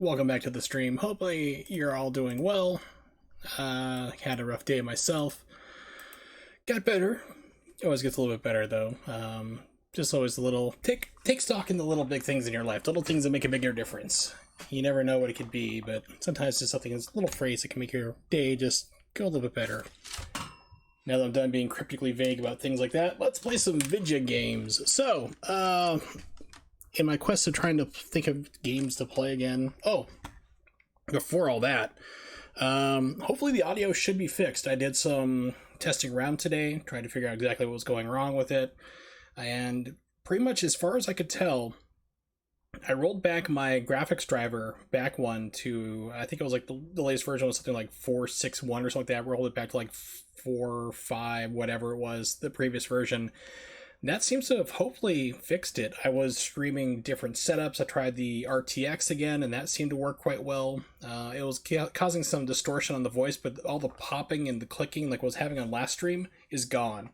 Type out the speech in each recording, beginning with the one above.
Welcome back to the stream. Hopefully you're all doing well. Had a rough day myself. Got better. Always gets a little bit better though. Just always a little take stock in the little big things in your life, the little things that make a bigger difference. You never know what it could be, but sometimes just something, a little phrase that can make your day just go a little bit better. Now that I'm done being cryptically vague about things like that, let's play some video games. So, in my quest of trying to think of games to play again. Oh, before all that, hopefully the audio should be fixed. I did some testing around today, trying to figure out exactly what was going wrong with it. And pretty much as far as I could tell, I rolled back my graphics driver back one to, I think it was like the latest version was something like 4.6.1 or something like that. I rolled it back to like 4.5, whatever it was, the previous version. That seems to have hopefully fixed it. I was streaming different setups. I tried the RTX again, and that seemed to work quite well. It was causing some distortion on the voice, but all the popping and the clicking like I was having on last stream is gone.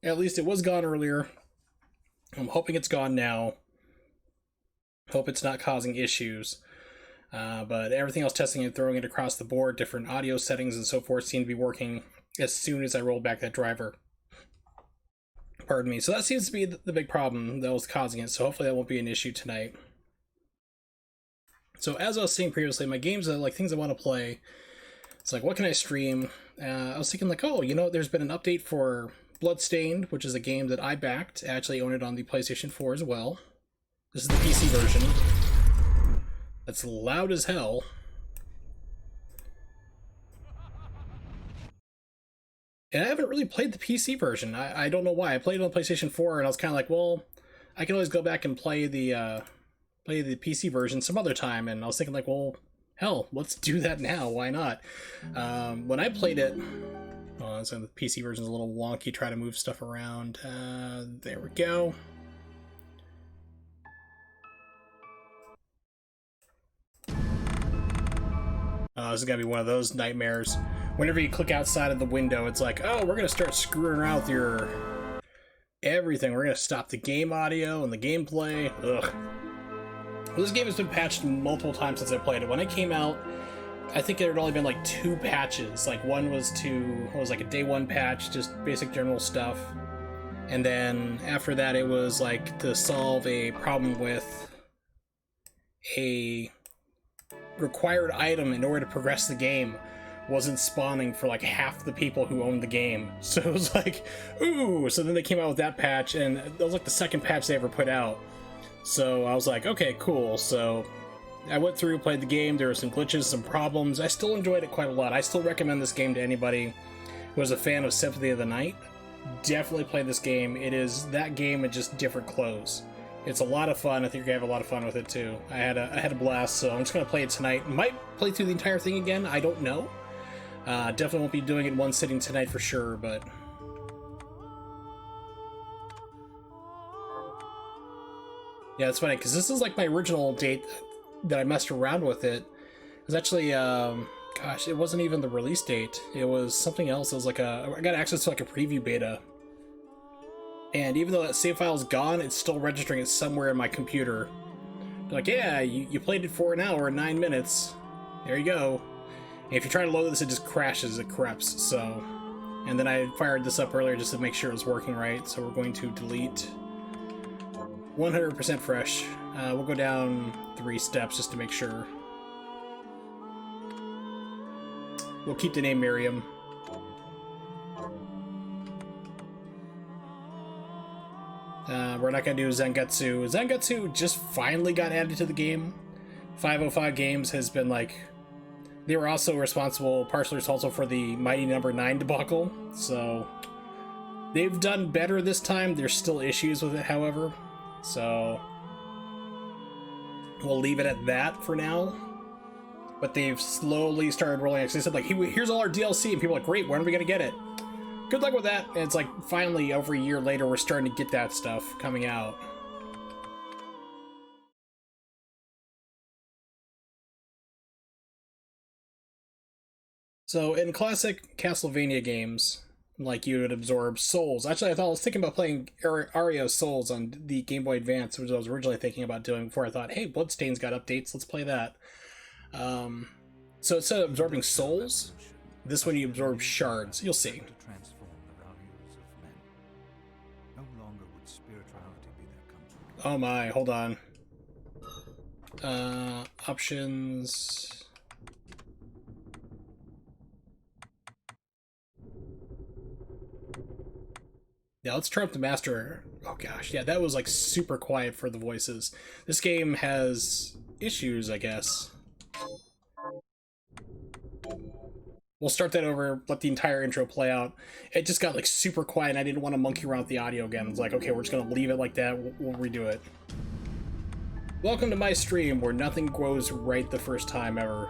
At least it was gone earlier. I'm hoping it's gone now. Hope it's not causing issues. But everything else, testing and throwing it across the board, different audio settings and so forth, seemed to be working as soon as I rolled back that driver. Pardon me. So that seems to be the big problem that was causing it, so hopefully that won't be an issue tonight. So as I was saying previously, my games are like things I want to play. It's like, what can I stream? I was thinking like, oh, you know, there's been an update for Bloodstained, which is a game that I backed. I actually own it on the PlayStation 4 as well. This is the PC version. That's loud as hell. And I haven't really played the PC version. I don't know why. I played it on PlayStation 4, and I was kind of like, well, I can always go back and play the PC version some other time. And I was thinking like, well, hell, let's do that now. Why not? When I played it, so the PC version is a little wonky. Try to move stuff around. There we go. This is gonna be one of those nightmares. Whenever you click outside of the window, it's like, oh, we're gonna start screwing around with your everything. We're gonna stop the game audio and the gameplay. Ugh. Well, this game has been patched multiple times since I played it. When it came out, I think there had only been like 2 patches. Like one was like a day 1 patch, just basic general stuff. And then after that, it was like to solve a problem with a required item in order to progress the game wasn't spawning for like half the people who owned the game. So it was like, ooh. So then they came out with that patch, and that was like the second patch they ever put out. So I was like, okay, cool. So I went through, played the game. There were some glitches, some problems. I still enjoyed it quite a lot. I still recommend this game to anybody who was a fan of Symphony of the Night. Definitely play this game. It is that game in just different clothes. It's a lot of fun. I think you're gonna have a lot of fun with it too. I had a blast, so I'm just gonna play it tonight. Might play through the entire thing again. I don't know. Definitely won't be doing it in one sitting tonight for sure, but yeah, it's funny because this is like my original date that I messed around with it. It was actually, gosh, it wasn't even the release date. It was something else. It was like I got access to like a preview beta. And even though that save file is gone, it's still registering it somewhere in my computer. They're like, yeah, you played it for an hour and 9 minutes. There you go. And if you try to load this, it just crashes, it corrupts, so... And then I fired this up earlier just to make sure it was working right, so we're going to delete 100% fresh. We'll go down 3 steps just to make sure. We'll keep the name Miriam. We're not going to do Zangetsu. Zangetsu just finally got added to the game. 505 Games has been like... They were also responsible, partially responsible for the Mighty Number 9 debacle, so... They've done better this time. There's still issues with it, however. So... We'll leave it at that for now. But they've slowly started rolling out. They said, like, here's all our DLC, and people are like, great, when are we going to get it? Good luck with that. And it's like, finally, over a year later, we're starting to get that stuff coming out. So, in classic Castlevania games, Like you would absorb souls. Actually, I was thinking about playing Ario's Souls on the Game Boy Advance, which I was originally thinking about doing before I thought, hey, Bloodstained's got updates, let's play that. So instead of absorbing souls, this one you absorb shards. You'll see. Oh my, hold on. Options. Yeah, let's try up the master. Oh gosh, yeah, that was like super quiet for the voices. This game has issues, I guess. We'll start that over, let the entire intro play out. It just got like super quiet and I didn't want to monkey around with the audio again. It's like, okay, we're just gonna leave it like that, we'll redo it. Welcome to my stream where nothing goes right the first time ever.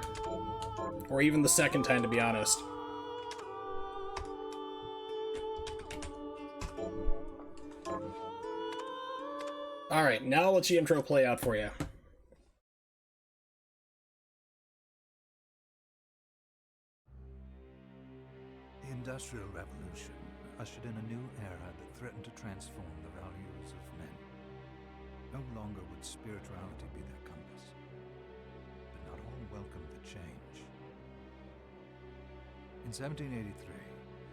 Or even the second time, to be honest. Alright, now I'll let the intro play out for you. The Industrial Revolution ushered in a new era that threatened to transform the values of men. No longer would spirituality be their compass, but not all welcomed the change. In 1783,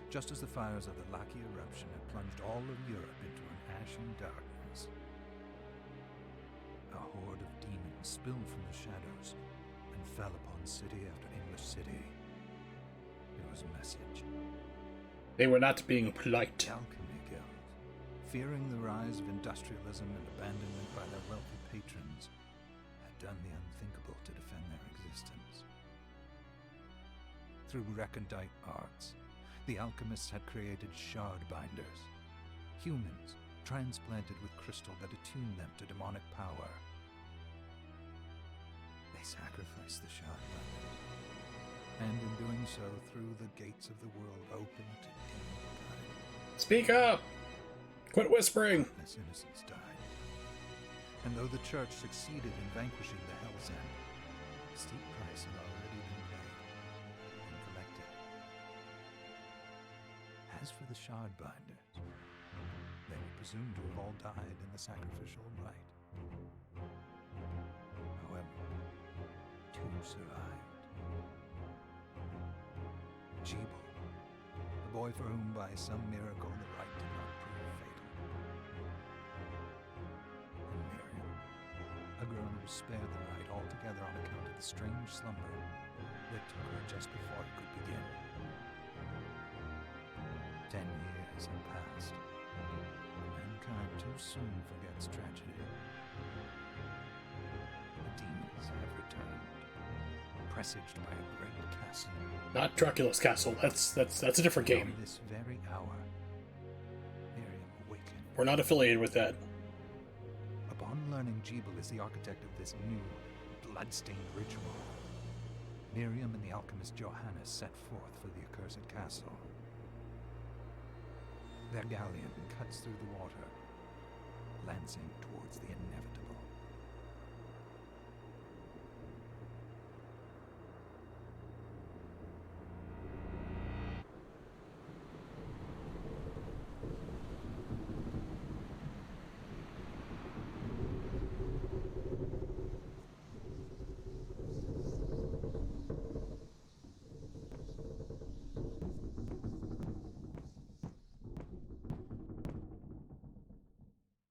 just as the fires of the Laki eruption had plunged all of Europe into an ashen darkness, a horde of demons spilled from the shadows and fell upon city after English city. It was a message. They were not being polite. The Alchemy Guild, fearing the rise of industrialism and abandonment by their wealthy patrons, had done the unthinkable to defend their existence. Through recondite arts, the alchemists had created shard binders, humans transplanted with crystal that attuned them to demonic power. They sacrificed the shard binders, and in doing so threw the gates of the world open to demon. Speak up! Quit whispering! Countless innocents died. And though the church succeeded in vanquishing the Hell's End, a steep price had already been paid and collected. As for the shard binders, they were presumed to have all died in the sacrificial rite. However, two survived. Jeeble, the boy for whom by some miracle the rite did not prove fatal. And Miriam, a girl who was spared the rite altogether on account of the strange slumber that took her just before it could begin. 10 years have passed. Mankind too soon forgets tragedy. The demons have returned, presaged by a great castle. Not Dracula's castle. That's a different game. On this very hour, Miriam awakened. We're not affiliated with that. Upon learning Jeeble is the architect of this new, bloodstained ritual, Miriam and the alchemist Johannes set forth for the accursed castle. Their galleon cuts through the water, lancing towards the inevitable.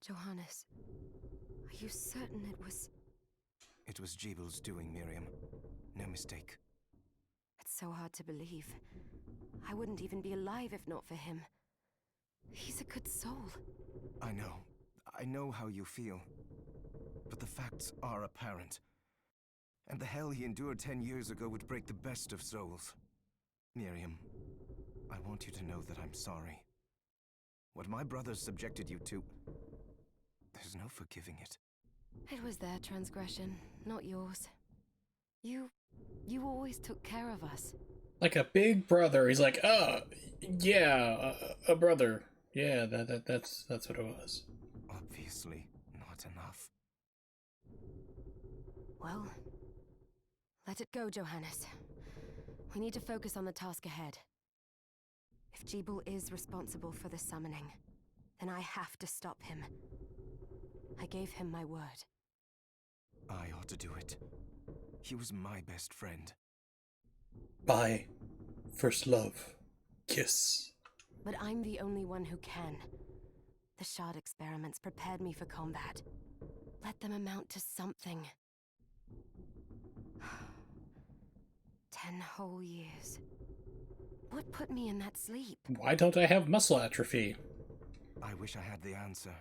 Johannes, are you certain it was... It was Jeeble's doing, Miriam. No mistake. It's so hard to believe. I wouldn't even be alive if not for him. He's a good soul. I know. I know how you feel. But the facts are apparent. And the hell he endured 10 years ago would break the best of souls. Miriam, I want you to know that I'm sorry. What my brothers subjected you to... there's no forgiving it. It was their transgression, not yours. You always took care of us. Like a big brother. He's like, yeah, a brother. Yeah, that's what it was. Obviously, not enough. Well, let it go, Johannes. We need to focus on the task ahead. If Jeeble is responsible for the summoning, then I have to stop him. I gave him my word. I ought to do it. He was my best friend. Bye. First love. Kiss. But I'm the only one who can. The shard experiments prepared me for combat. Let them amount to something. 10 whole years. What put me in that sleep? Why don't I have muscle atrophy? I wish I had the answer.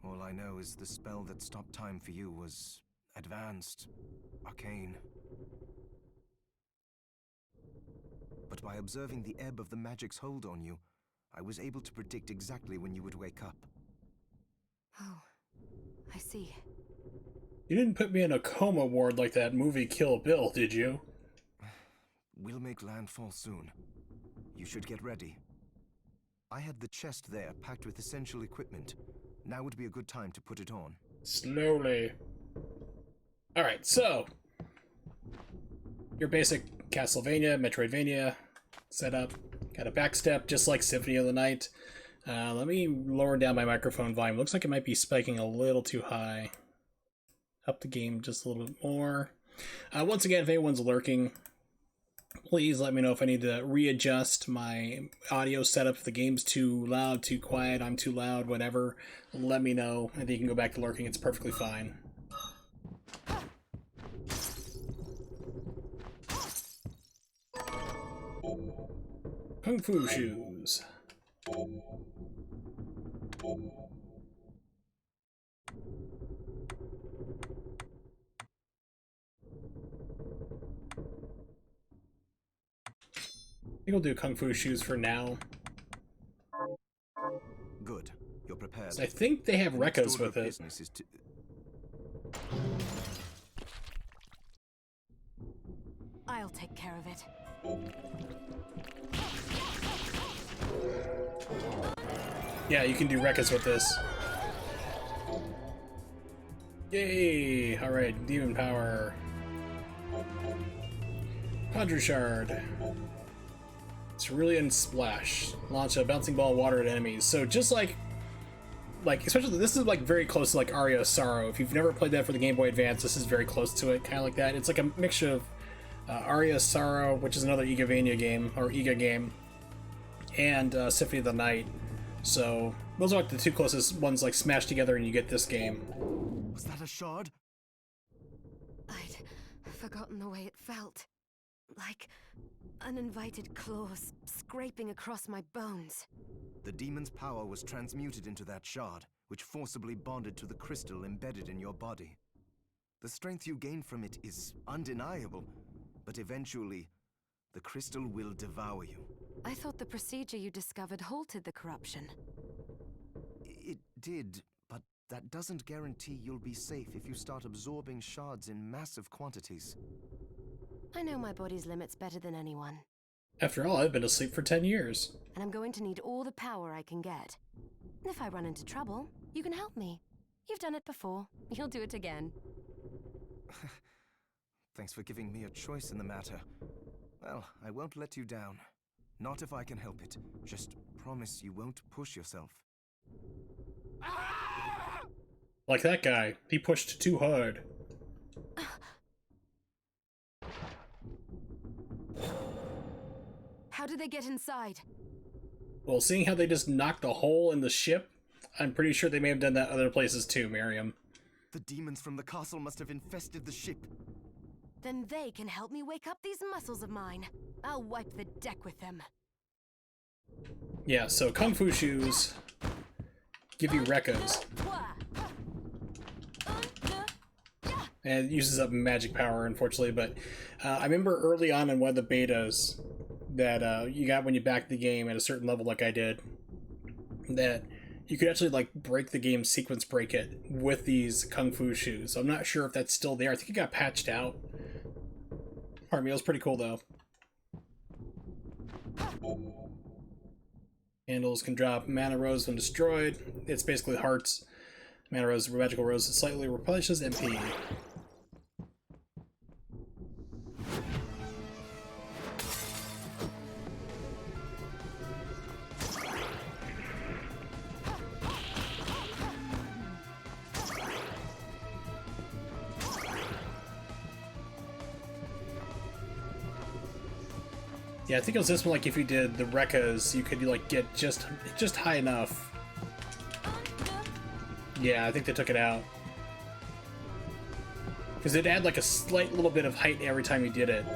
All I know is the spell that stopped time for you was advanced, arcane. But by observing the ebb of the magic's hold on you, I was able to predict exactly when you would wake up. Oh, I see. You didn't put me in a coma ward like that movie Kill Bill, did you? We'll make landfall soon. You should get ready. I had the chest there packed with essential equipment. Now would be a good time to put it on. Slowly. Alright, so your basic Castlevania, Metroidvania setup. Got a backstep, just like Symphony of the Night. Let me lower down my microphone volume. Looks like it might be spiking a little too high. Up the game just a little bit more. Once again, if anyone's lurking, please let me know if I need to readjust my audio setup. If the game's too loud, too quiet, I'm too loud, whatever, let me know. And then you can go back to lurking. It's perfectly fine. Kung Fu shoes. I think we'll do Kung Fu shoes for now. Good. You're prepared. So I think they have recos with it. I'll take care of it. Yeah, you can do recos with this. Yay! Alright, Demon Power. Conjure Shard. Cerulean Splash. Launch a bouncing ball of water at enemies. So just like especially this is like very close to like Aria of Sorrow. If you've never played that for the Game Boy Advance, this is very close to it, kind of like that. It's like a mixture of Aria of Sorrow, which is another Igavania game, or Iga game, and Symphony of the Night. So those are like the two closest ones like smashed together and you get this game. Was that a shard? I'd forgotten the way it felt. Like uninvited claws scraping across my bones. The demon's power was transmuted into that shard, which forcibly bonded to the crystal embedded in your body. The strength you gain from it is undeniable, but eventually, the crystal will devour you. I thought the procedure you discovered halted the corruption. It did, but that doesn't guarantee you'll be safe if you start absorbing shards in massive quantities. I know my body's limits better than anyone. After all, I've been asleep for 10 years. And I'm going to need all the power I can get. If I run into trouble, you can help me. You've done it before. You'll do it again. Thanks for giving me a choice in the matter. Well, I won't let you down. Not if I can help it. Just promise you won't push yourself. Like that guy. He pushed too hard. How did they get inside? Well, seeing how they just knocked a hole in the ship, I'm pretty sure they may have done that other places too, Miriam. The demons from the castle must have infested the ship. Then they can help me wake up these muscles of mine. I'll wipe the deck with them. Yeah, so Kung Fu shoes give you recos. And it uses up magic power, unfortunately, but I remember early on in one of the betas that you got when you backed the game at a certain level like I did, that you could actually like break the game, sequence break it, with these Kung Fu shoes. So I'm not sure if that's still there. I think it got patched out. Pardon me, it was pretty cool though. Handles can drop Mana Rose when destroyed. It's basically hearts. Mana Rose, Magical Rose, slightly replenishes MP. Yeah, I think it was this one, like, if you did the Rekkas, you could, like, get just high enough. Yeah, I think they took it out. Because it'd add, like, a slight little bit of height every time you did it.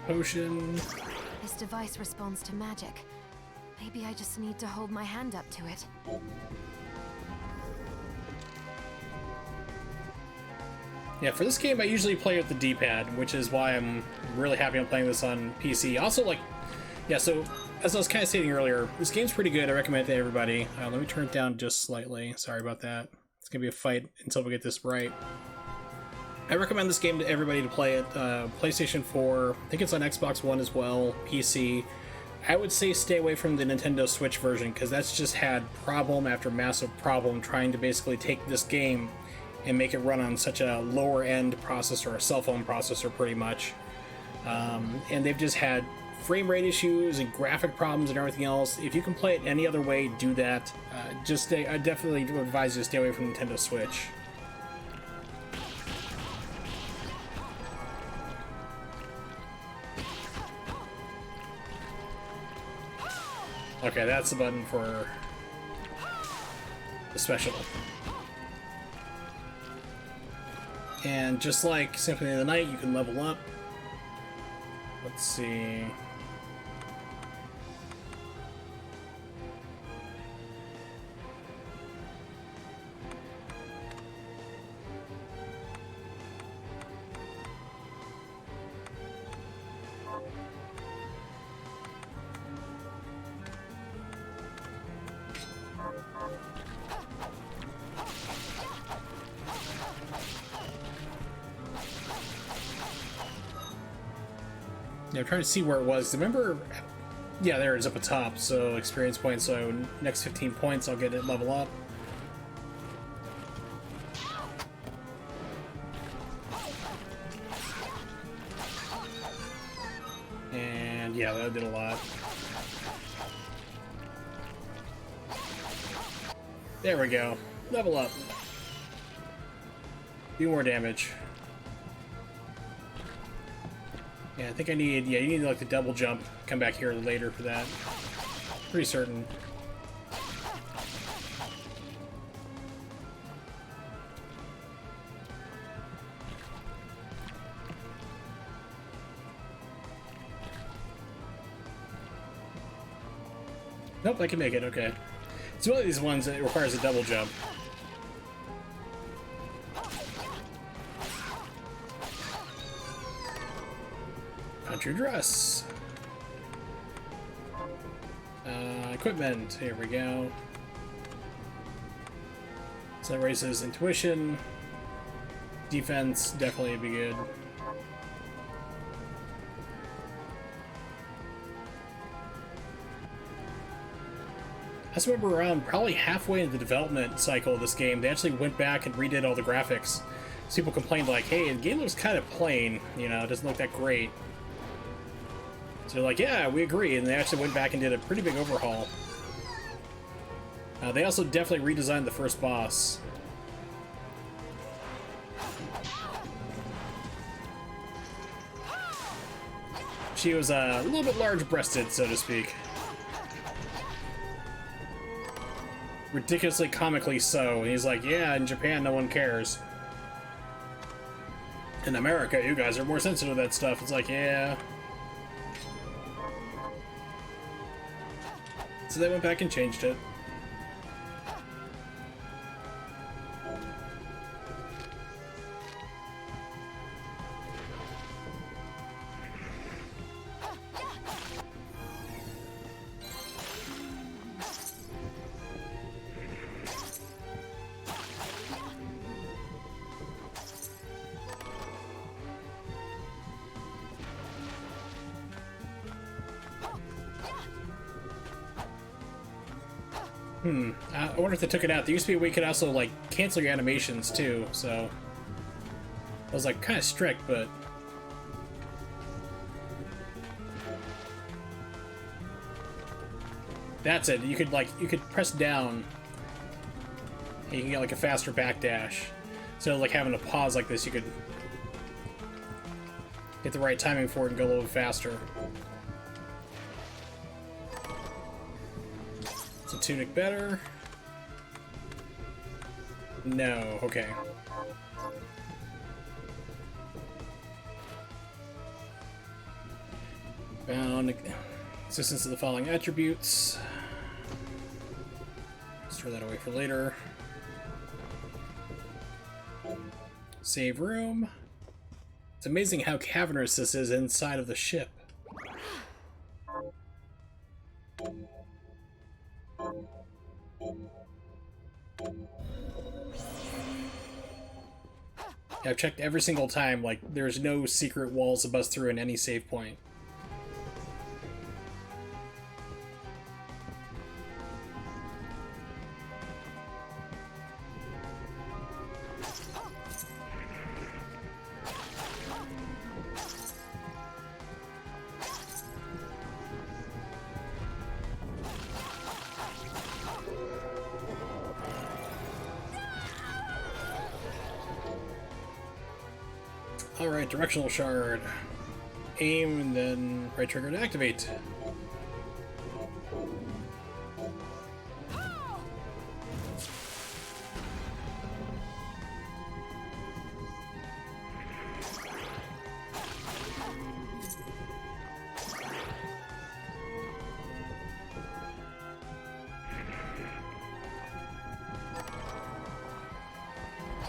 Potion. This device responds to magic. Maybe I just need to hold my hand up to it. Yeah, for this game I usually play with the D-pad, which is why I'm really happy I'm playing this on PC. Also, like, yeah, so as I was kind of stating earlier, this game's pretty good. I recommend it to everybody. Let me turn it down just slightly. Sorry about that. It's gonna be a fight until we get this right. I recommend this game to everybody to play it. PlayStation 4, I think it's on Xbox One as well, PC. I would say stay away from the Nintendo Switch version, because that's just had problem after massive problem trying to basically take this game and make it run on such a lower end processor, a cell phone processor pretty much. And they've just had frame rate issues and graphic problems and everything else. If you can play it any other way, do that. I definitely would advise you to stay away from Nintendo Switch. Okay, that's the button for the special. And just like Symphony of the Night, you can level up. Let's see. Yeah, I'm trying to see where it was. Remember, yeah, there it is up at top. So experience points. So next 15 points, I'll get it level up. And yeah, that did a lot. There we go. Level up. Do more damage. Yeah, I think I need, yeah, you need like the double jump. Come back here later for that. Pretty certain. Nope, I can make it, okay. It's one of these ones that requires a double jump. Your dress. Equipment. Here we go. So that raises intuition. Defense, definitely would be good. I just remember around probably halfway into the development cycle of this game, they actually went back and redid all the graphics. So people complained like, hey, the game looks kind of plain, you know, it doesn't look that great. So they're like, yeah, we agree, and they actually went back and did a pretty big overhaul. They also definitely redesigned the first boss. She was a little bit large-breasted, so to speak. Ridiculously comically so, and he's like, yeah, in Japan no one cares. In America, you guys are more sensitive to that stuff. It's like, yeah... So they went back and changed it. I wonder if they took it out. There used to be a way you could also, like, cancel your animations, too, so... I was, like, kind of strict, but... That's it. You could, like, you could press down You can get like a faster backdash. Instead of like having to pause like this, you could get the right timing for it and go a little bit faster. Is the tunic better? No, okay. Found existence of the following attributes. Store that away for later. Save room. It's amazing how cavernous this is inside of the ship. I've checked every single time, like, there's no secret walls to bust through in any save point. Alright, directional shard. Aim and then right trigger to activate.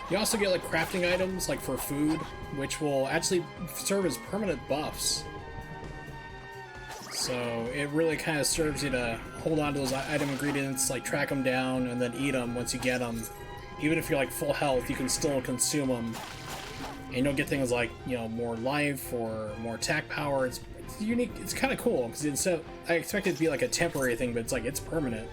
You also get like crafting items, like for food, which will actually serve as permanent buffs. So it really kind of serves you to hold on to those item ingredients, like track them down and then eat them once you get them. Even if you're like full health, you can still consume them. And you'll get things like, you know, more life or more attack power. It's unique. It's kind of cool because instead, I expect it to be like a temporary thing, but it's like it's permanent.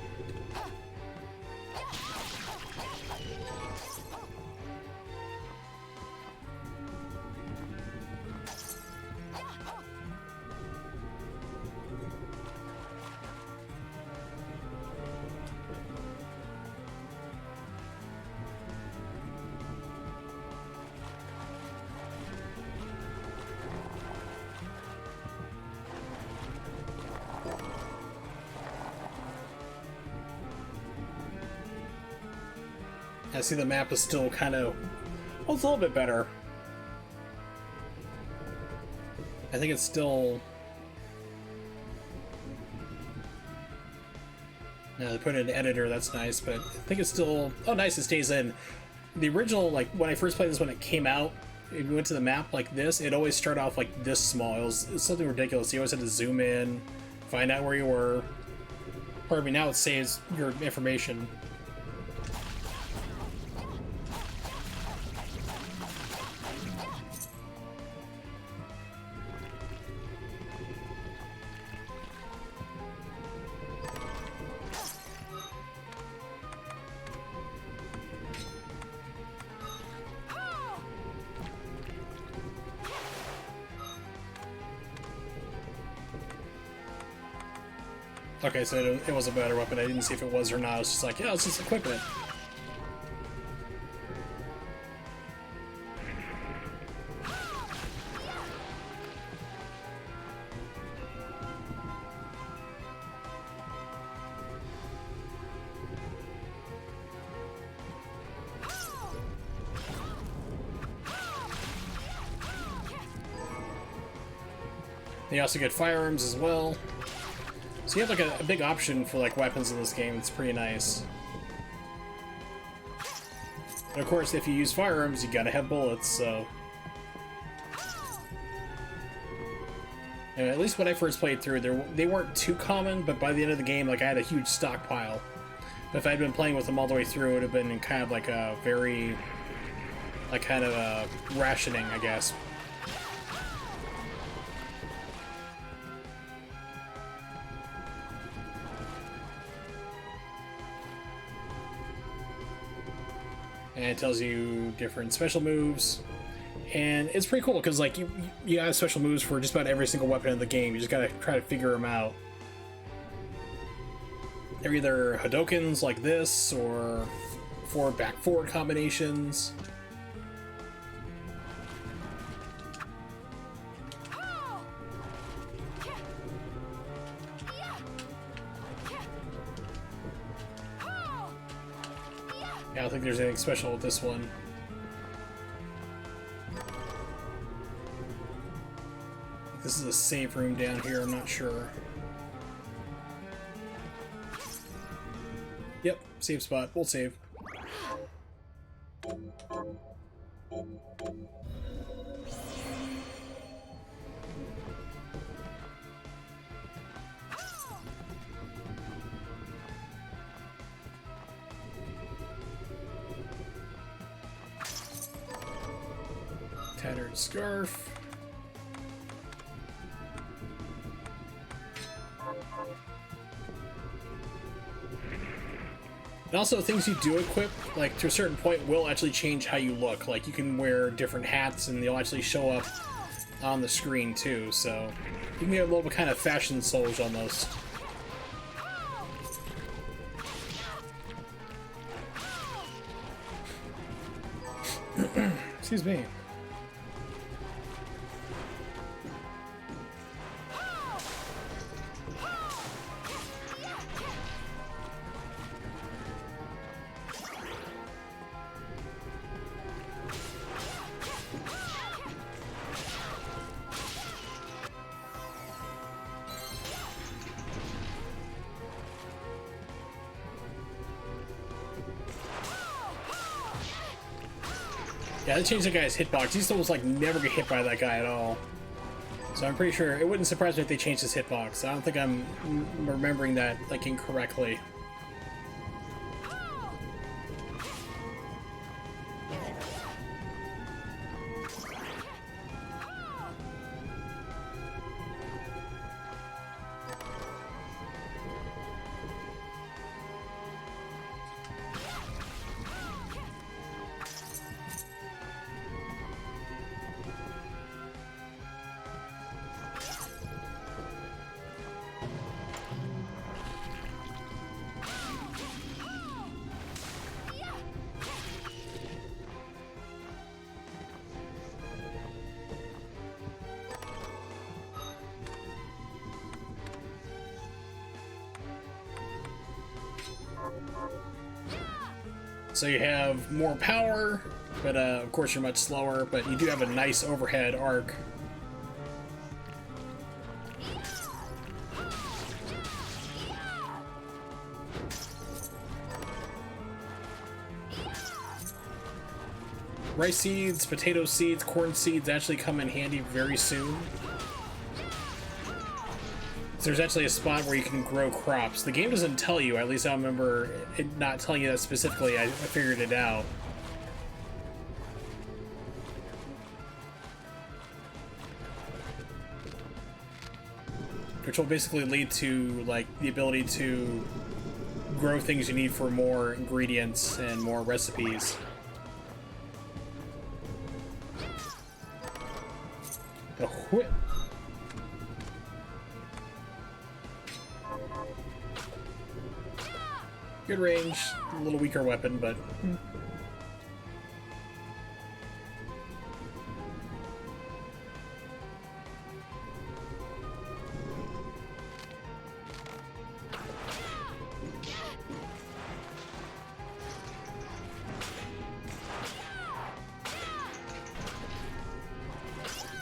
I see the map is still kind of, well, it's a little bit better. I think it's still, now they put in an editor, that's nice, but I think it's still, oh nice, it stays in. The original, like when I first played this when it came out, if you went to the map like this, it always started off like this small. It was something ridiculous. You always had to zoom in, find out where you were. Pardon me, now it saves your information. Okay, so it was a better weapon. I didn't see if it was or not. I was just like, yeah, let's just equip it. You also get firearms as well. So you have like a big option for like weapons in this game. It's pretty nice. And of course, if you use firearms, you gotta have bullets, so... And at least when I first played through, they weren't too common, but by the end of the game, like I had a huge stockpile. But if I'd been playing with them all the way through, it would have been kind of like a very... like kind of a rationing, I guess. And it tells you different special moves, and it's pretty cool because like you have special moves for just about every single weapon in the game. You just gotta try to figure them out. They're either Hadokens like this, or forward, back, forward combinations. Yeah, I don't think there's anything special with this one. This is a save room down here, I'm not sure. Yep, save spot. We'll save. Tattered scarf. And also, things you do equip, like, to a certain point, will actually change how you look. Like, you can wear different hats, and they'll actually show up on the screen, too, so you can get a little bit kind of fashion souls almost. Excuse me. Yeah, they changed the guy's hitbox. He used to almost like never get hit by that guy at all. So I'm pretty sure it wouldn't surprise me if they changed his hitbox. I don't think I'm remembering that like incorrectly. So you have more power, but of course you're much slower, but you do have a nice overhead arc. Rice seeds, potato seeds, corn seeds actually come in handy very soon. There's actually a spot where you can grow crops. The game doesn't tell you, at least I remember it not telling you that specifically. I figured it out. Which will basically lead to like the ability to grow things you need for more ingredients and more recipes. The whip. Good range, a little weaker weapon, but...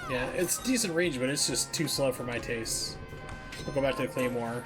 yeah, it's decent range, but it's just too slow for my taste. We'll go back to the Claymore.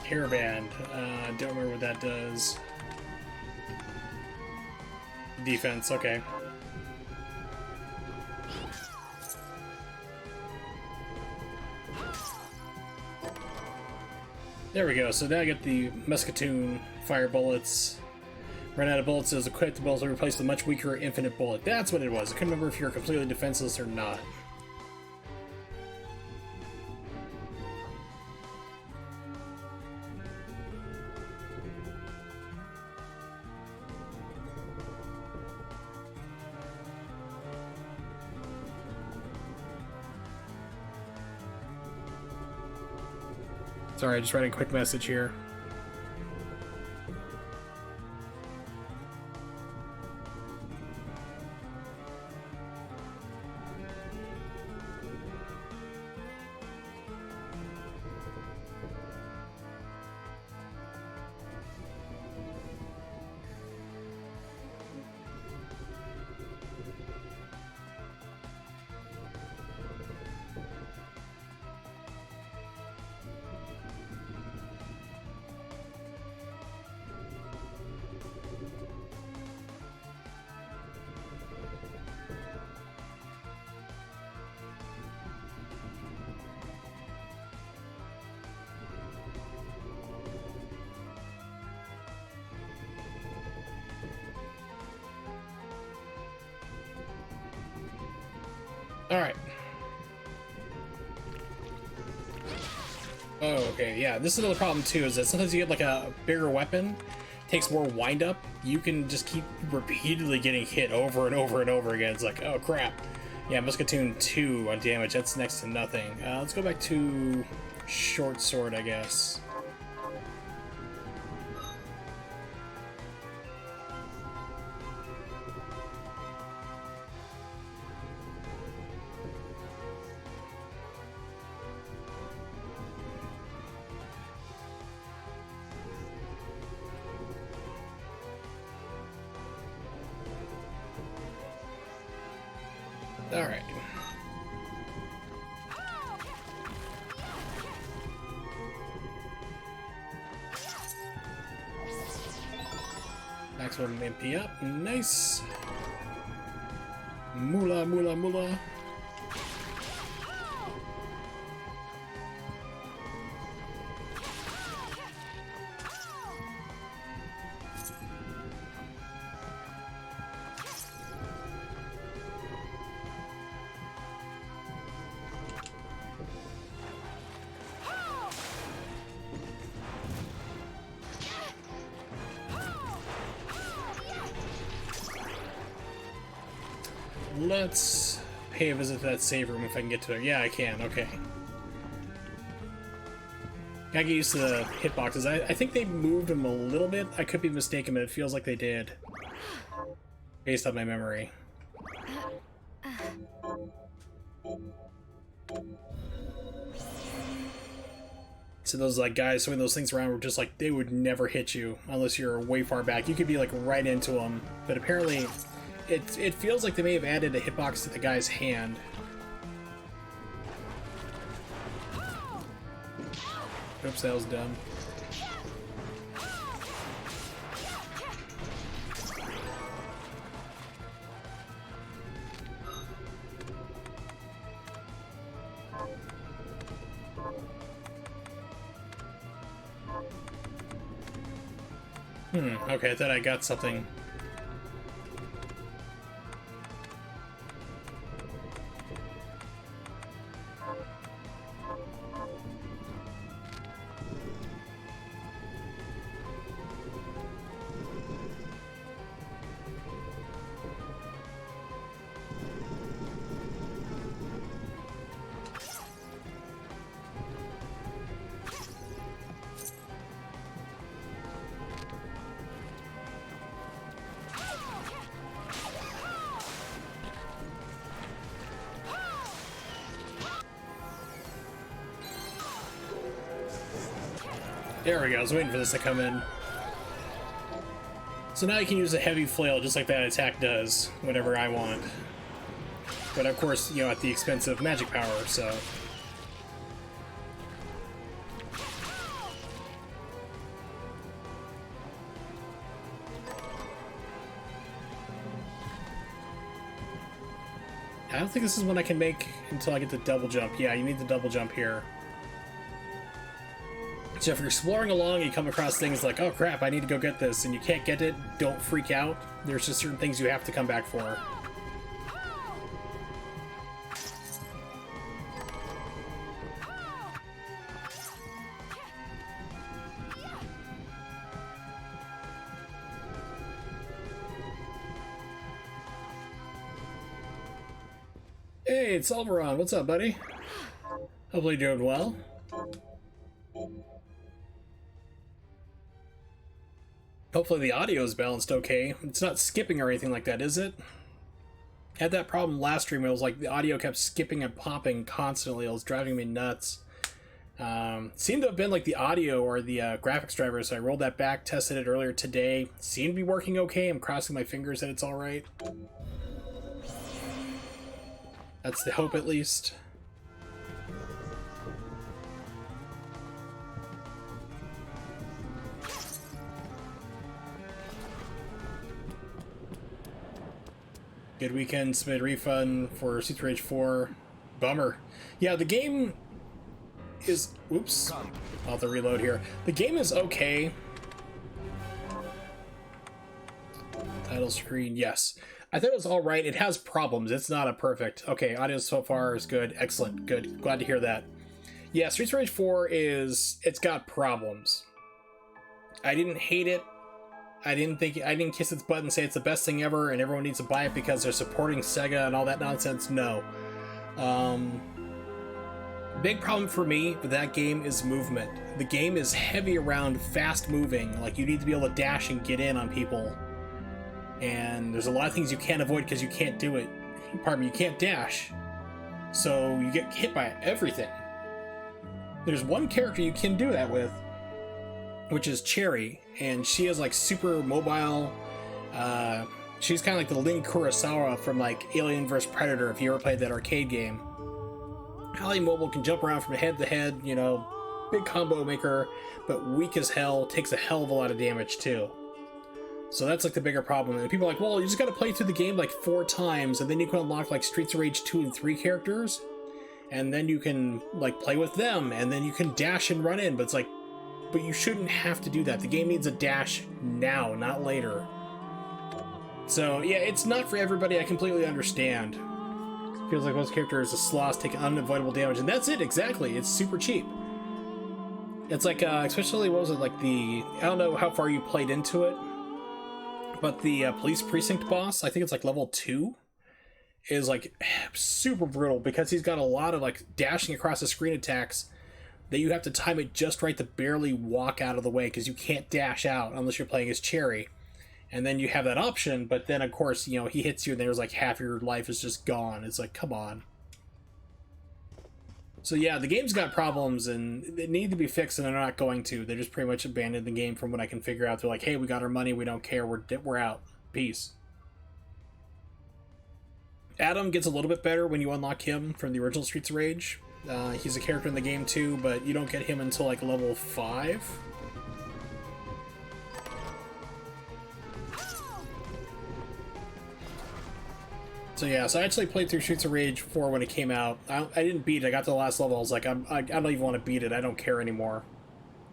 Hairband. Don't remember what that does. defense, okay. There we go, so now I get the musketoon fire bullets. Run out of bullets, is equipped the bullets will replace the much weaker infinite bullet. That's what it was. I couldn't remember if you were completely defenseless or not. Sorry, just writing a quick message here. Alright. Oh, okay, yeah. This is another problem too, is that sometimes you get like a bigger weapon, takes more wind up, you can just keep repeatedly getting hit over and over and over again. It's like, oh crap. Yeah, Musketoon 2 on damage, that's next to nothing. Let's go back to short sword, I guess. Alright. Maximum MP up. Nice. Moolah, moolah, moolah. Let's pay a visit to that save room if I can get to there. Yeah, I can. Okay. Gotta get used to the hitboxes. I think they moved them a little bit. I could be mistaken, but it feels like they did. Based on my memory. So those like guys swinging those things around were just like, they would never hit you unless you're way far back. You could be like right into them, but apparently it feels like they may have added a hitbox to the guy's hand. Oops, that was dumb. Okay, I thought I got something. There we go, I was waiting for this to come in. So now you can use a heavy flail just like that attack does, whenever I want. But of course, you know, at the expense of magic power, so... I don't think this is one I can make until I get the double jump. Yeah, you need the double jump here. So if you're exploring along and you come across things like, oh crap, I need to go get this, and you can't get it, don't freak out. There's just certain things you have to come back for. Hey, it's Alvaron. What's up, buddy? Hopefully you're doing well. Hopefully the audio is balanced okay. It's not skipping or anything like that, is it? Had that problem last stream. It was like the audio kept skipping and popping constantly. It was driving me nuts. Seemed to have been like the audio or the graphics driver, so I rolled that back, tested it earlier today. Seemed to be working okay. I'm crossing my fingers that it's alright. That's the hope, at least. Good weekend, submit refund for Streets of Rage 4. Bummer. Yeah, the game is... Oops. I'll have to reload here. The game is okay. Title screen, yes. I thought it was alright. It has problems. It's not a perfect... Okay, audio so far is good. Excellent. Good. Glad to hear that. Yeah, Streets of Rage 4 is... It's got problems. I didn't hate it. I didn't kiss its butt and say it's the best thing ever and everyone needs to buy it because they're supporting Sega and all that nonsense. No. Big problem for me with that game is movement. The game is heavy around fast moving. Like, you need to be able to dash and get in on people. And there's a lot of things you can't avoid because you can't do it. Pardon me, you can't dash. So you get hit by everything. There's one character you can do that with, which is Cherry, and she is like super mobile. She's kind of like the Lin Kurosawa from like Alien vs Predator, if you ever played that arcade game. Highly mobile, can jump around from head to head, you know, big combo maker, but weak as hell, takes a hell of a lot of damage too. So that's like the bigger problem. And people are like, well, you just gotta play through the game like 4 times, and then you can unlock like Streets of Rage 2 and 3 characters, and then you can like play with them, and then you can dash and run in, but it's like, but you shouldn't have to do that. The game needs a dash now, not later. So yeah, it's not for everybody. I completely understand. Feels like most characters, the sloths take unavoidable damage, and that's it, exactly. It's super cheap. It's like, especially, what was it, like the, I don't know how far you played into it, but the police precinct boss, I think it's like level 2, is like super brutal because he's got a lot of like dashing across the screen attacks that you have to time it just right to barely walk out of the way because you can't dash out unless you're playing as Cherry. And then you have that option, but then of course, you know, he hits you and there's like half your life is just gone. It's like, come on. So yeah, the game's got problems and they need to be fixed, and they're not going to. They just pretty much abandoned the game from what I can figure out. They're like, hey, we got our money, we don't care, we're out. Peace. Adam gets a little bit better when you unlock him from the original Streets of Rage. He's a character in the game too, but you don't get him until like level 5. So yeah, so I actually played through Streets of Rage 4 when it came out. I didn't beat it. I got to the last level. I was like, I don't even want to beat it. I don't care anymore.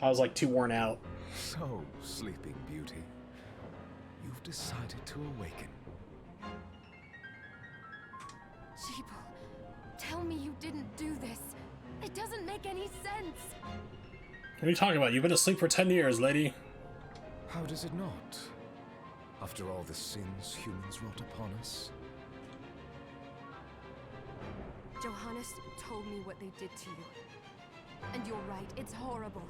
I was like too worn out. So, Sleeping Beauty, you've decided to awaken. Sheeple, tell me you didn't do this. It doesn't make any sense. What are you talking about? You've been asleep for 10 years, lady. How does it not? After all the sins humans wrought upon us? Johannes told me what they did to you. And you're right, it's horrible.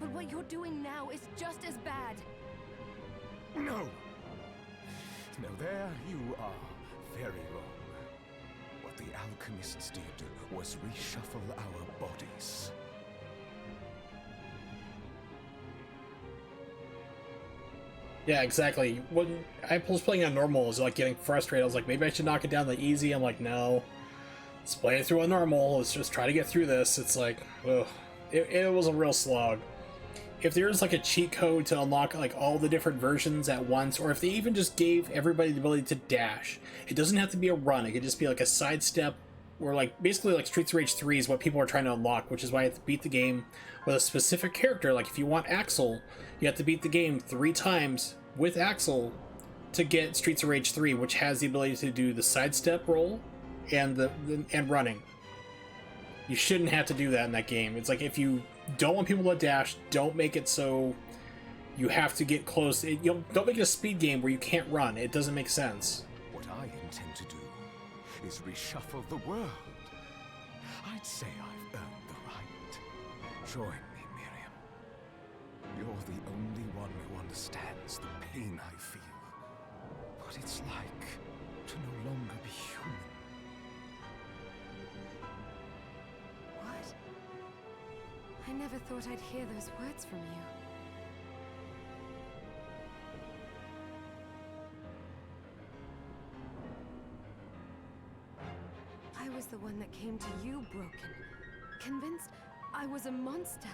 But what you're doing now is just as bad. No! No, there you are very wrong. What the alchemists did was reshuffle our bodies. Yeah, exactly. When I was playing on normal, I was like getting frustrated. I was like, maybe I should knock it down the easy. I'm like, no. Let's play it through on normal. Let's just try to get through this. It's like, ugh. It was a real slog. if there's like a cheat code to unlock like all the different versions at once, or if they even just gave everybody the ability to dash. It doesn't have to be a run, it could just be like a sidestep, or like basically like Streets of Rage 3 is what people are trying to unlock, which is why you have to beat the game with a specific character. Like if you want Axel, you have to beat the game 3 times with Axel to get Streets of Rage 3, which has the ability to do the sidestep roll and and running. You shouldn't have to do that in that game. It's like if you don't want people to dash, don't make it so you have to get close. Don't make it a speed game where you can't run. It doesn't make sense. What I intend to do is reshuffle the world. I'd say I've earned the right. Join me, Miriam. You're the only one who understands the pain I feel. What it's like to no longer be human. What? I never thought I'd hear those words from you. I was the one that came to you broken, convinced I was a monster.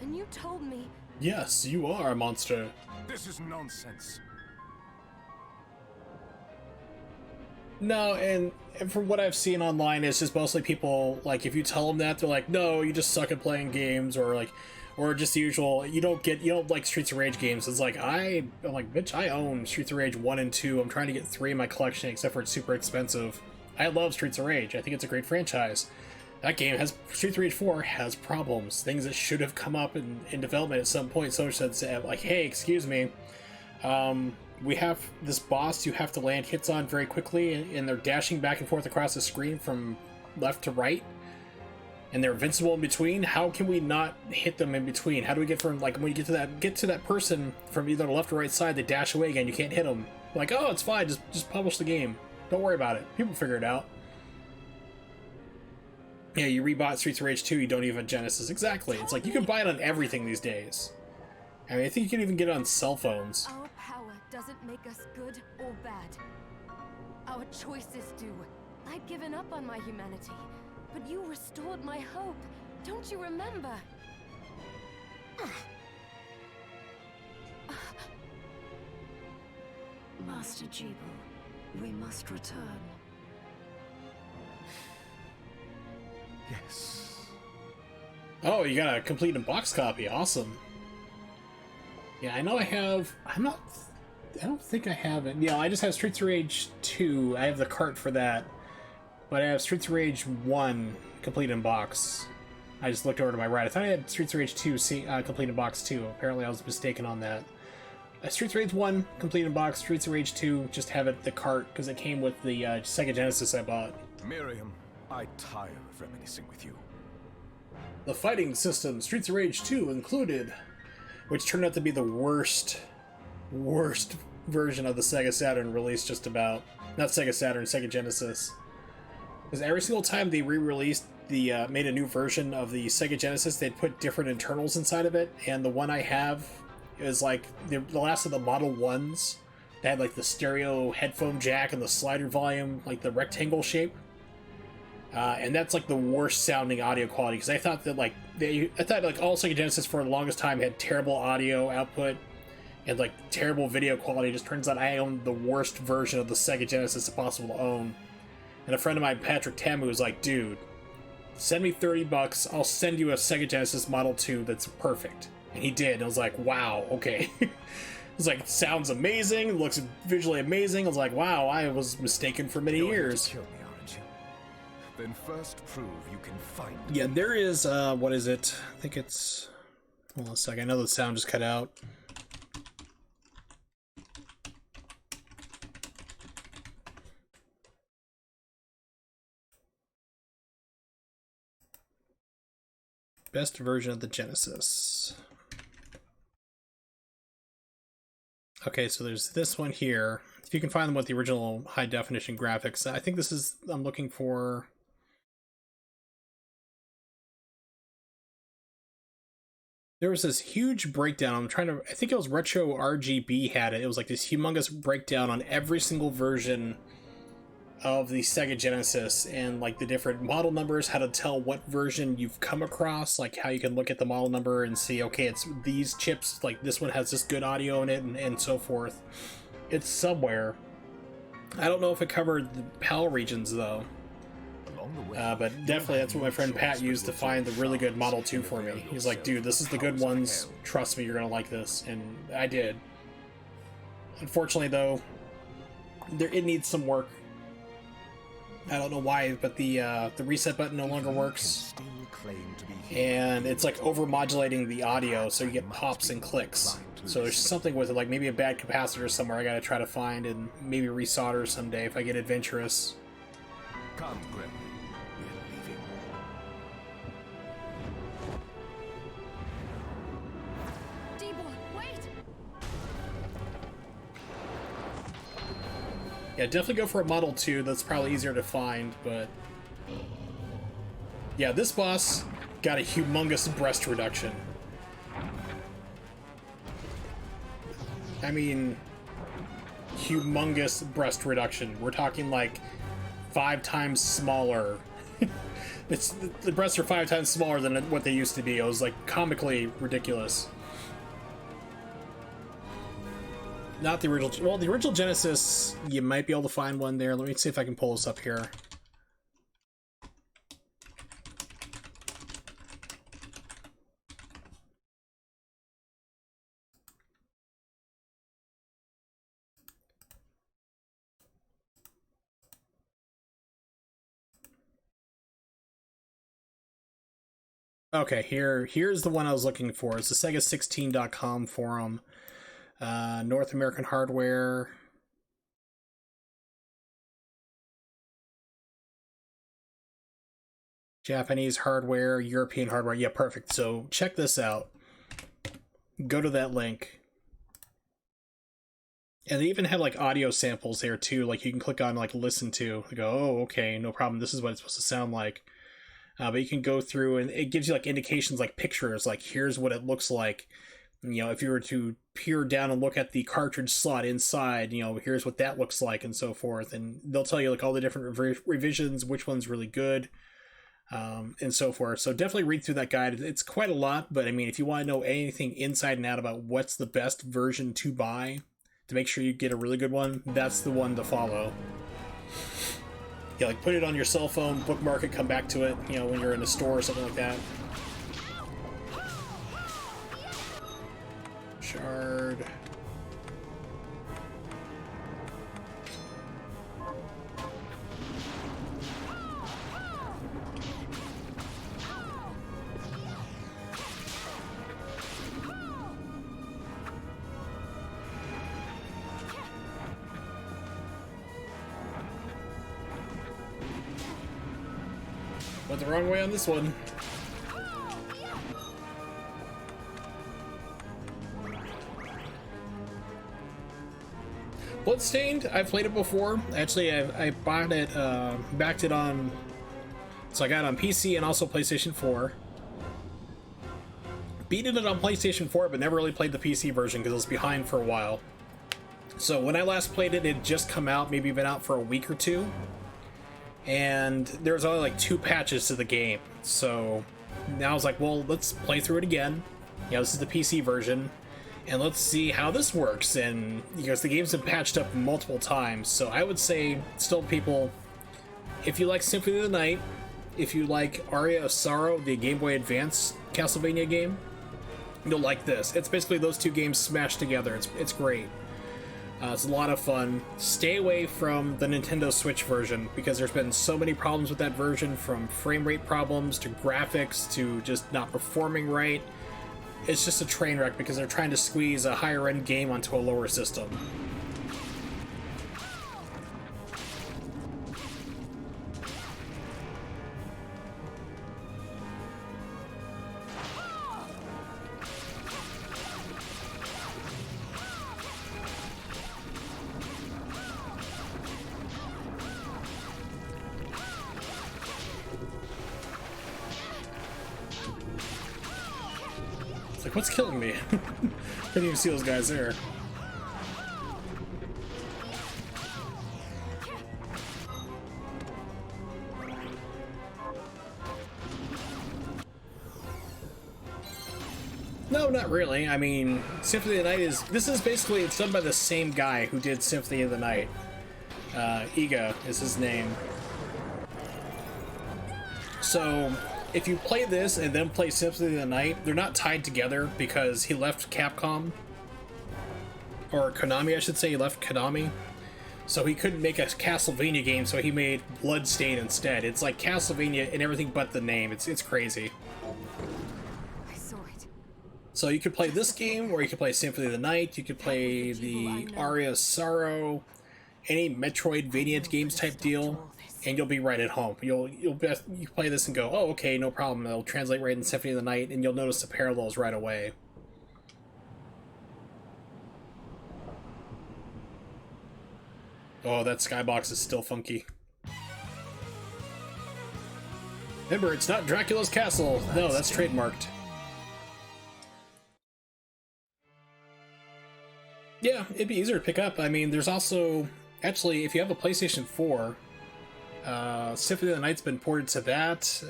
And you told me... Yes, you are a monster. This is nonsense. No, and from what I've seen online, it's just mostly people, like, if you tell them that, they're like, no, you just suck at playing games, or like, or just the usual, you don't like Streets of Rage games. It's like, I'm like, bitch, I own Streets of Rage 1 and 2. I'm trying to get 3 in my collection, except for it's super expensive. I love Streets of Rage. I think it's a great franchise. That game has, Streets of Rage 4 has problems, things that should have come up in development at some point. So should say, like, hey, excuse me, we have this boss you have to land hits on very quickly, and they're dashing back and forth across the screen from left to right, and they're invincible in between. How can we not hit them in between? How do we get from, like, when you get to that person from either the left or right side, they dash away again, you can't hit them. Like, oh, it's fine, just publish the game. Don't worry about it. People figure it out. Yeah, you rebought Streets of Rage 2, you don't even have Genesis. Exactly. It's like, you can buy it on everything these days. I mean, I think you can even get it on cell phones. Our power doesn't make us good or bad. Our choices do. I'd given up on my humanity, but you restored my hope. Don't you remember? Master Jeeble, we must return. Yes. Oh, you got a complete in box copy. Awesome. Yeah, I know I have... I don't think I have it. Yeah, I just have Streets of Rage 2. I have the cart for that. But I have Streets of Rage 1 complete in box. I just looked over to my right. I thought I had Streets of Rage 2 complete in box too. Apparently I was mistaken on that. Streets of Rage 1 complete in box. Streets of Rage 2 just have it the cart because it came with the Sega Genesis I bought. Miriam, I tire of reminiscing with you. The fighting system, Streets of Rage 2 included, which turned out to be the worst version of the Sega Saturn released just about. Not Sega Saturn, Sega Genesis. Because every single time they re-released made a new version of the Sega Genesis, they'd put different internals inside of it, and the one I have is like the last of the Model 1s. They had like the stereo headphone jack and the slider volume, like the rectangle shape. And that's like the worst sounding audio quality, because I thought that all Sega Genesis for the longest time had terrible audio output and like terrible video quality. It just turns out I own the worst version of the Sega Genesis possible to own. And a friend of mine, Patrick Tamu, was like, dude, send me $30, I'll send you a Sega Genesis Model 2 that's perfect. And he did, and I was like, wow, okay. It was like, sounds amazing, it looks visually amazing. I was like, wow, I was mistaken for many years. You're here to kill me, aren't you? Then first prove you can find me. Yeah, there is, what is it? I think it's... Hold on a second, I know the sound just cut out. Best version of the Genesis. Okay, so there's this one here. If you can find them with the original high definition graphics, I think this is, I'm looking for... There was this huge breakdown. I think it was Retro RGB had it. It was like this humongous breakdown on every single version of the Sega Genesis and like the different model numbers, how to tell what version you've come across, like how you can look at the model number and see, okay, it's these chips, like this one has this good audio in it, and so forth. It's somewhere. I don't know if it covered the PAL regions though. But definitely that's what my friend Pat used to find the really good Model 2 for me. He's like, dude, this is the good ones. Trust me, you're gonna like this. And I did. Unfortunately though, it needs some work. I don't know why, but the reset button no longer works. And it's like over-modulating the audio, so you get pops and clicks. So there's something with it, like maybe a bad capacitor somewhere I gotta try to find and maybe resolder someday if I get adventurous. Come, Grim. We're leaving. D-Boy, wait! Yeah, definitely go for a Model 2. That's probably easier to find, but... yeah, this boss got a humongous breast reduction. I mean, humongous breast reduction. We're talking like 5 times smaller. The breasts are 5 times smaller than what they used to be. It was like comically ridiculous. Not the original. Well, the original Genesis, you might be able to find one there. Let me see if I can pull this up here. Okay, here's the one I was looking for. It's the Sega16.com forum. North American hardware. Japanese hardware, European hardware. Yeah, perfect. So check this out. Go to that link. And they even have like audio samples there too. Like you can click on like listen to. You go, oh, okay, no problem. This is what it's supposed to sound like. But you can go through and it gives you like indications, like pictures, like here's what it looks like. You know, if you were to peer down and look at the cartridge slot inside, you know, here's what that looks like and so forth. And they'll tell you like all the different revisions, which one's really good, and so forth. So definitely read through that guide. It's quite a lot, but I mean, if you want to know anything inside and out about what's the best version to buy to make sure you get a really good one, that's the one to follow. Yeah, like put it on your cell phone, bookmark it, come back to it, you know, when you're in a store or something like that. Shard. Went the wrong way on this one. Bloodstained, I've played it before. Actually, I bought it, backed it on, so I got it on PC and also PlayStation 4. Beaten it on PlayStation 4, but never really played the PC version because it was behind for a while. So when I last played it, it had just come out, maybe been out for a week or two. And there was only like 2 patches to the game. So now I was like, well, let's play through it again. You know, this is the PC version. And let's see how this works. And because the game's been patched up multiple times. So I would say, still people, if you like Symphony of the Night, if you like Aria of Sorrow, the Game Boy Advance Castlevania game, you'll like this. It's basically those 2 games smashed together. It's great. It's a lot of fun. Stay away from the Nintendo Switch version because there's been so many problems with that version, from frame rate problems to graphics to just not performing right. It's just a train wreck because they're trying to squeeze a higher end game onto a lower system. Like, what's killing me? Couldn't even see those guys there. really. I mean, Symphony of the Night this is basically, it's done by the same guy who did Symphony of the Night. Iga is his name. So, if you play this and then play Symphony of the Night, they're not tied together because he left Capcom. Or Konami, I should say. He left Konami. So he couldn't make a Castlevania game, so he made Bloodstained instead. It's like Castlevania and everything but the name. It's crazy. I saw it. So you could play this game, or you could play Symphony of the Night. You could play the Aria of Sorrow, any Metroidvania games type deal, and you'll be right at home. You play this and go, oh, okay, no problem. It'll translate right in Symphony of the Night, and you'll notice the parallels right away. Oh, that skybox is still funky. Remember, it's not Dracula's castle. No, that's trademarked. Yeah, it'd be easier to pick up. I mean, there's also... Actually, if you have a PlayStation 4, Symphony of the Night's been ported to that.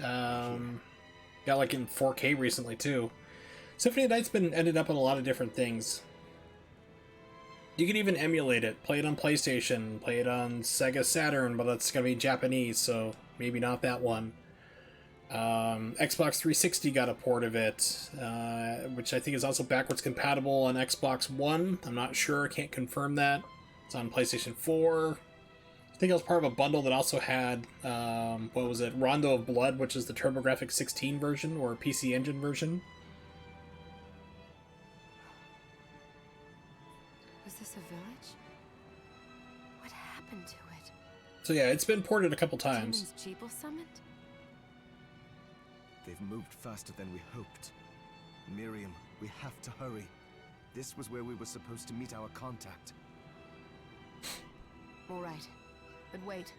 Got like in 4K recently, too. Symphony of the Night's been ended up on a lot of different things. You can even emulate it. Play it on PlayStation, play it on Sega Saturn, but that's going to be Japanese, so maybe not that one. Xbox 360 got a port of it, which I think is also backwards compatible on Xbox One. I'm not sure, can't confirm that. It's on PlayStation 4. I think it was part of a bundle that also had, what was it, Rondo of Blood, which is the TurboGrafx 16 version, or PC Engine version. Was this a village? What happened to it? So yeah, it's been ported a couple times. Demon's Jeeble summoned? They've moved faster than we hoped. Miriam, we have to hurry. This was where we were supposed to meet our contact. All right. But wait.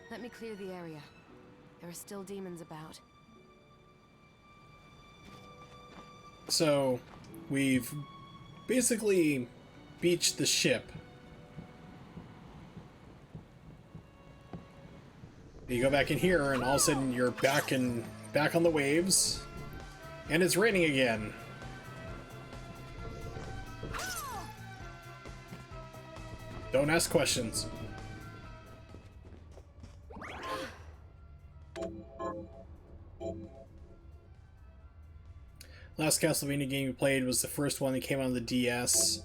Let me clear the area. There are still demons about. So, we've basically beached the ship. You go back in here, and all of a sudden you're back on the waves, and it's raining again. Don't ask questions. Last Castlevania game you played was the first one that came on the DS.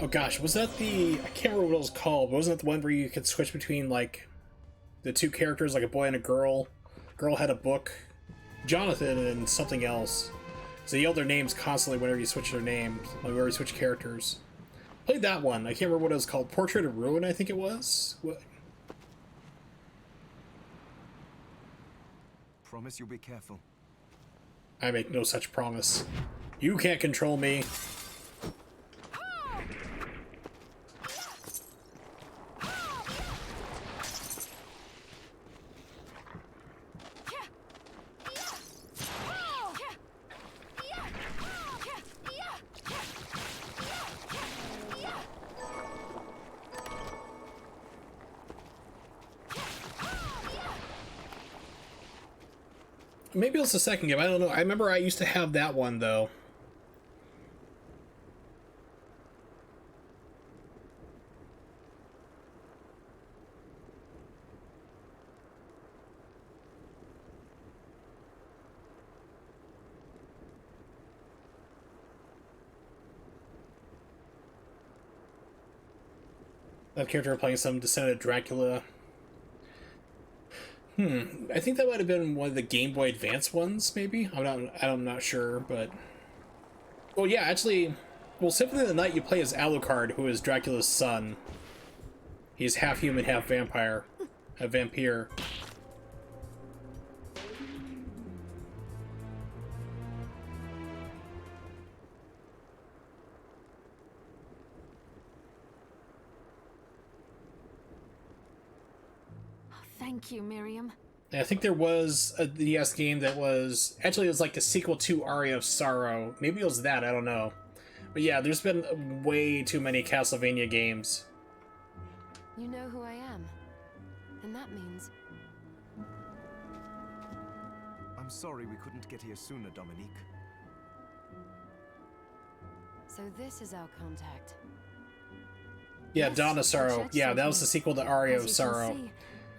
Oh gosh, was that the... I can't remember what it was called, but wasn't it the one where you could switch between, like, the two characters, like a boy and a girl? Girl had a book. Jonathan and something else. So you yelled their names constantly whenever you switch their names, whenever you switch characters. Played that one. I can't remember what it was called. Portrait of Ruin, I think it was. What? Promise you'll be careful. I make no such promise. You can't control me. Maybe it was the second game, I don't know. I remember I used to have that one, though. That character playing some Descendant of Dracula. I think that might have been one of the Game Boy Advance ones, maybe? I'm not sure, but... Well, yeah, actually... Well, Symphony of the Night, you play as Alucard, who is Dracula's son. He's half human, half vampire. A vampire. Thank you, Miriam. I think there was a DS game that was... Actually, it was like the sequel to Aria of Sorrow. Maybe it was that, I don't know. But yeah, there's been way too many Castlevania games. You know who I am. And that means... I'm sorry we couldn't get here sooner, Dominique. So this is our contact. Yeah, Yes, Dawn of Sorrow. Church Yeah, that sent was me. the sequel to Aria As of you can Sorrow see,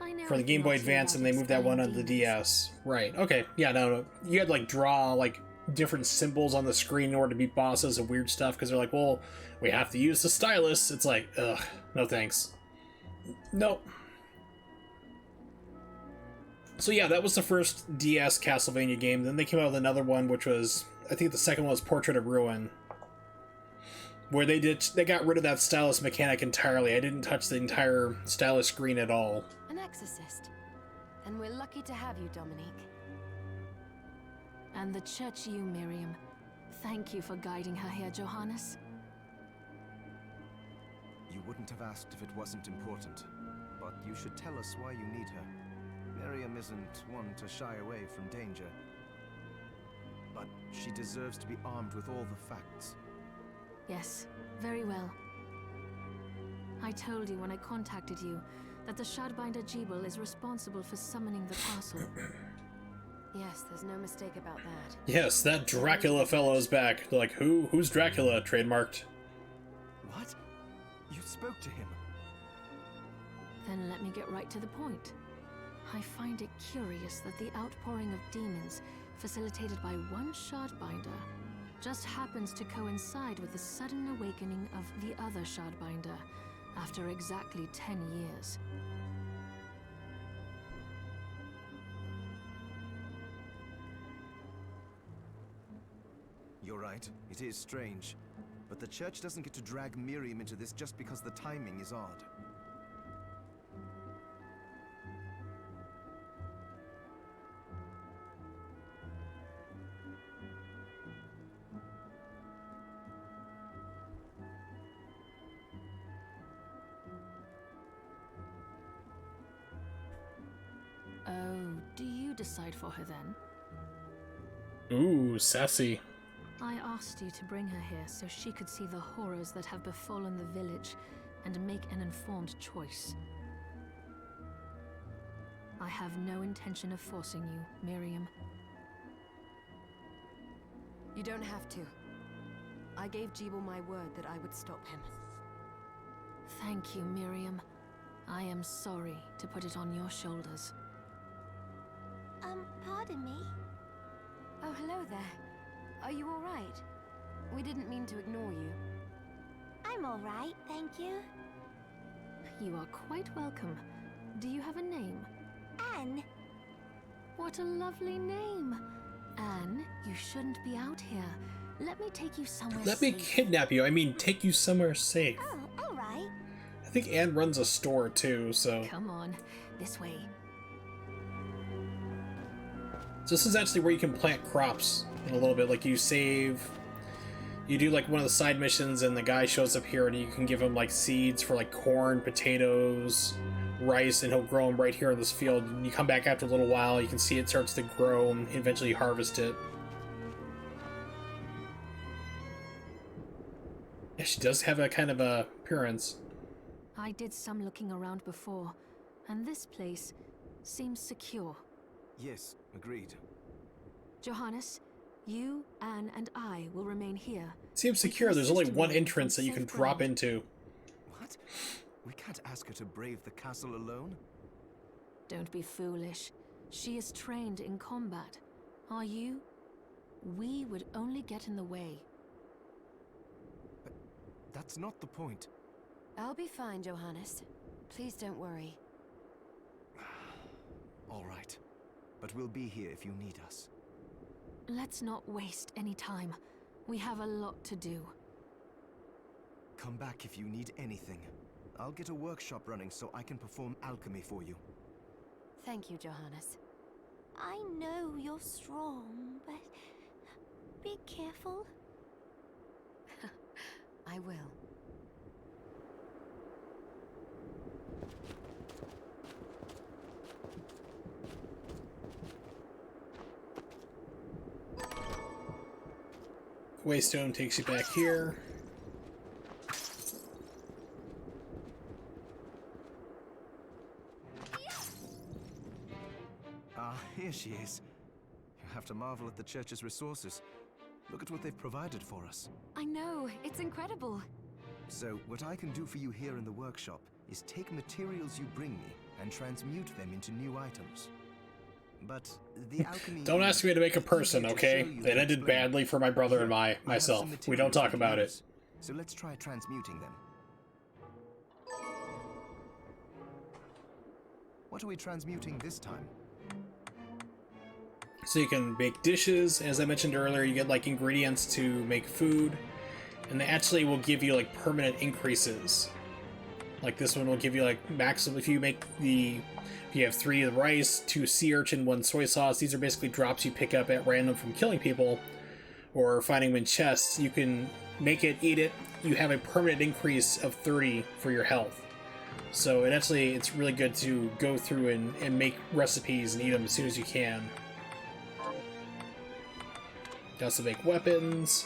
I know for the a Game thing or Boy two Advance, about and they moved that one expelling onto the demons. DS. Right. Okay. Yeah. No. No. You had like draw like different symbols on the screen in order to beat bosses and weird stuff because they're like, well, we have to use the stylus. It's like, ugh, no thanks. Nope. So yeah, that was the first DS Castlevania game. Then they came out with another one, which was, I think the second one was Portrait of Ruin, where they got rid of that stylus mechanic entirely. I didn't touch the entire stylus screen at all. An exorcist. And we're lucky to have you, Dominique. And the church you, Miriam. Thank you for guiding her here, Johannes. You wouldn't have asked if it wasn't important, but you should tell us why you need her. Miriam isn't one to shy away from danger, but she deserves to be armed with all the facts. Yes, very well. I told you when I contacted you that the Shardbinder Jebel is responsible for summoning the castle. Yes, there's no mistake about that. Yes, that Dracula fellow is back. They're like, who? Who's Dracula? Trademarked. What? You spoke to him? Then let me get right to the point. I find it curious that the outpouring of demons, facilitated by one Shardbinder, just happens to coincide with the sudden awakening of the other Shardbinder, after exactly 10 years. You're right, it is strange. But the church doesn't get to drag Miriam into this just because the timing is odd. Oh, do you decide for her then? Ooh, sassy. I asked you to bring her here so she could see the horrors that have befallen the village and make an informed choice. I have no intention of forcing you, Miriam. You don't have to. I gave Jebel my word that I would stop him. Thank you, Miriam. I am sorry to put it on your shoulders. Pardon me? Oh, hello there. Are you all right? We didn't mean to ignore you. I'm all right, thank you. You are quite welcome. Do you have a name? Anne. What a lovely name. Anne, you shouldn't be out here. Let me take you somewhere Let me safe. kidnap you. I mean, take you somewhere safe. Oh, all right. I think Anne runs a store too, so. Come on, this way. So this is actually where you can plant crops in a little bit. Like you save, you do like one of the side missions and the guy shows up here and you can give him like seeds for like corn, potatoes, rice, and he'll grow them right here in this field. And you come back after a little while, you can see it starts to grow and eventually you harvest it. Yeah, she does have a kind of a appearance. I did some looking around before, and this place seems secure. Yes, agreed. Johannes, you, Anne, and I will remain here. Seems We can secure. There's only assist one Miriam entrance that from you can safe drop ground. into. What? We can't ask her to brave the castle alone? Don't be foolish. She is trained in combat. Are you? We would only get in the way. That's not the point. I'll be fine, Johannes. Please don't worry. All right. But we'll be here if you need us. Let's not waste any time. We have a lot to do. Come back if you need anything. I'll get a workshop running so I can perform alchemy for you. Thank you, Johannes. I know you're strong, but be careful. I will. Waystone takes you back here. Ah, here she is. You have to marvel at the church's resources. Look at what they've provided for us. I know, it's incredible. So, what I can do for you here in the workshop is take materials you bring me and transmute them into new items. But the alchemy... Don't ask me to make a person, okay? It ended badly for my brother and myself. We don't talk about it. So let's try transmuting them. What are we transmuting this time? So you can make dishes. As I mentioned earlier, you get like ingredients to make food. And they actually will give you like permanent increases. Like this one will give you like maximum, if you have 3 of the rice, 2 sea urchin, 1 soy sauce. These are basically drops you pick up at random from killing people or finding them in chests. You can make it, eat it. You have a permanent increase of 30 for your health. So it's really good to go through and make recipes and eat them as soon as you can. You also make weapons.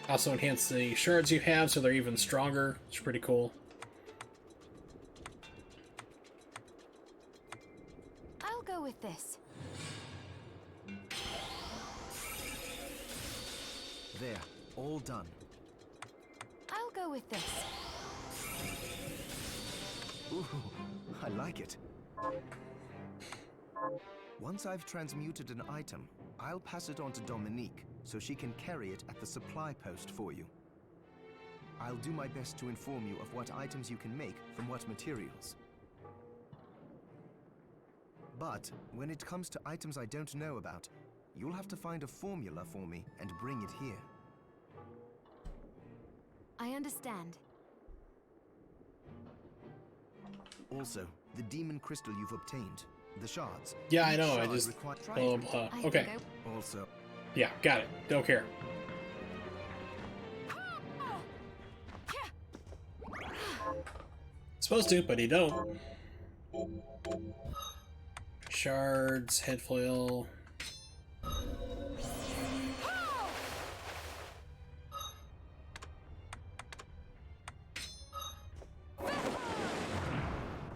Also enhance the shards you have so they're even stronger. It's pretty cool. I'll go with this. There, all done. I'll go with this. Ooh, I like it. Once I've transmuted an item, I'll pass it on to Dominique so she can carry it at the supply post for you. I'll do my best to inform you of what items you can make from what materials. But when it comes to items I don't know about, you'll have to find a formula for me and bring it here. I understand. Also, the demon crystal you've obtained, the shards. Yeah, I Each know, I shard just... requires- Blah, blah. I Okay. think Also, Yeah, got it. Don't care. Supposed to, but you don't. Shards, head foil.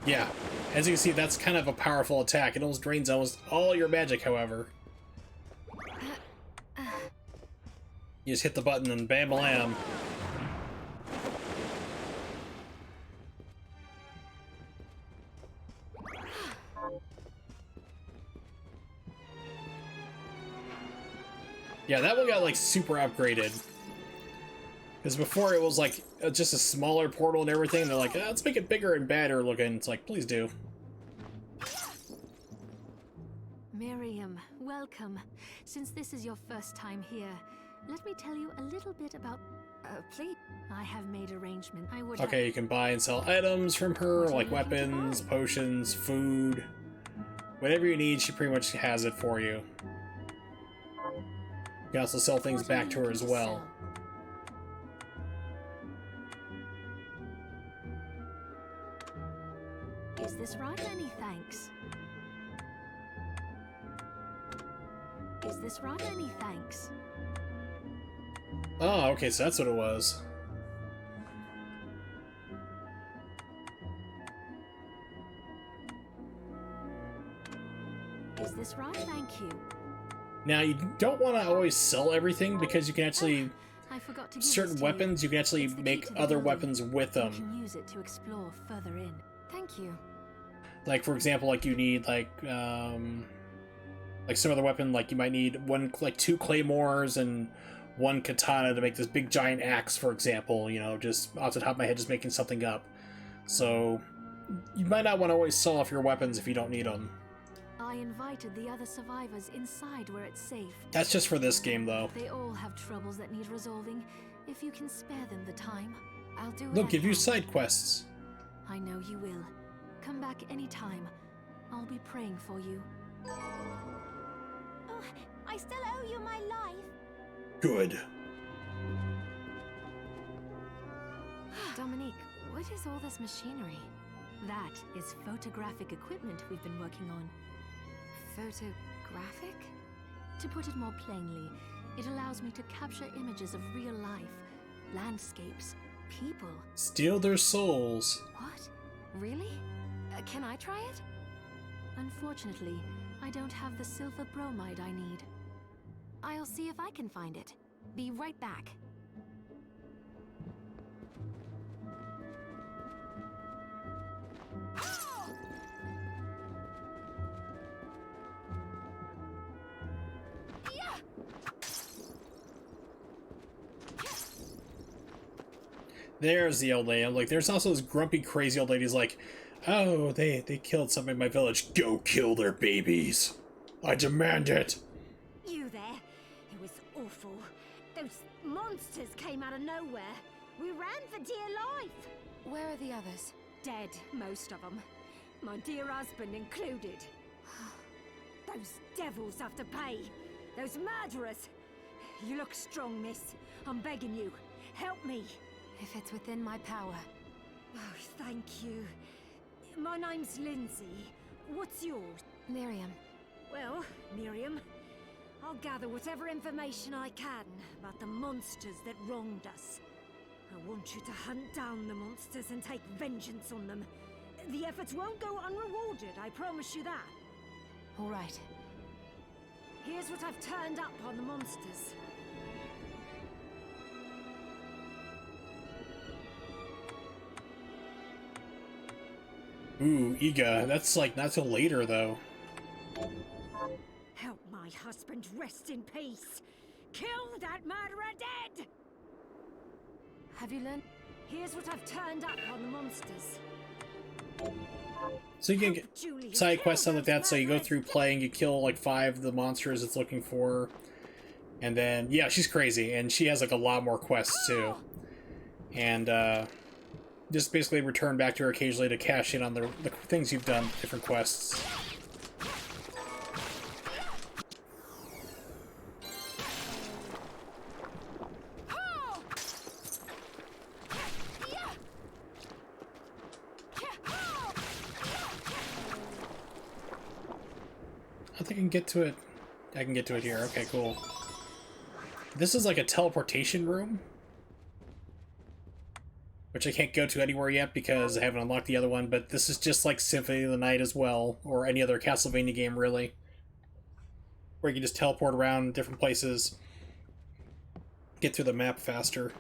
Yeah, as you can see, that's kind of a powerful attack. It almost drains almost all your magic, however. You just hit the button and bam blam. Yeah, that one got like super upgraded. Because before it was like just a smaller portal and everything. They're like, let's make it bigger and badder looking. It's like, please do. Miriam, welcome. Since this is your first time here, let me tell you a little bit about... please. I have made arrangement. I would Okay, you can buy and sell items from her, What are like you looking to weapons, buy? potions, food. Whatever you need, she pretty much has it for you. You can also sell things What are back you to her looking as well. sell? Is this right? Many thanks. Is this right? Many thanks. Oh, okay, so that's what it was. Is this right? Thank you. Now, you don't want to always sell everything because you can actually... I forgot to give certain this to weapons, you can actually It's the key make to the other building. weapons with You them. can use it to explore further in. Thank you. Like, for example, like you need, like some other weapon, like you might need like 2 claymores and 1 katana to make this big giant axe, for example, you know, just off the top of my head, just making something up. So, you might not want to always sell off your weapons if you don't need them. I invited the other survivors inside where it's safe. That's just for this game, though. They all have troubles that need resolving. If you can spare them the time, I'll do what They'll I give you can. side quests. I know you will. Come back anytime. I'll be praying for you. Oh, I still owe you my life. Good. Dominique, what is all this machinery? That is photographic equipment we've been working on. Photographic? To put it more plainly, it allows me to capture images of real life, landscapes, people. Steal their souls. What? Really? Can I try it? Unfortunately, I don't have the silver bromide I need. I'll see if I can find it. Be right back. There's the old lady. I'm like, there's also this grumpy, crazy old lady who's like, oh, they killed somebody in my village. Go kill their babies. I demand it. You there? It was awful. Those monsters came out of nowhere. We ran for dear life. Where are the others? Dead, most of them. My dear husband included. Those devils have to pay. Those murderers. You look strong, miss. I'm begging you. Help me. If it's within my power. Oh, thank you. My name's Lindsay. What's yours? Miriam. Well, Miriam, I'll gather whatever information I can about the monsters that wronged us. I want you to hunt down the monsters and take vengeance on them. The efforts won't go unrewarded, I promise you that. All right. Here's what I've turned up on the monsters. Ooh, Iga. That's like not till later though. Help my husband rest in peace. Kill that murderer dead! Have you learned? Here's what I've turned up on the monsters. So you can get Julia, side quests, kill stuff like that. those So you go murderers through playing, you kill like 5 of the monsters it's looking for. And then, yeah, she's crazy. And she has like a lot more quests too. And just basically return back to her occasionally to cash in on the things you've done, different quests. I think I can get to it. I can get to it here. Okay, cool. This is like a teleportation room, which I can't go to anywhere yet because I haven't unlocked the other one, but this is just like Symphony of the Night as well, or any other Castlevania game, really. Where you can just teleport around different places, get through the map faster.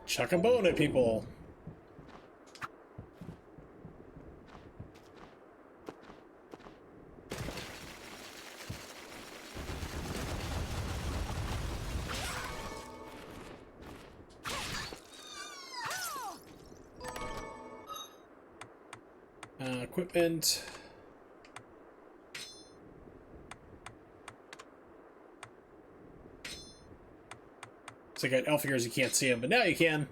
Chuck a bone at people. Equipment. So you got elf ears, you can't see them, but now you can.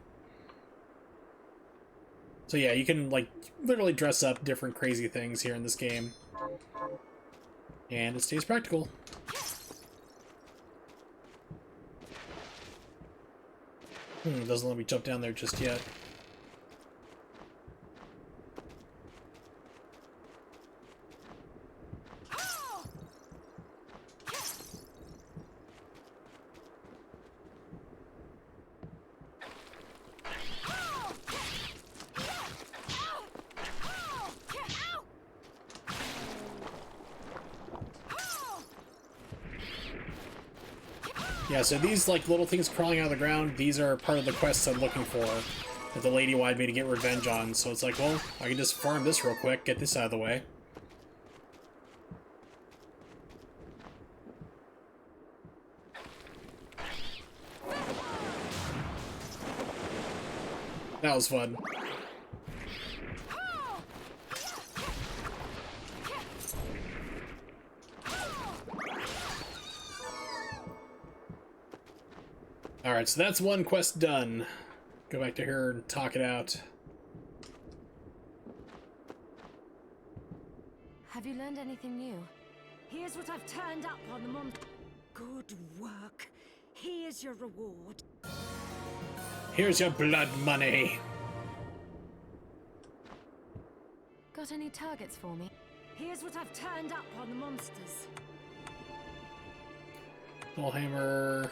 So yeah, you can like literally dress up different crazy things here in this game. And it stays practical. Doesn't let me jump down there just yet. Yeah, so these like little things crawling out of the ground, these are part of the quests I'm looking for that the lady wanted me to get revenge on. So it's like, well, I can just farm this real quick, get this out of the way. That was fun. Alright, so that's one quest done. Go back to her and talk it out. Have you learned anything new? Here's what I've turned up on the month. Good work. Here's your reward. Here's your blood money. Got any targets for me? Here's what I've turned up on the monsters. Bullhammer.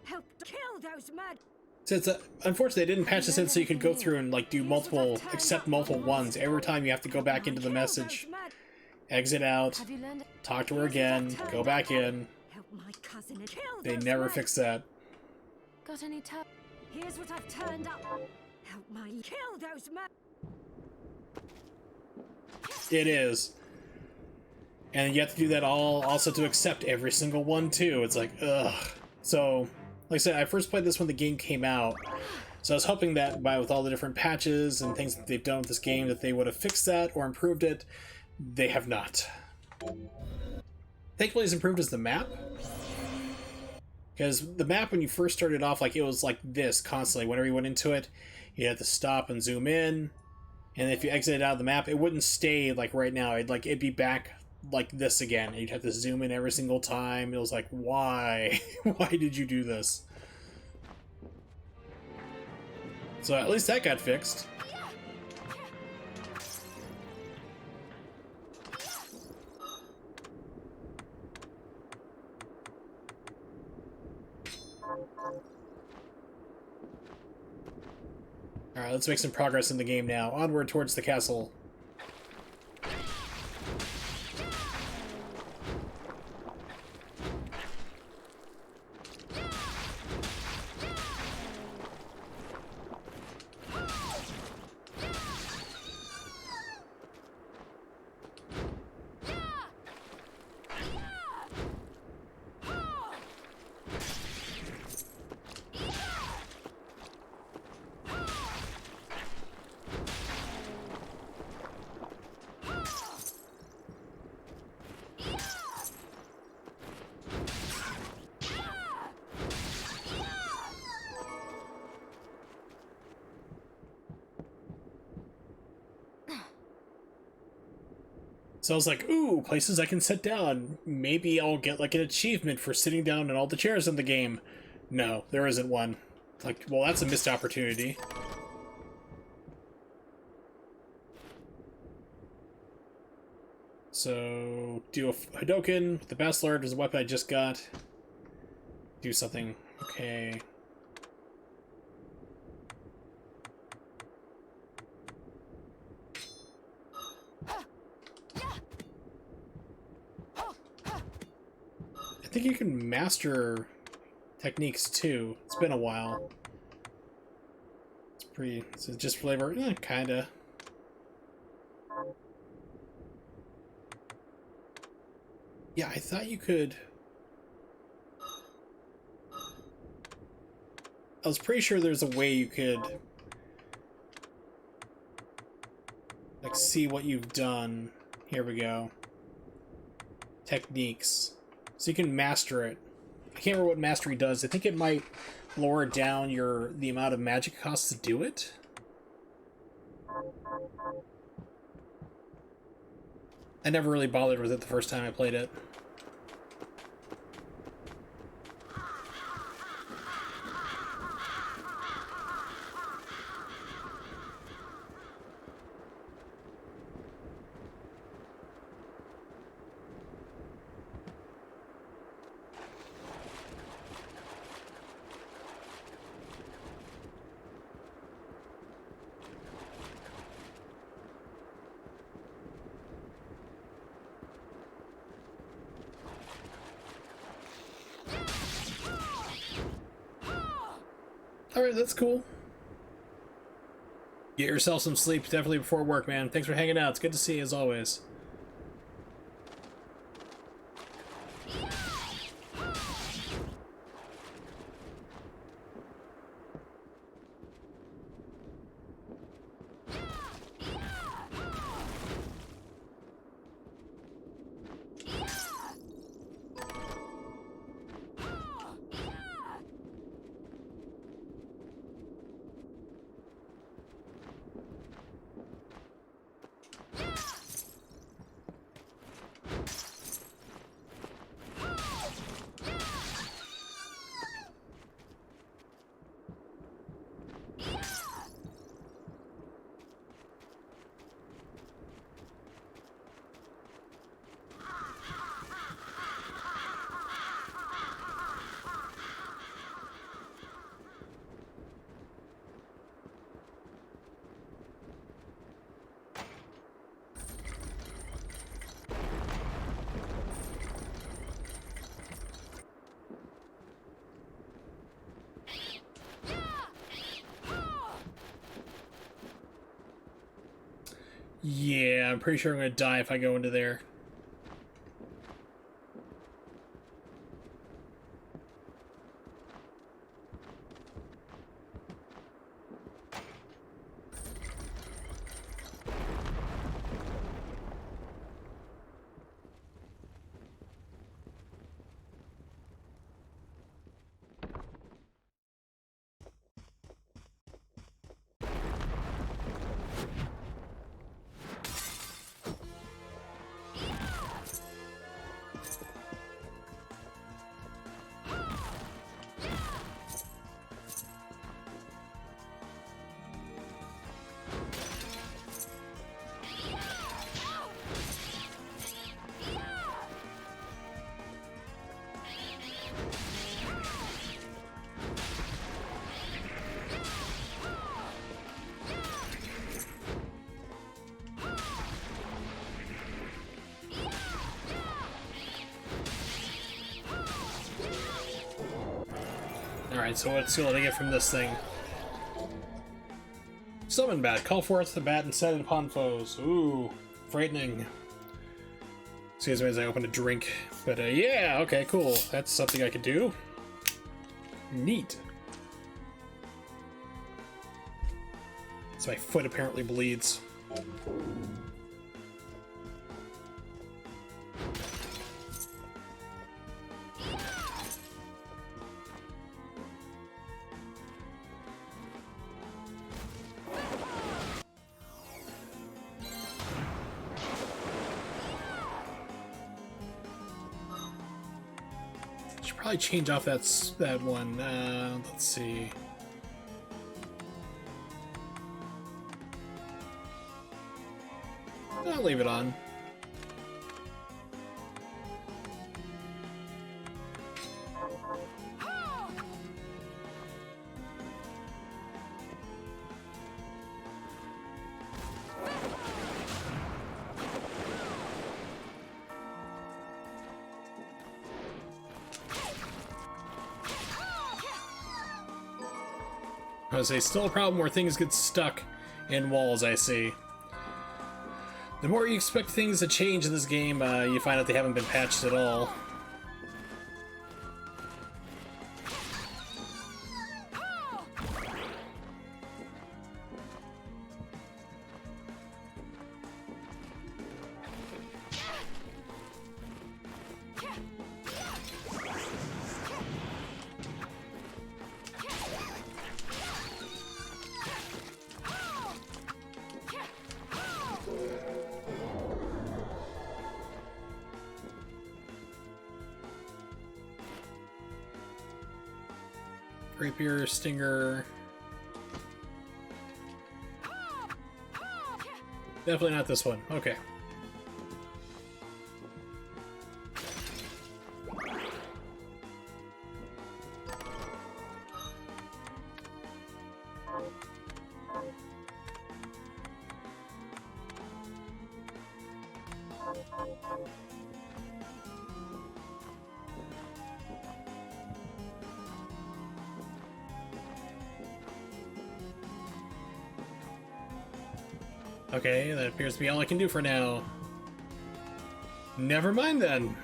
Help kill those mad. So it's unfortunately, they didn't patch this in so you could go through and like do multiple, accept multiple ones. Every time you have to go back into the message, exit out, Have you learned? talk to her again, go back in. Help my cousin and kill They those never mad. fix that. Got any targets? Here's what I've turned up. Help my kill those mad. It is. And you have to do that all also to accept every single one too. It's like, ugh. So, like I said, I first played this when the game came out. So I was hoping that with all the different patches and things that they've done with this game that they would have fixed that or improved it. They have not. Thankfully, it's improved as the map. Because the map, when you first started off, like it was like this constantly. Whenever you went into it, you had to stop and zoom in. And if you exited out of the map, it wouldn't stay like right now. It'd be back like this again. You'd have to zoom in every single time. It was like, why? Why did you do this? So at least that got fixed. Alright, let's make some progress in the game now. Onward towards the castle. So I was like, ooh, places I can sit down. Maybe I'll get like an achievement for sitting down in all the chairs in the game. No, there isn't one. Like, well, that's a missed opportunity. So, do a Hadoken with the Bastard is a weapon I just got. Do something. Okay. I think you can master techniques too. It's been a while. It's pretty. Is it just flavor? Kinda. Yeah, I thought you could. I was pretty sure there's a way you could like see what you've done. Here we go. Techniques. So you can master it. I can't remember what mastery does. I think it might lower down the amount of magic it costs to do it. I never really bothered with it the first time I played it. Alright, that's cool. Get yourself some sleep, definitely before work, man. Thanks for hanging out. It's good to see you, as always. Yeah, I'm pretty sure I'm gonna die if I go into there. Alright, so let's see what I get from this thing. Summon bat. Call forth the bat and set it upon foes. Ooh, frightening. Excuse me as I open a drink. But yeah, okay, cool. That's something I could do. Neat. So my foot apparently bleeds. Should probably change off that one. Let's see. I'll leave it on. I was say, still a problem where things get stuck in walls, I see. The more you expect things to change in this game, you find out they haven't been patched at all. Rapier, Stinger. Definitely not this one. Okay. Okay, that appears to be all I can do for now. Never mind then.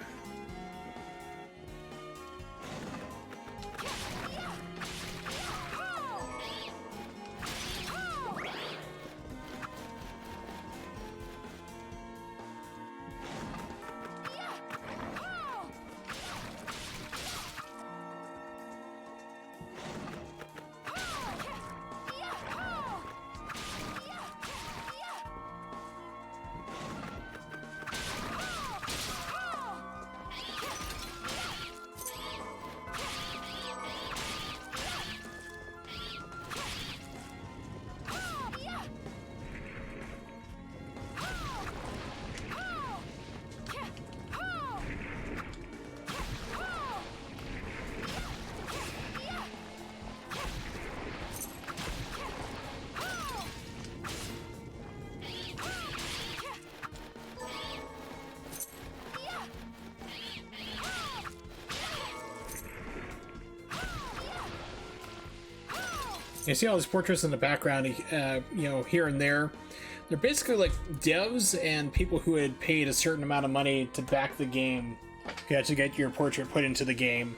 You see all these portraits in the background, you know, here and there. They're basically like devs and people who had paid a certain amount of money to back the game. You had to get your portrait put into the game.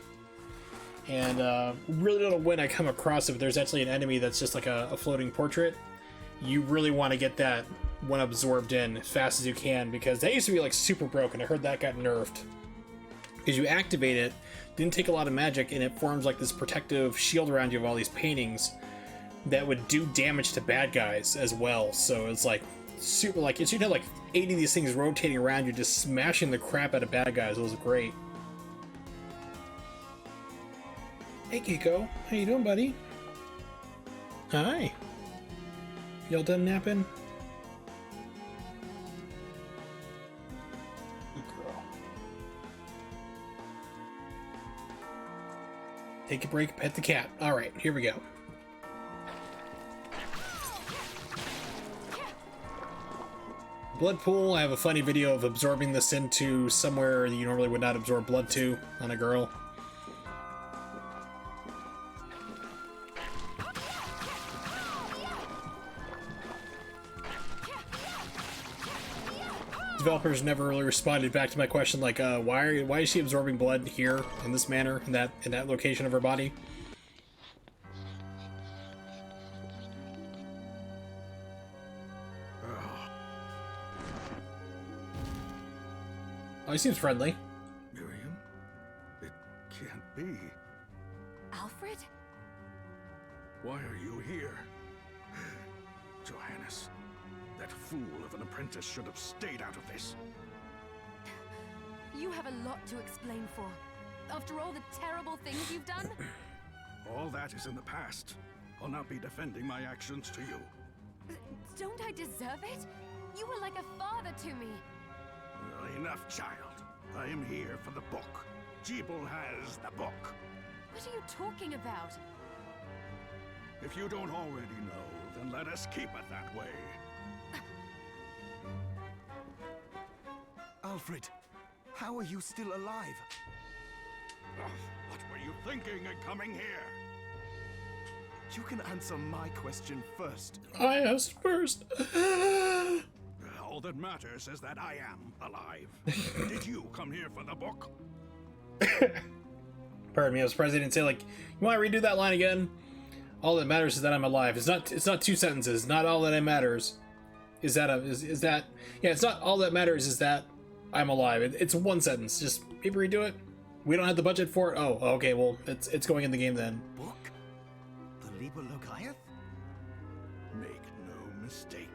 And really don't know when I come across it, but there's actually an enemy that's just like a floating portrait. You really want to get that one absorbed in as fast as you can, because that used to be like super broken. I heard that got nerfed. Because you activate it, didn't take a lot of magic, and it forms like this protective shield around you of all these paintings that would do damage to bad guys as well. So it's like super, like it should have like 80 of these things rotating around you, just smashing the crap out of bad guys. It was great. Hey Kiko, how you doing, buddy? Hi. Y'all done napping? Good girl. Take a break, pet the cat. Alright, here we go. Blood pool, I have a funny video of absorbing this into somewhere that you normally would not absorb blood to on a girl. Developers never really responded back to my question, like, why is she absorbing blood here in this manner, in that location of her body? Oh, he seems friendly. Miriam? It can't be. Alfred? Why are you here? Johannes, that fool of an apprentice should have stayed out of this. You have a lot to explain for. After all the terrible things you've done? All that is in the past. I'll not be defending my actions to you. Don't I deserve it? You were like a father to me. Enough, child. I am here for the book. Jeeble has the book. What are you talking about? If you don't already know, then let us keep it that way. Alfred, how are you still alive? What were you thinking in coming here? You can answer my question first. I asked first. All that matters is that I am alive. Did you come here for the book? Pardon me, I was surprised they didn't say, like, you want to redo that line again? All that matters is that I'm alive. It's not two sentences. Not all that matters is that yeah, it's not all that matters is that I'm alive. It's one sentence. Just maybe redo it. We don't have the budget for it. Oh, okay. Well, it's going in the game then. Book? The Liber Logaeth? Make no mistake.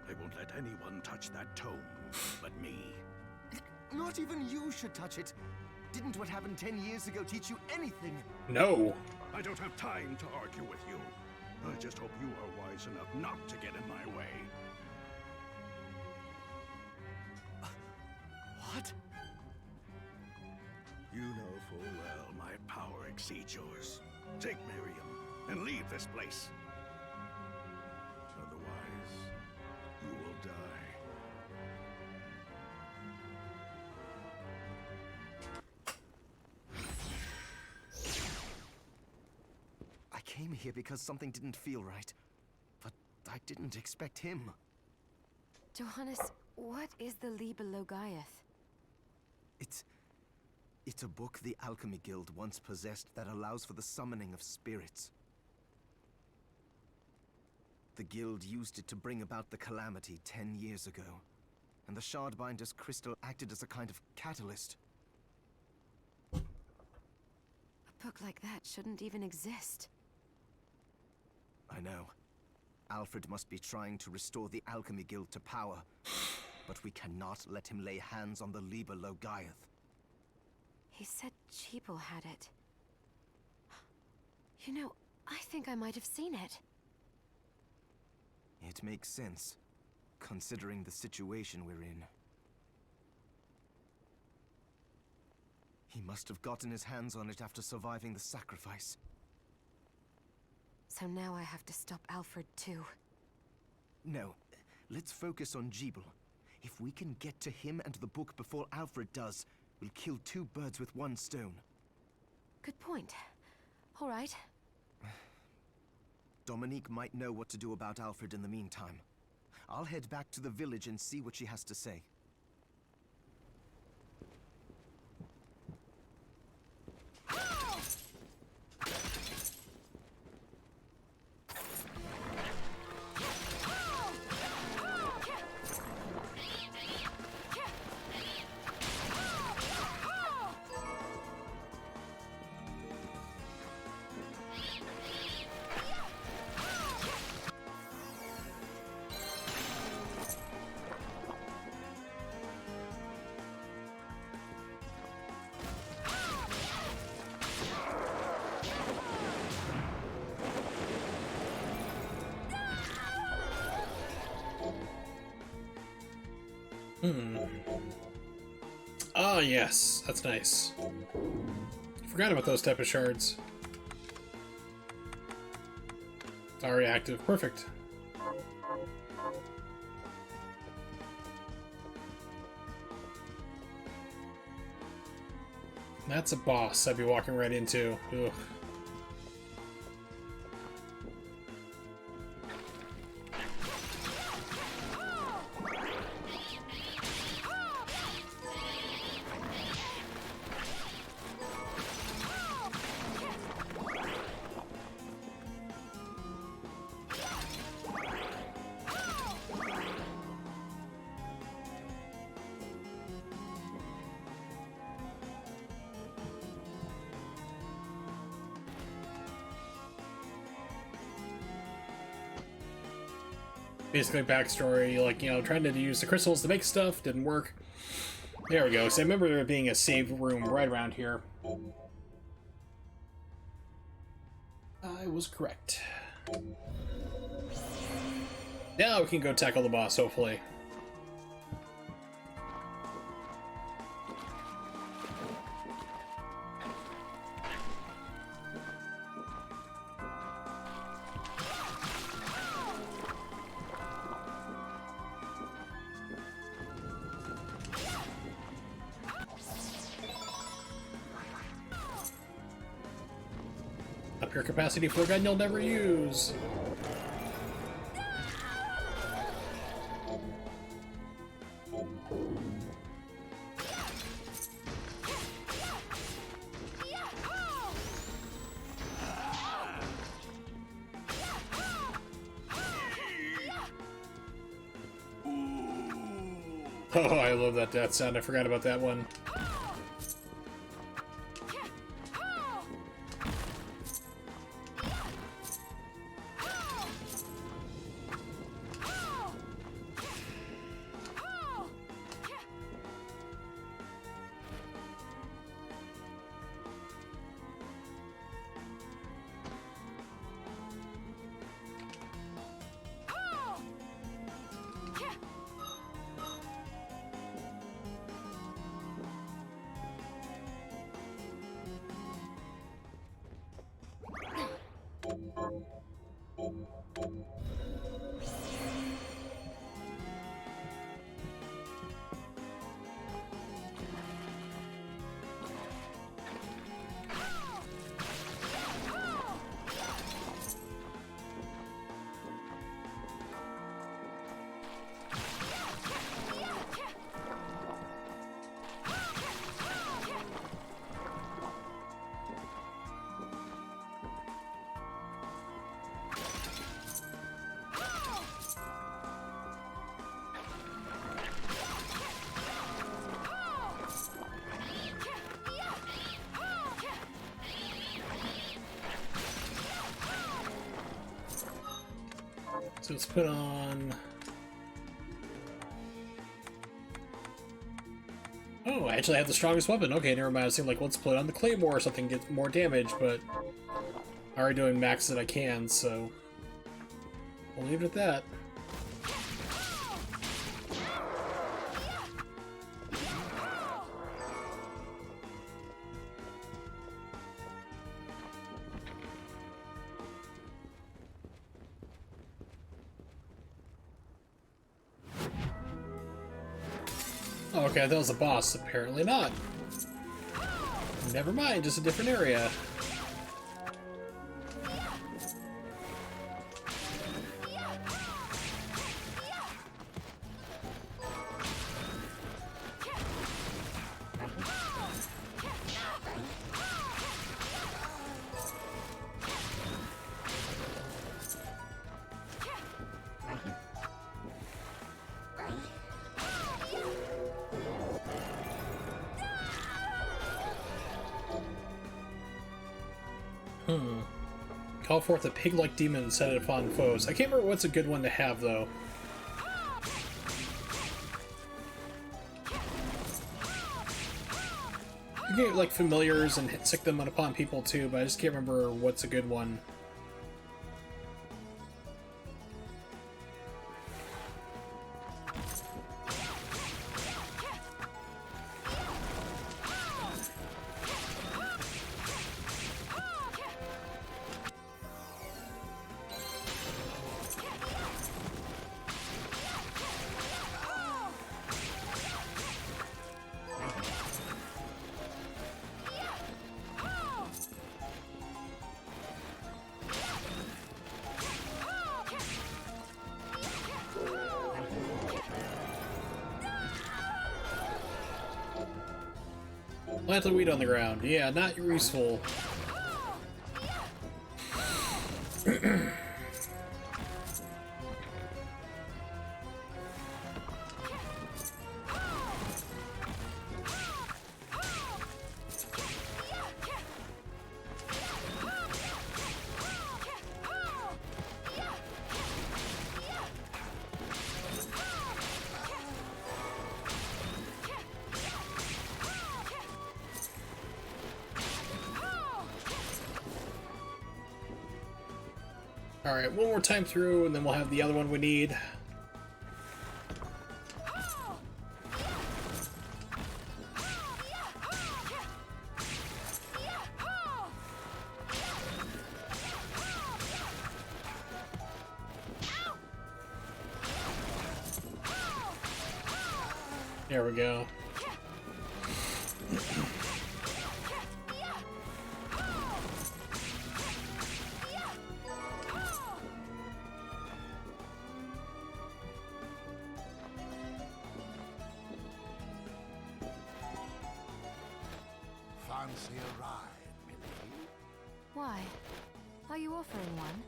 I won't let anyone touch that tome but me. Not even you should touch it. Didn't what happened 10 years ago teach you anything? No. I don't have time to argue with you. I just hope you are wise enough not to get in my way. What? You know full well my power exceeds yours. Take Miriam and leave this place. Otherwise, you will die. I came here because something didn't feel right. But I didn't expect him. Johannes, what is the Liber Logaeth? It's a book the Alchemy Guild once possessed that allows for the summoning of spirits. The guild used it to bring about the calamity 10 years ago, and the Shardbinder's crystal acted as a kind of catalyst. A book like that shouldn't even exist. I know. Alfred must be trying to restore the Alchemy Guild to power, but we cannot let him lay hands on the Liber Logaeth. He said Jeeble had it. You know, I think I might have seen it. It makes sense, considering the situation we're in. He must have gotten his hands on it after surviving the sacrifice. So now I have to stop Alfred too. No, let's focus on Jeeble. If we can get to him and the book before Alfred does, we'll kill two birds with one stone. Good point. All right. Dominique might know what to do about Alfred in the meantime. I'll head back to the village and see what she has to say. Ah, yes, that's nice. Forgot about those type of shards. Already active. Perfect. That's a boss I'd be walking right into. Ugh. Basically backstory, like, you know, trying to use the crystals to make stuff, didn't work. There we go. So I remember there being a save room right around here. I was correct. Now we can go tackle the boss, hopefully. Up your capacity for a gun you'll never use. Oh, I love that death sound. I forgot about that one. So let's put on... Oh, I actually have the strongest weapon. Okay, never mind. I was like, let's put on the Claymore or something, get more damage, but I'm already doing max that I can, so we'll leave it at that. Oh, okay, that was the boss. Apparently not. Never mind, just a different area. Call forth a pig-like demon and set it upon foes. I can't remember what's a good one to have, though. You can get, like, familiars and sick them upon people, too, but I just can't remember what's a good one. Plant the weed on the ground. Yeah, not useful. Alright, one more time through, and then we'll have the other one we need. There we go. Fancy a ride, Millie? Why? Are you offering one?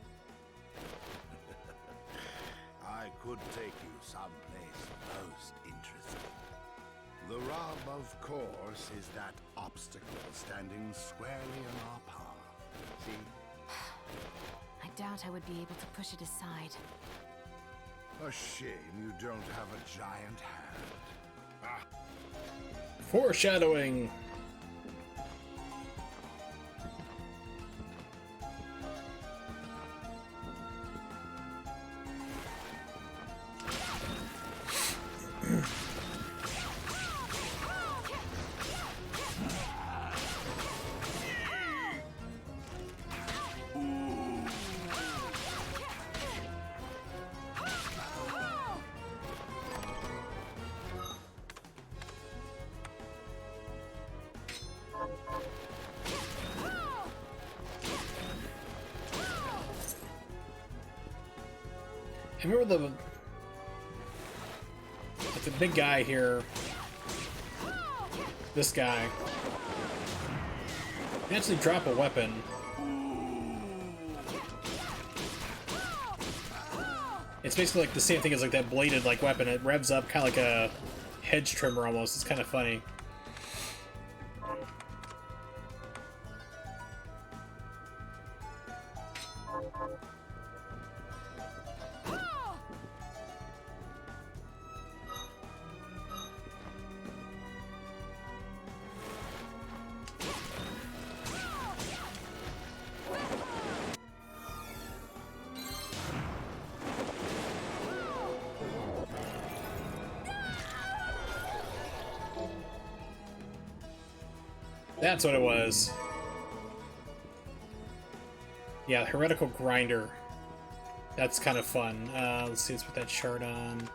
I could take you someplace most interesting. The rub, of course, is that obstacle standing squarely in our path. See? I doubt I would be able to push it aside. A shame you don't have a giant hand. Ah. Foreshadowing! I remember the big guy here. This guy. They actually drop a weapon. It's basically like the same thing as like that bladed like weapon. It revs up kind of like a hedge trimmer almost. It's kind of funny. That's what it was. Yeah, heretical grinder. That's kind of fun. Let's see, let's put that shard on.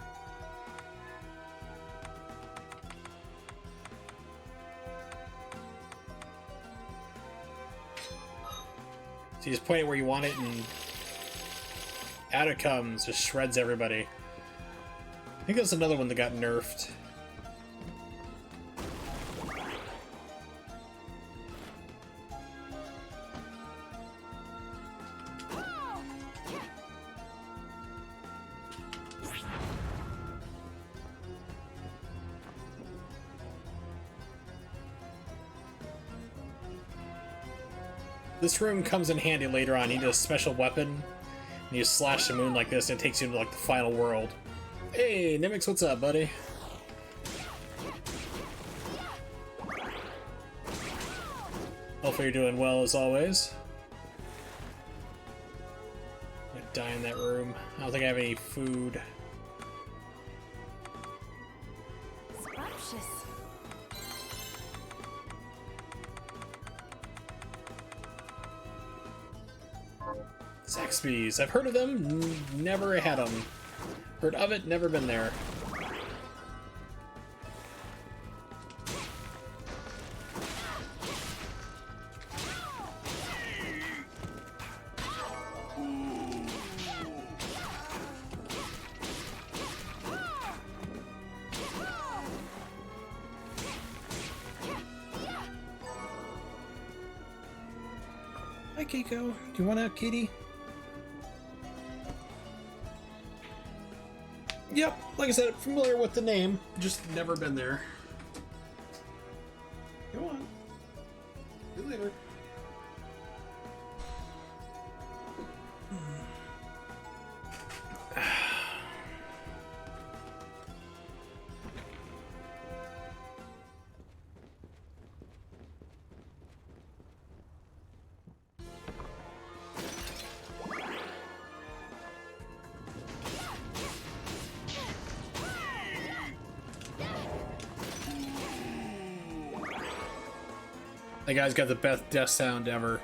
So you just point it where you want it and out it comes, just shreds everybody. I think that's another one that got nerfed. This room comes in handy later on. You need a special weapon, and you slash the moon like this, and it takes you to like the final world. Hey, Nimix, what's up, buddy? Hopefully you're doing well as always. I'm gonna die in that room. I don't think I have any food. Scrumptious. Zaxby's. I've heard of them, never had them. Heard of it, never been there. Hi, Keiko. Do you want out, kitty? Yep, like I said, familiar with the name, just never been there. Go on. See you later. That guy's got the best death sound ever.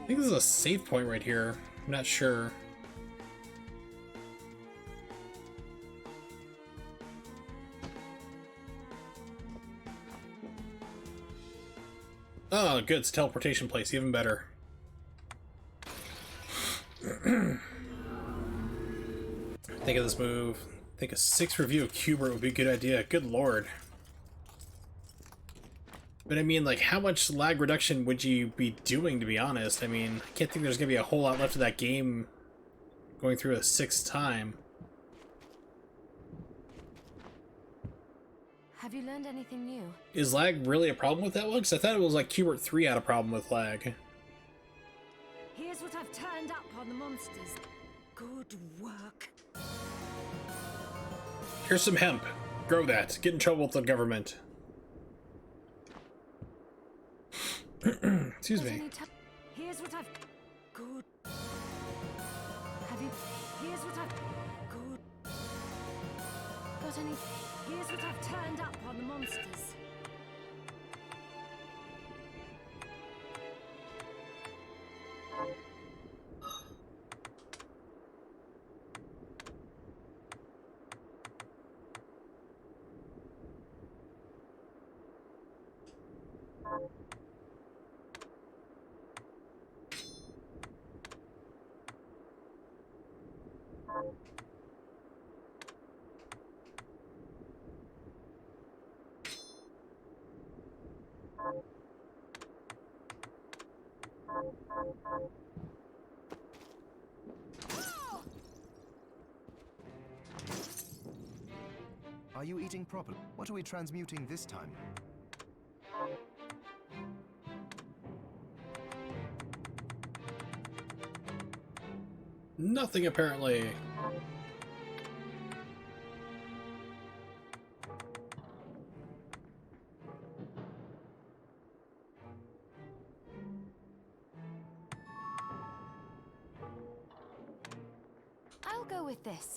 I think this is a save point right here. I'm not sure. Oh, good. It's a teleportation place. Even better. Think of this move. I think a 6 review of Cubert would be a good idea. Good lord. But I mean, like, how much lag reduction would you be doing, to be honest? I mean, I can't think there's going to be a whole lot left of that game going through a 6th time. Have you learned anything new? Is lag really a problem with that one? Because I thought it was like Cubert 3 had a problem with lag. Here's what I've turned up on the monsters. Good work. Here's some hemp. Grow that. Get in trouble with the government. Excuse me. Here's what I've... Good. Have you... Here's what I've... Good. Got any? Here's what I've turned up on the monsters. Are you eating properly? What are we transmuting this time? Nothing, apparently. I'll go with this.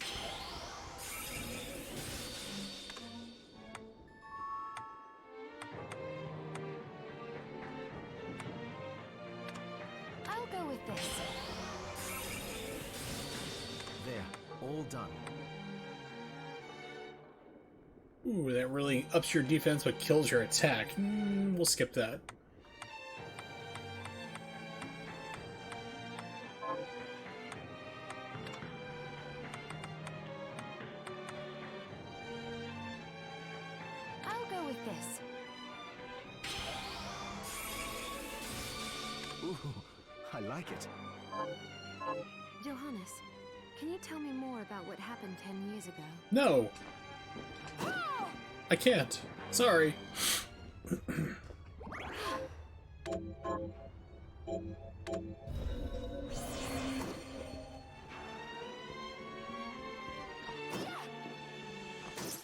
I'll go with this. There, all done. Ooh, that really ups your defense but kills your attack. We'll skip that. I'll go with this. Ooh, I like it. Johannes, can you tell me more about what happened 10 years ago? No. I can't. Sorry.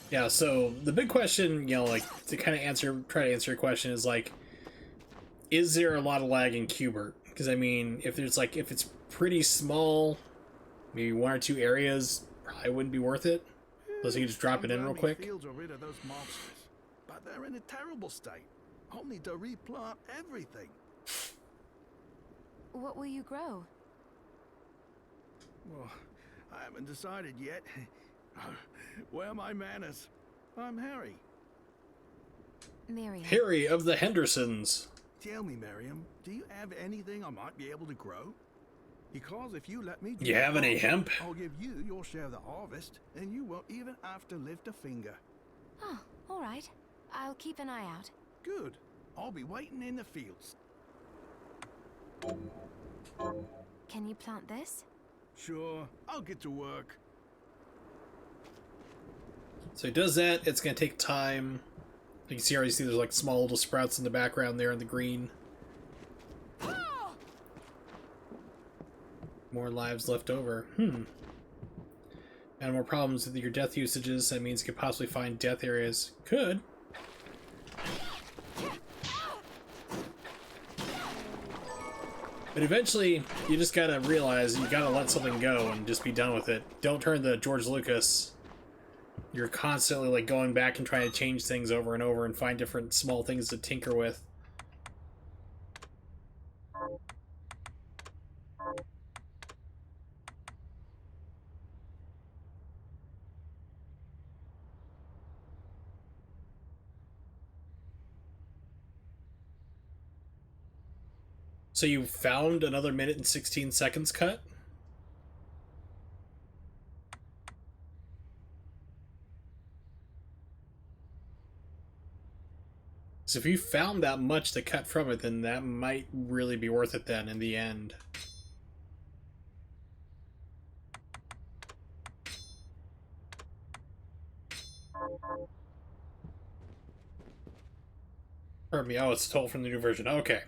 Yeah, so the big question, you know, like, to kind of try to answer your question is, like, is there a lot of lag in Qbert? Because, I mean, if it's pretty small, maybe one or two areas, probably wouldn't be worth it. Unless you can just drop it in real quick. Fields are rid of those monsters, but they're in a terrible state. I'll need to replant everything. What will you grow? Well, I haven't decided yet. Where are my manners? I'm Harry. Miriam. Harry of the Hendersons. Tell me, Miriam, do you have anything I might be able to grow? Because if you let me do You have any hemp? I'll give you your share of the harvest, and you won't even have to lift a finger. Oh, all right. I'll keep an eye out. Good. I'll be waiting in the fields. Can you plant this? Sure, I'll get to work. So he does that. It's going to take time. You can already see there's like small little sprouts in the background there in the green. More lives left over. And more problems with your death usages. That means you could possibly find death areas. Could. But eventually, you just gotta realize you gotta let something go and just be done with it. Don't turn to George Lucas. You're constantly like going back and trying to change things over and over and find different small things to tinker with. So you found another minute and 16 seconds cut? So if you found that much to cut from it, then that might really be worth it then in the end. Pardon me, oh, it's told from the new version. Okay.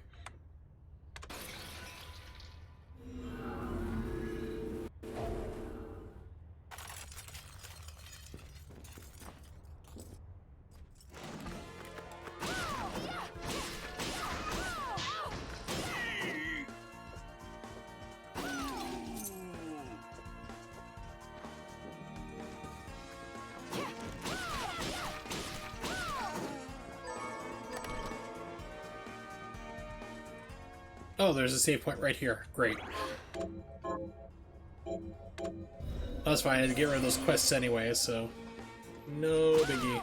Oh, there's a save point right here. Great. That's fine, I had to get rid of those quests anyway, so... no biggie.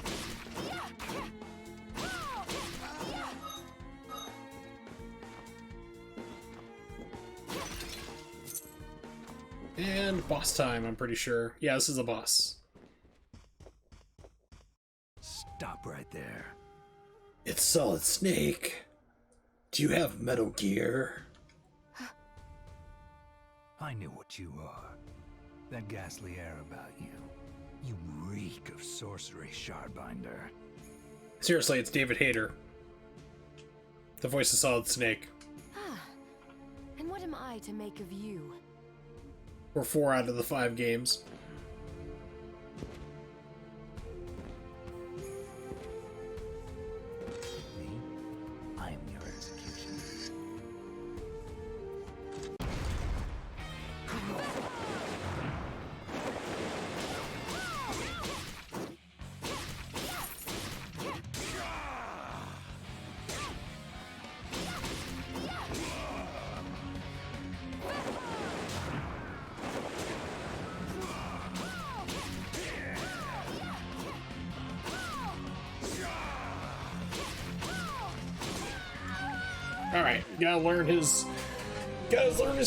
And boss time, I'm pretty sure. Yeah, this is a boss. Stop right there. It's Solid Snake. Do you have Metal Gear? I knew what you are. That ghastly air about you. You reek of sorcery, Shardbinder. Seriously, it's David Hayter. The voice of Solid Snake. Ah. And what am I to make of you? We're 4 out of the 5 games. Me? I am your execution. Alright, gotta learn his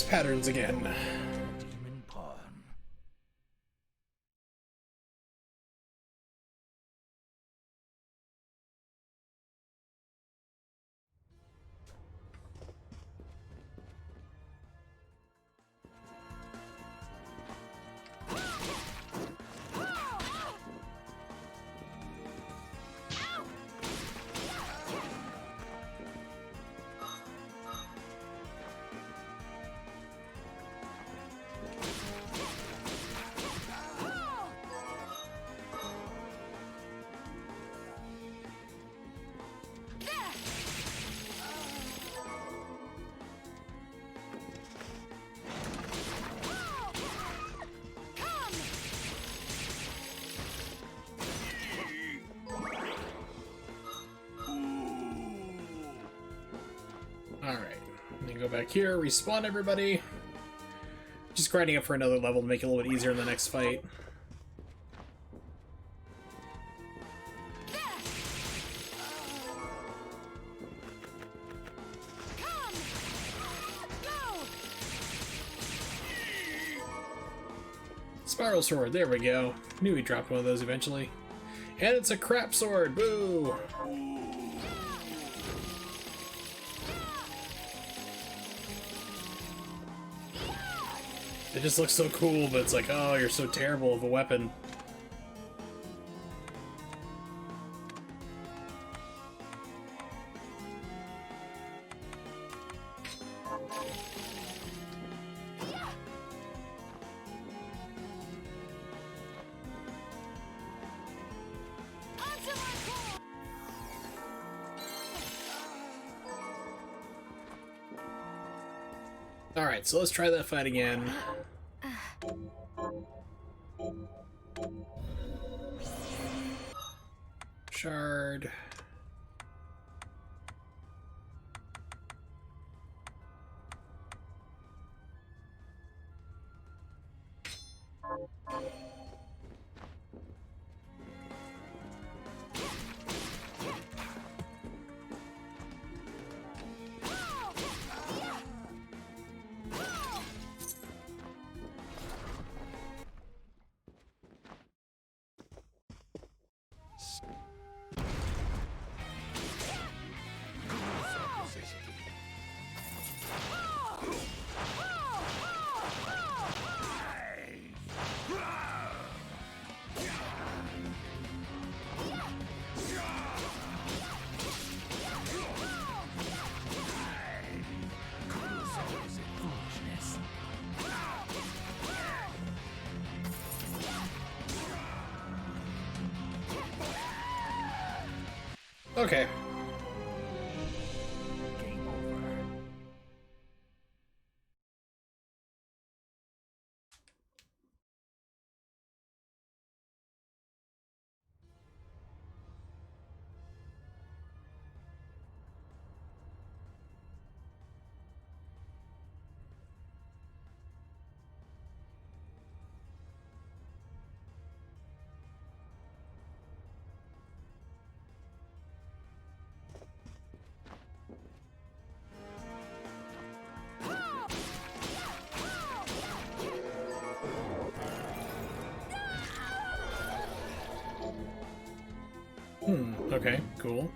patterns again. Demon pawn. go back here, respawn everybody. Just grinding up for another level to make it a little bit easier in the next fight. Spiral sword, there we go. Knew he dropped one of those eventually. And it's a crap sword, boo! It just looks so cool, but it's like, oh, you're so terrible of a weapon. Alright, so let's try that fight again. Shard. Okay. Game over. Okay, cool.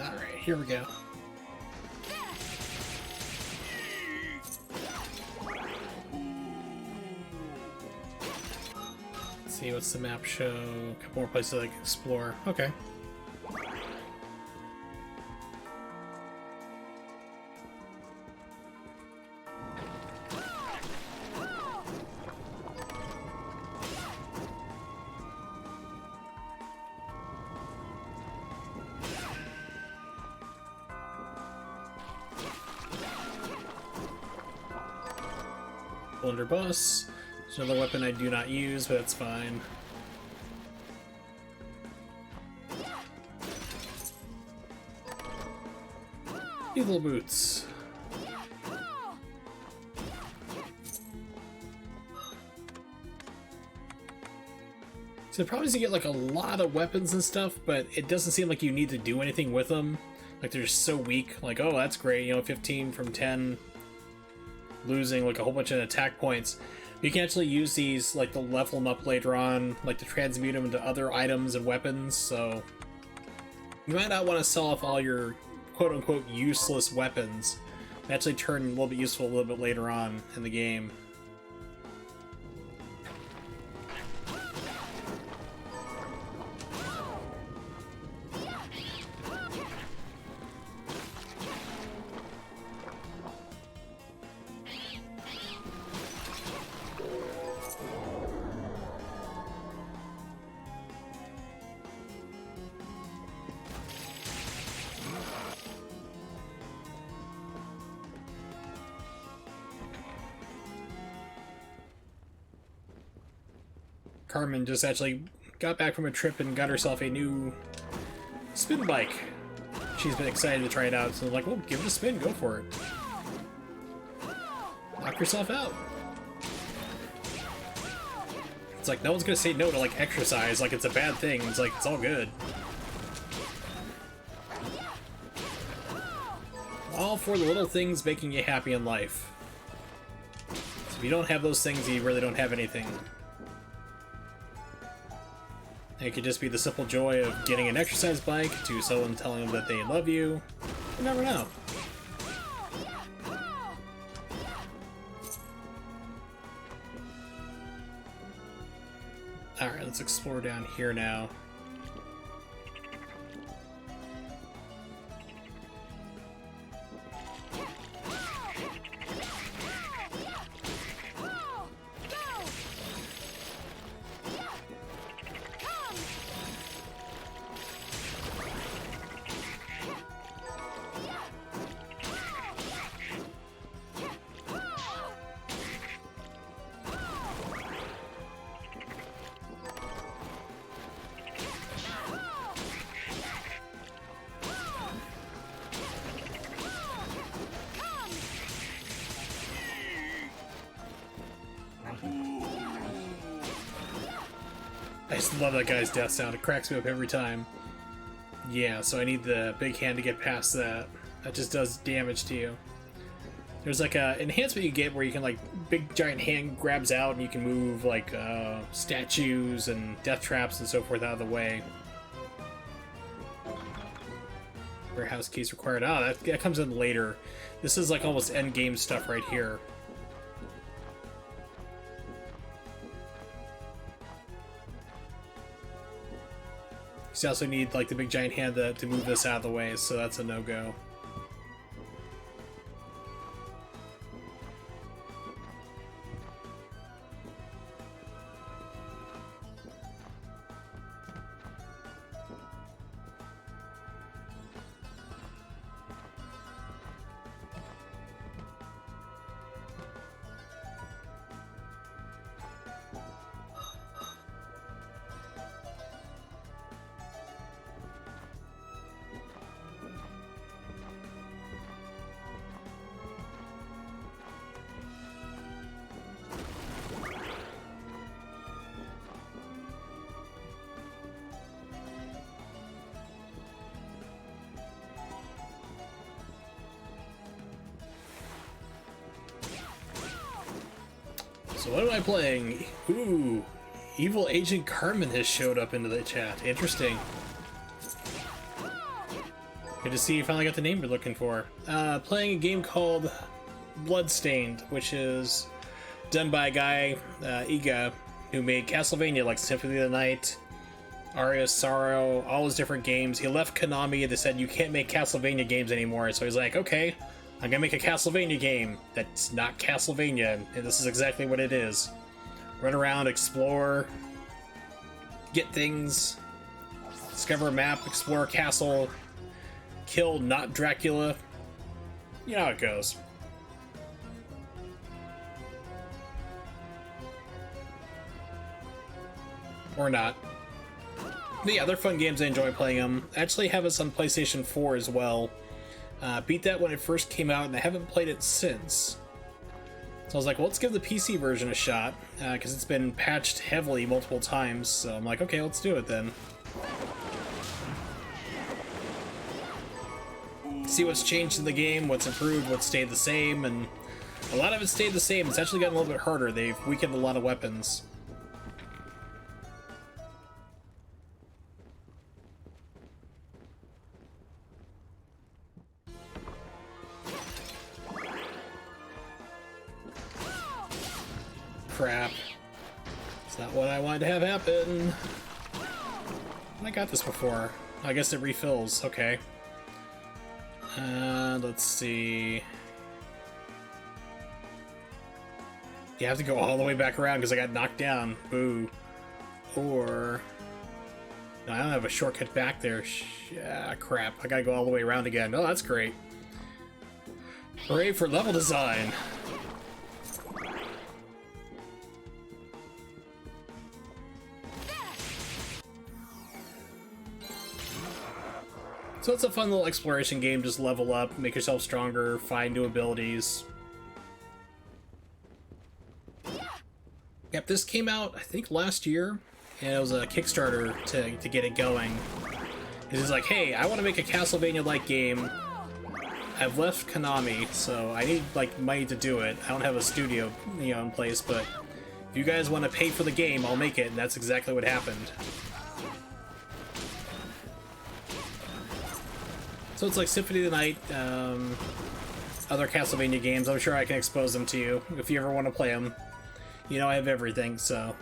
Alright, here we go. Let's see, what's the map show? A couple more places I can explore. Okay. Blunderbuss. It's another weapon I do not use, but that's fine. Evil boots. So the problem is you get like a lot of weapons and stuff, but it doesn't seem like you need to do anything with them. Like they're just so weak. Like, oh, that's great, you know, 15 from 10. Losing like a whole bunch of attack points, You can actually use these, like, to level them up later on, like to transmute them into other items and weapons, so you might not want to sell off all your quote-unquote useless weapons. They actually turn a little bit useful a little bit later on in the game. Carmen just actually got back from a trip and got herself a new spin bike. She's been excited to try it out, so I'm like, well, give it a spin, go for it. Knock yourself out. It's like, no one's gonna say no to, like, exercise, like it's a bad thing. It's like, it's all good. All for the little things making you happy in life. So if you don't have those things, you really don't have anything. It could just be the simple joy of getting an exercise bike, to someone telling them that they love you. You never know. Alright, let's explore down here now. I just love that guy's death sound. It cracks me up every time. Yeah, so I need the big hand to get past that. That just does damage to you. There's like a enhancement you get where you can, like, big giant hand grabs out and you can move like statues and death traps and so forth out of the way. Warehouse keys required. Ah, that comes in later. This is like almost end game stuff right here. You also need, like, the big giant hand to move this out of the way, so that's a no-go. So what am I playing? Ooh, Evil Agent Carmen has showed up into the chat. Interesting. Good to see you finally got the name you're looking for. Playing a game called Bloodstained, which is done by a guy, Iga, who made Castlevania, like Symphony of the Night, Aria of Sorrow, all those different games. He left Konami and they said, you can't make Castlevania games anymore. So he's like, okay, I'm gonna make a Castlevania game that's not Castlevania, and this is exactly what it is. Run around, explore, get things, discover a map, explore a castle, kill not Dracula. You know how it goes. Or not. But yeah, they're fun games. I enjoy playing them. I actually have this on PlayStation 4 as well. Beat that when it first came out, and I haven't played it since. So I was like, well, let's give the PC version a shot, because it's been patched heavily multiple times, so I'm like, okay, let's do it then. See what's changed in the game, what's improved, what's stayed the same, and A lot of it stayed the same. It's actually gotten a little bit harder. They've weakened a lot of weapons. Crap. It's not what I wanted to have happen. I got this before. I guess it refills. Okay. Let's see. You have to go all the way back around because I got knocked down. Boo. Or... No, I don't have a shortcut back there. Crap. I gotta go all the way around again. Oh, that's great. Hooray for level design. So it's a fun little exploration game. Just level up, make yourself stronger, find new abilities. Yep, this came out, I think, last year, and it was a Kickstarter to get it going. It's like, hey, I want to make a Castlevania-like game. I've left Konami, so I need, like, money to do it. I don't have a studio, in place, but if you guys want to pay for the game, I'll make it, and that's exactly what happened. So it's like Symphony of the Night, other Castlevania games. I'm sure I can expose them to you if you ever want to play them. You know I have everything, so...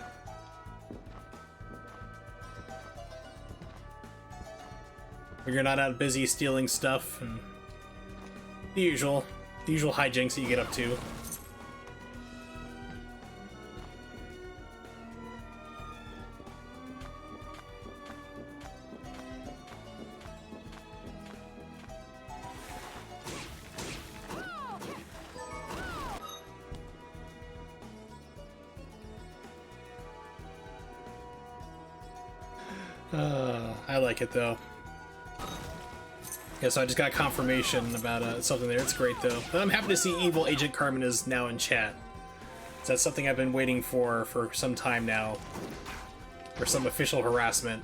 When you're not out busy stealing stuff, and... The usual hijinks that you get up to. I like it though. Yeah, so I just got confirmation about something there. It's great though. But I'm happy to see Evil Agent Carmen is now in chat. So that's something I've been waiting for some time now. For some official harassment.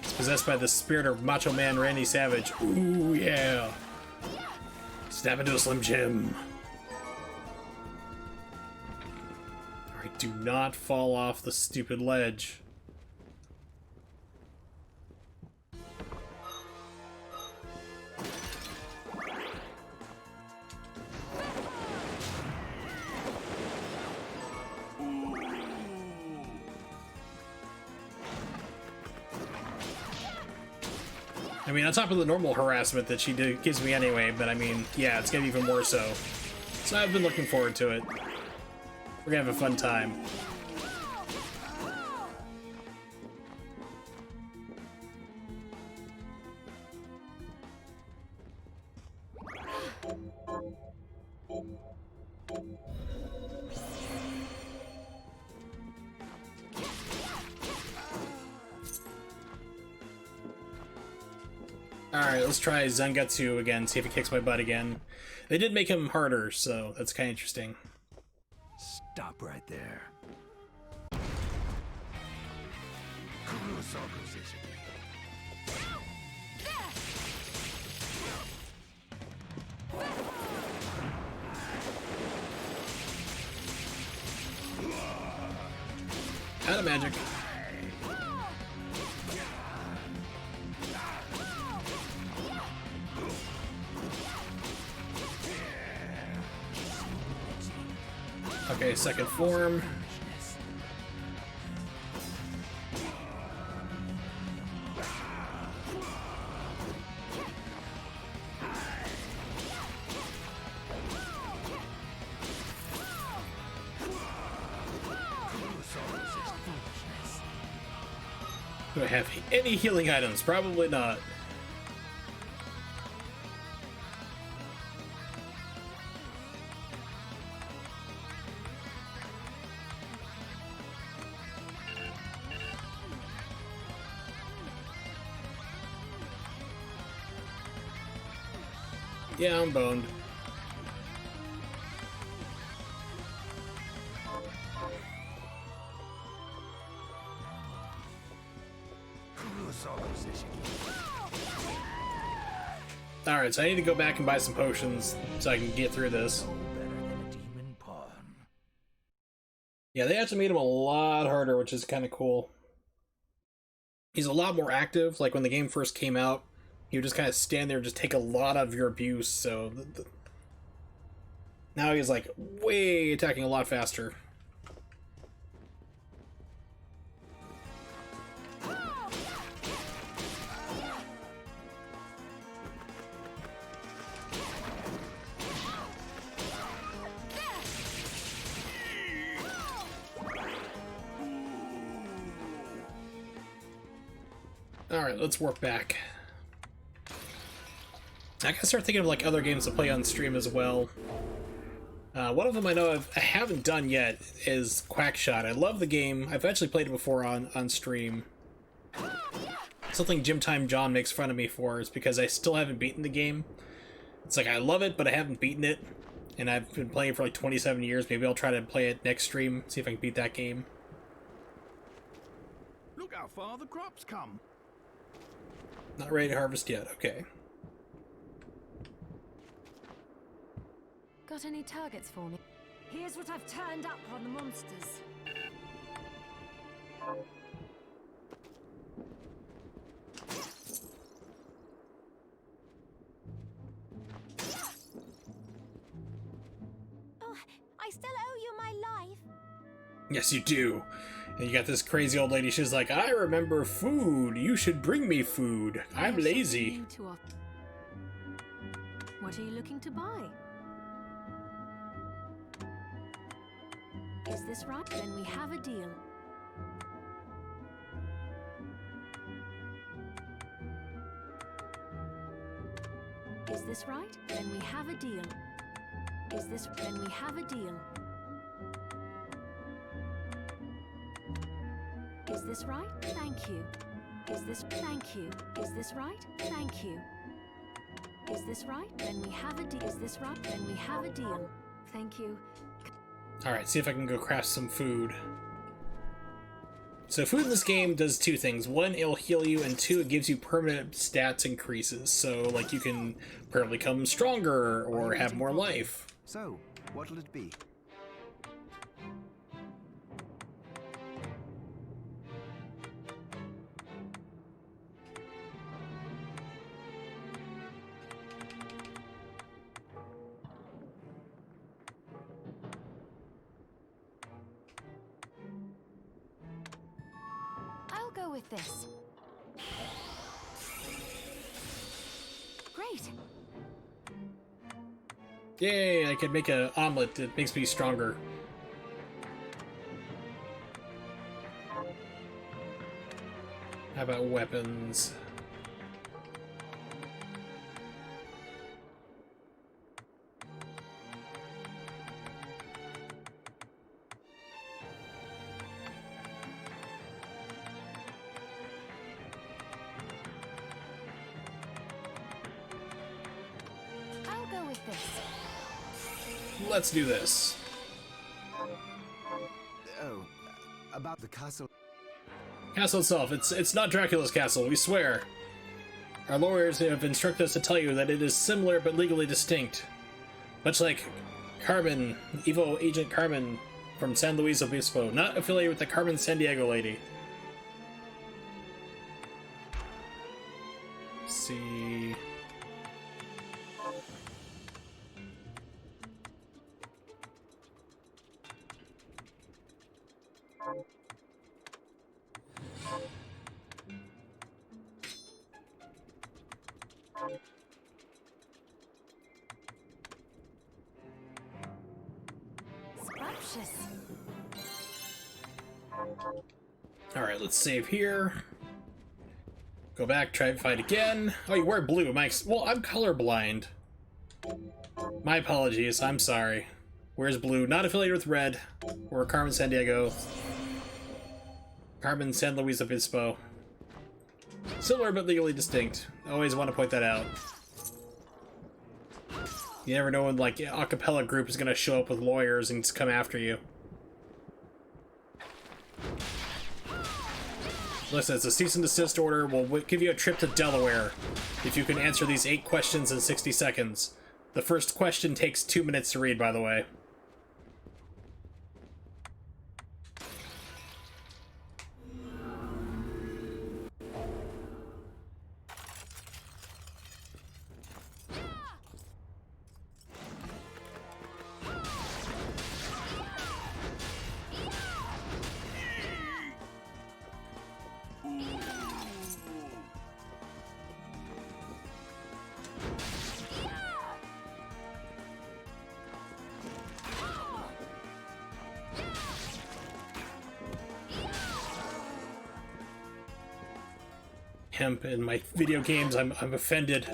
It's possessed by the spirit of Macho Man Randy Savage. Ooh, yeah. Snap into a Slim Jim. Do not fall off the stupid ledge. I mean, on top of the normal harassment that she gives me anyway, but I mean, yeah, it's gonna be even more so. So I've been looking forward to it. We're gonna have a fun time. Alright, let's try Zangetsu again, see if he kicks my butt again. They did make him harder, so that's kind of interesting. Stop right there. Out of magic. Okay, second form. Do I have any healing items? Probably not. Yeah, I'm boned. Alright, so I need to go back and buy some potions so I can get through this. Better than a demon pawn. Yeah, they actually made him a lot harder, which is kind of cool. He's a lot more active. Like, when the game first came out, he would just kind of stand there and just take a lot of your abuse, so... Now he's, like, way attacking a lot faster. Alright, let's work back. I gotta start thinking of like other games to play on stream as well. One of them I know I haven't done yet is Quackshot. I love the game. I've actually played it before on stream. Something Gym Time John makes fun of me for is because I still haven't beaten the game. It's like I love it, but I haven't beaten it. And I've been playing for like 27 years. Maybe I'll try to play it next stream, see if I can beat that game. Look how far the crops come. Not ready to harvest yet, okay. Got any targets for me? Here's what I've turned up on the monsters. Oh, I still owe you my life. Yes, you do. And you got this crazy old lady, she's like, I remember food. You should bring me food. I'm lazy. What are you looking to buy? Is this right? Then we have a deal. Is this right? Then we have a deal. Is this... Then we have a deal. Is this right? Thank you. Is this... Thank you. Is this right? Thank you. Is this right? Then we have a deal. Is this right? Then we have a deal. Thank you. Alright, see if I can go craft some food. So food in this game does two things. One, it'll heal you, and two, it gives you permanent stats increases. So, like, you can permanently become stronger or have more life. So, what'll it be? I'll go with this. Great. Yay, I can make an omelet that makes me stronger. How about weapons? I'll go with this. Let's do this. Oh, about the castle. Castle itself, it's not Dracula's castle, we swear. Our lawyers have instructed us to tell you that it is similar but legally distinct. Much like Carmen, Evo Agent Carmen from San Luis Obispo, not affiliated with the Carmen Sandiego lady. Let's see... Scrumptious. Alright, let's save here. Go back, try to fight again. Oh, you wear blue. Well, I'm colorblind. My apologies, I'm sorry. Where's blue? Not affiliated with red. Or Carmen Sandiego. Carmen San Luis Obispo. Similar but legally distinct. Always want to point that out. You never know when, like, a cappella group is gonna show up with lawyers and just come after you. Listen, it's a cease and desist order. We'll give you a trip to Delaware if you can answer these 8 questions in 60 seconds. The first question takes 2 minutes to read, by the way. Hemp in my video games, I'm offended.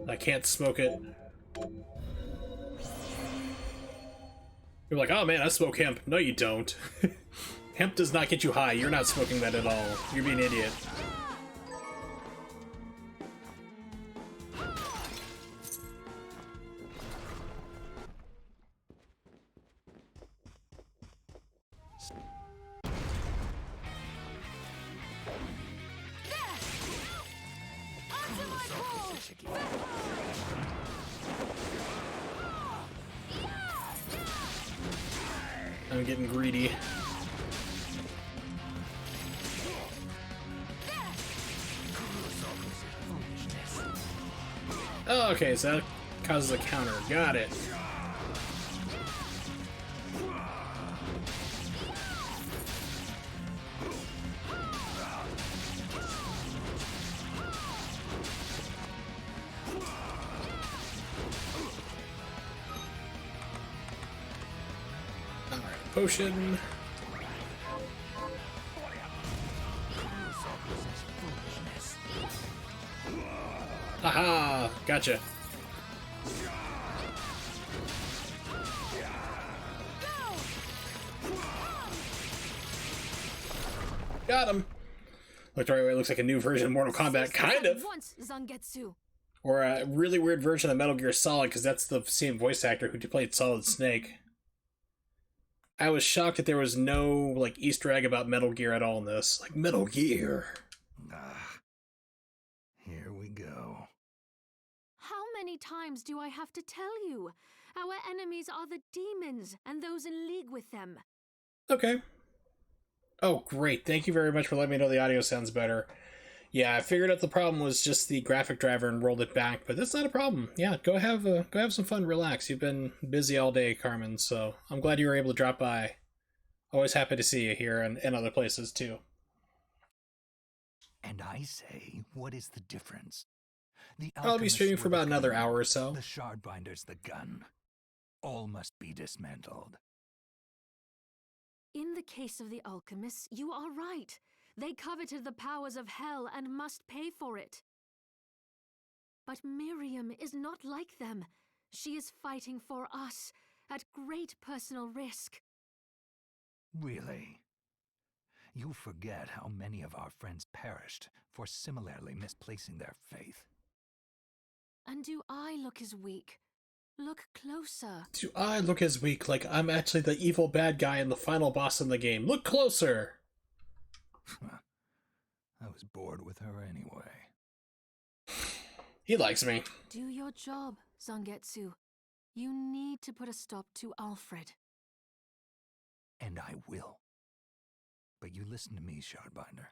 I can't smoke it. You're like, oh man, I smoke hemp. No, you don't. Hemp does not get you high. You're not smoking that at all. You're being an idiot. I'm getting greedy. Oh, okay, so that causes a counter. Got it. Potion. Aha! Gotcha. Got him. Looked right away. Looks like a new version of Mortal Kombat, kind of. Or a really weird version of Metal Gear Solid, because that's the same voice actor who played Solid Snake. I was shocked that there was no, like, Easter egg about Metal Gear at all in this. Like, Metal Gear. Here we go. How many times do I have to tell you? Our enemies are the demons, and those in league with them. Okay. Oh, great. Thank you very much for letting me know the audio sounds better. Yeah, I figured out the problem was just the graphic driver and rolled it back, but that's not a problem. Yeah, go have some fun, relax. You've been busy all day, Carmen, so I'm glad you were able to drop by. Always happy to see you here and other places, too. And I say, what is the difference? I'll be streaming for about another hour or so. The Shardbinder's the gun. All must be dismantled. In the case of the alchemists, you are right. They coveted the powers of hell and must pay for it. But Miriam is not like them. She is fighting for us, at great personal risk. Really? You forget how many of our friends perished for similarly misplacing their faith. And do I look as weak? Look closer. Do I look as weak, like I'm actually the evil bad guy and the final boss in the game? Look closer! I was bored with her anyway. He likes me. Do your job, Zangetsu. You need to put a stop to Alfred. And I will. But you listen to me, Shardbinder.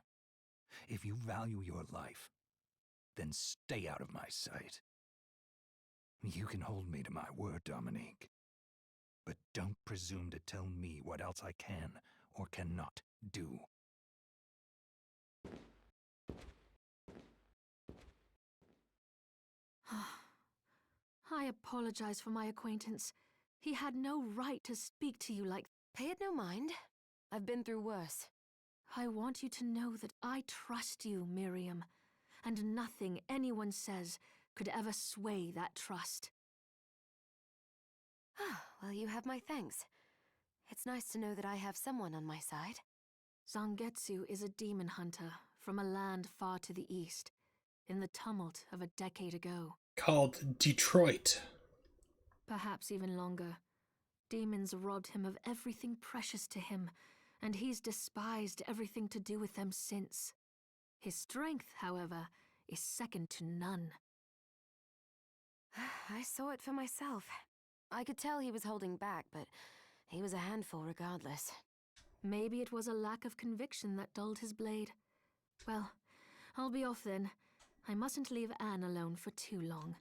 If you value your life, then stay out of my sight. You can hold me to my word, Dominique. But don't presume to tell me what else I can or cannot do. I apologize for my acquaintance. He had no right to speak to you like... Pay it no mind. I've been through worse. I want you to know that I trust you, Miriam, and nothing anyone says could ever sway that trust. Well, you have my thanks. It's nice to know that I have someone on my side. Zangetsu is a demon hunter from a land far to the east, in the tumult of a decade ago. Called Detroit. Perhaps even longer. Demons robbed him of everything precious to him, and he's despised everything to do with them since. His strength, however, is second to none. I saw it for myself. I could tell he was holding back, but he was a handful regardless. Maybe it was a lack of conviction that dulled his blade. Well, I'll be off then. I mustn't leave Anne alone for too long.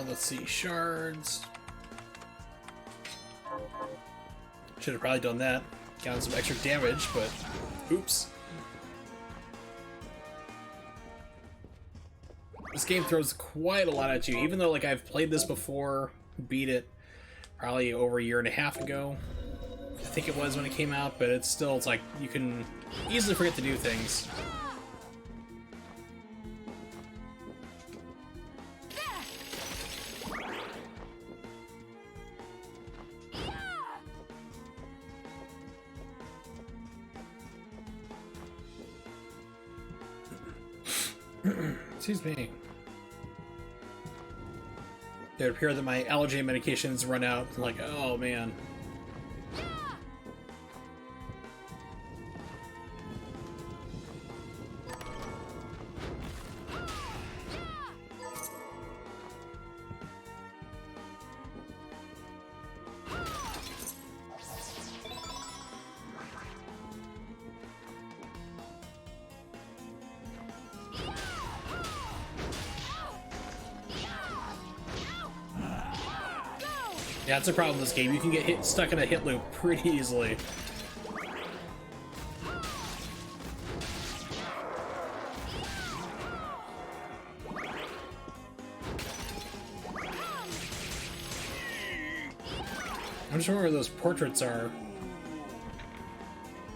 Let's see, shards. Should have probably done that. Gotten some extra damage, but oops. This game throws quite a lot at you, even though like I've played this before, beat it probably over a year and a half ago. I think it was when it came out, but it's like you can easily forget to do things. Excuse me. It would appear that my allergy medications run out. Like, oh man. Yeah, that's a problem with this game. You can get stuck in a hit loop pretty easily. I'm just wondering where those portraits are.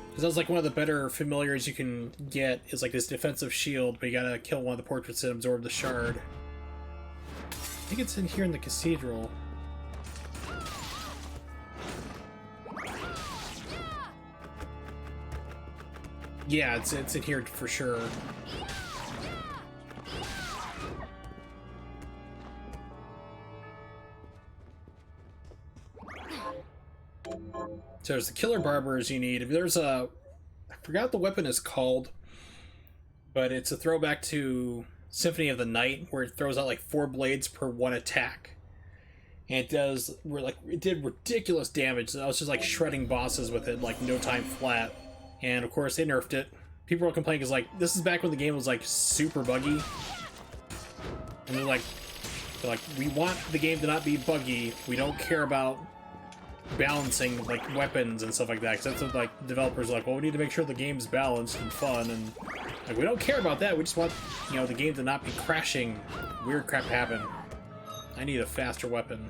Because that was like one of the better familiars you can get is like this defensive shield, but you gotta kill one of the portraits and absorb the shard. I think it's in here in the cathedral. Yeah, it's in here for sure. So there's the killer barbers you need. There's a... I forgot what the weapon is called, but it's a throwback to Symphony of the Night, where it throws out like 4 blades per 1 attack. And it did ridiculous damage. I was just like shredding bosses with it, like no time flat. And of course they nerfed it. People were complaining because like this is back when the game was like super buggy. And they're like, we want the game to not be buggy. We don't care about balancing like weapons and stuff like that. Because that's what like developers are like, well, we need to make sure the game's balanced and fun. And like we don't care about that. We just want the game to not be crashing. Weird crap happen. I need a faster weapon.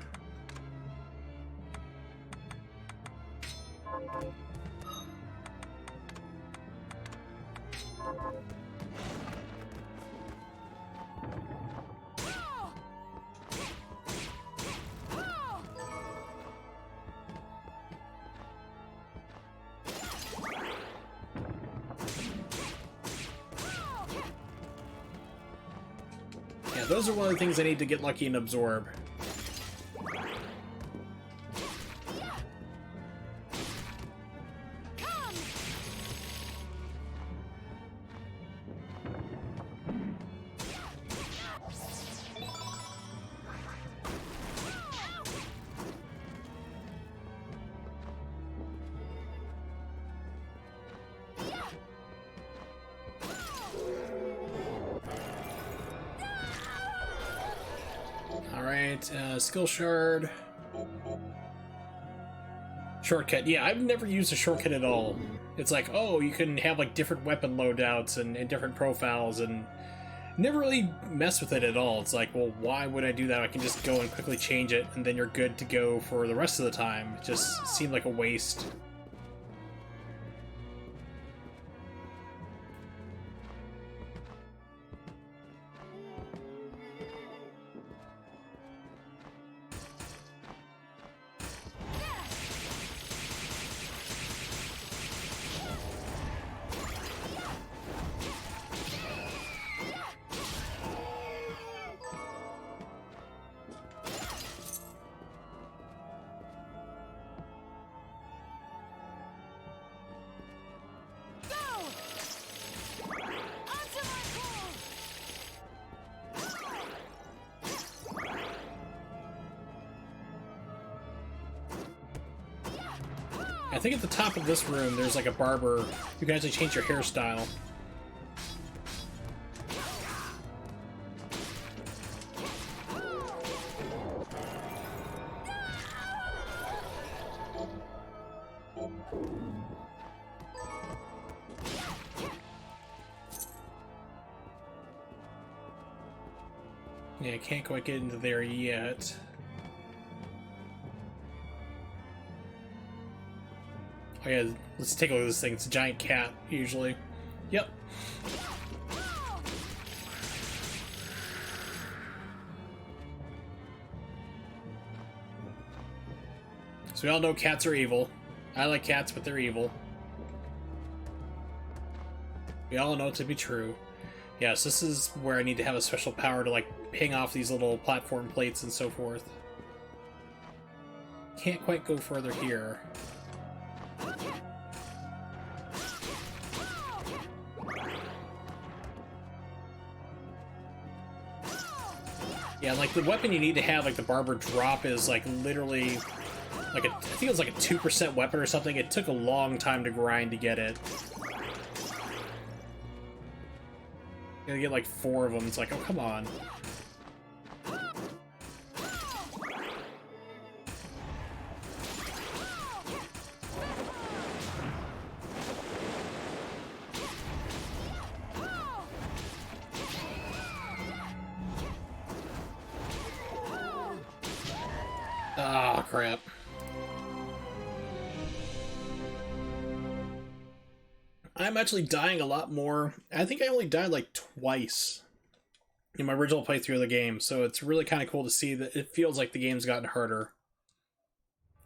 Yeah, those are one of the things I need to get lucky and absorb. Skill shard. Shortcut. Yeah, I've never used a shortcut at all. It's like, oh, you can have like different weapon loadouts and different profiles, and never really mess with it at all. It's like, well, why would I do that? I can just go and quickly change it, and then you're good to go for the rest of the time. It just seemed like a waste. I think at the top of this room there's like a barber. You can actually change your hairstyle. Yeah, I can't quite get into there yet. Oh yeah, let's take a look at this thing. It's a giant cat, usually. Yep. So we all know cats are evil. I like cats, but they're evil. We all know it to be true. Yes, this is where I need to have a special power to, like, ping off these little platform plates and so forth. Can't quite go further here. Yeah, like, the weapon you need to have, like, the barber drop is, like, literally... like, I think it was, like, a 2% weapon or something. It took a long time to grind to get it. You gotta get, like, 4 of them. It's like, oh, come on. Ah, crap. I'm actually dying a lot more. I think I only died like twice in my original playthrough of the game, so it's really kind of cool to see that it feels like the game's gotten harder.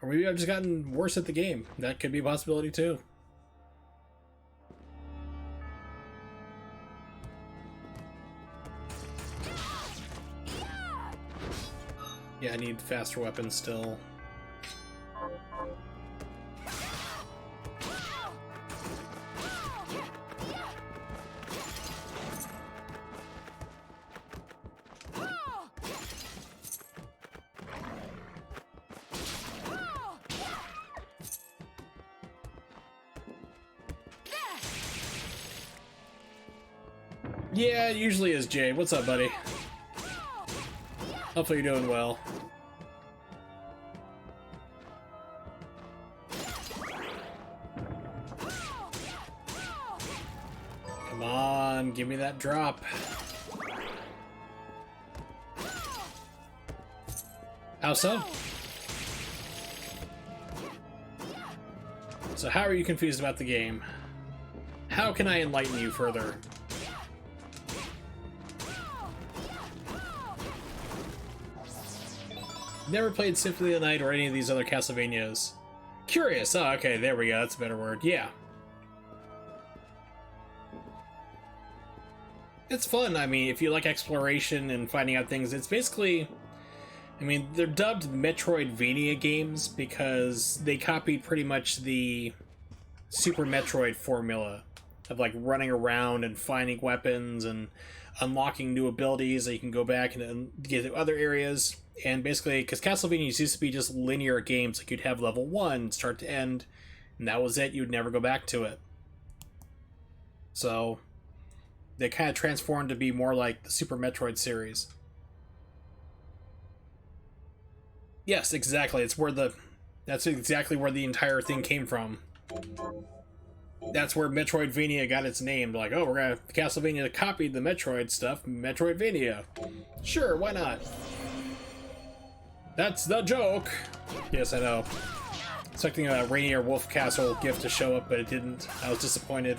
Or maybe I've just gotten worse at the game. That could be a possibility too. Yeah, I need faster weapons still. Yeah, it usually is, Jay. What's up, buddy? Hopefully you're doing well. Come on, give me that drop. How so? So how are you confused about the game? How can I enlighten you further? Never played Symphony of the Night or any of these other Castlevanias. Curious. Oh, okay, there we go. That's a better word. Yeah. It's fun. I mean, if you like exploration and finding out things, it's basically... I mean, they're dubbed Metroidvania games because they copied pretty much the Super Metroid formula of, like, running around and finding weapons and unlocking new abilities that you can go back and get to other areas. And basically, because Castlevania used to be just linear games, like you'd have level 1, start to end, and that was it, you'd never go back to it. So, they kind of transformed to be more like the Super Metroid series. Yes, exactly, that's exactly where the entire thing came from. That's where Metroidvania got its name. Like, oh, we're gonna have Castlevania copied the Metroid stuff, Metroidvania. Sure, why not? That's the joke! Yes, I know. Expecting a Rainier Wolf Castle gift to show up, but it didn't. I was disappointed.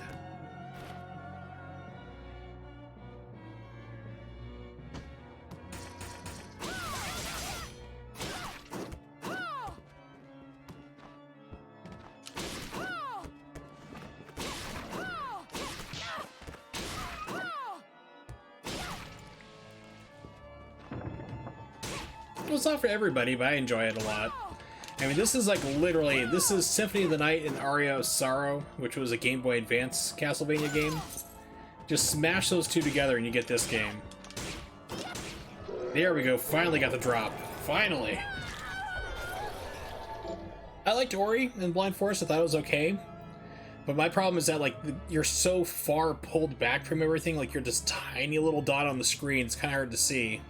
It's not for everybody, but I enjoy it a lot. I mean, this is like literally, this is Symphony of the Night and Aria of Sorrow, which was a Game Boy Advance Castlevania game. Just smash those two together and you get this game. There we go, finally got the drop. Finally! I liked Ori and Blind Forest. I thought it was okay. But my problem is that, like, you're so far pulled back from everything. Like, you're this tiny little dot on the screen. It's kind of hard to see.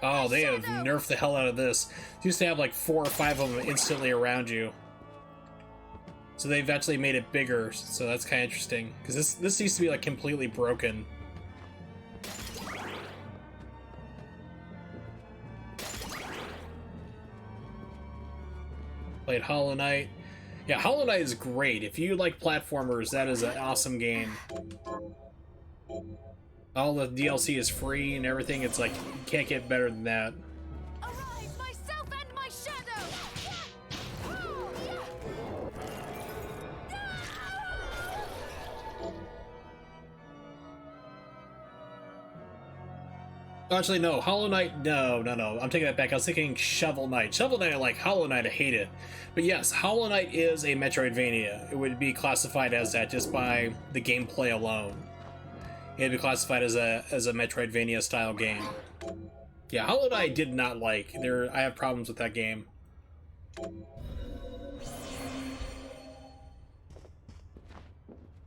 Oh, they have nerfed the hell out of this. They used to have like 4 or 5 of them instantly around you. So they've actually made it bigger, so that's kind of interesting. Because this used to be like completely broken. Played Hollow Knight. Yeah, Hollow Knight is great. If you like platformers, that is an awesome game. All the DLC is free and everything. It's like, you can't get better than that. Arise, myself and my shadow! Actually, no. Hollow Knight, no. I'm taking that back. I was thinking Shovel Knight. Shovel Knight I like. Hollow Knight I hate it. But yes, Hollow Knight is a Metroidvania. It would be classified as that just by the gameplay alone. It'd be classified as a Metroidvania style game. Yeah, Hollow Knight I did not like. I have problems with that game.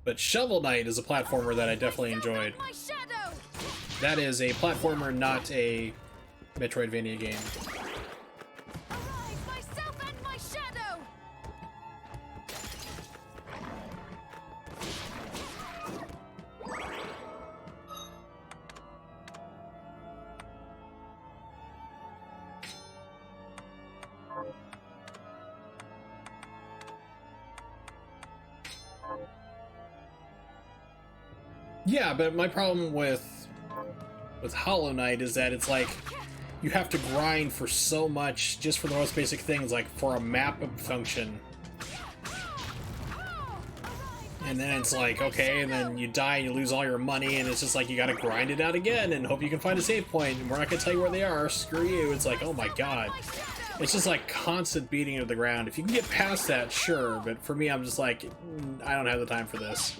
But Shovel Knight is a platformer that I definitely enjoyed. That is a platformer, not a Metroidvania game. Arise, myself and my shadow! Yeah, but my problem with Hollow Knight is that it's like you have to grind for so much just for the most basic things, like for a map function. And then it's like, okay, and then you die and you lose all your money, and it's just like you gotta grind it out again and hope you can find a save point, and we're not gonna tell you where they are, screw you. It's like, oh my god. It's just like constant beating of the ground. If you can get past that, sure, but for me, I'm just like, I don't have the time for this.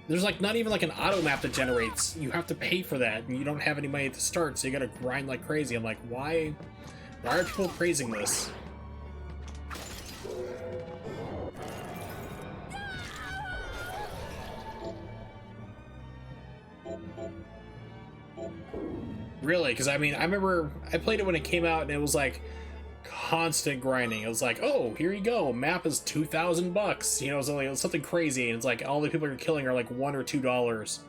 There's like not even like an auto map that generates. You have to pay for that, and you don't have any money at the start, so you gotta grind like crazy. I'm like, why are people praising this? Really? Because I mean, I remember I played it when it came out, and it was like constant grinding. It was like, oh, here you go, map is $2,000. You know, it was something crazy, and it's like all the people you're killing are like $1 or $2,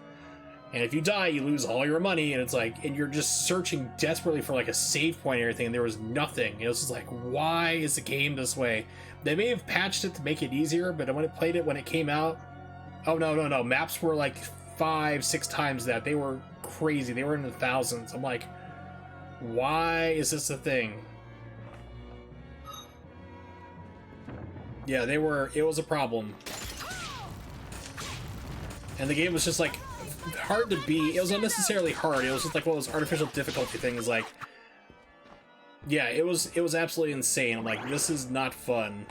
and if you die, you lose all your money, and it's like, and you're just searching desperately for like a save point and everything, and there was nothing. It was just like, why is the game this way? They may have patched it to make it easier, but when it came out, oh no, maps were like 5-6 times that. They were crazy. They were in the thousands. I'm like, why is this a thing? Yeah, it was a problem. And the game was just like hard to beat. It was unnecessarily hard. It was just like one of those artificial difficulty things. Like, yeah, it was absolutely insane. I'm like, this is not fun.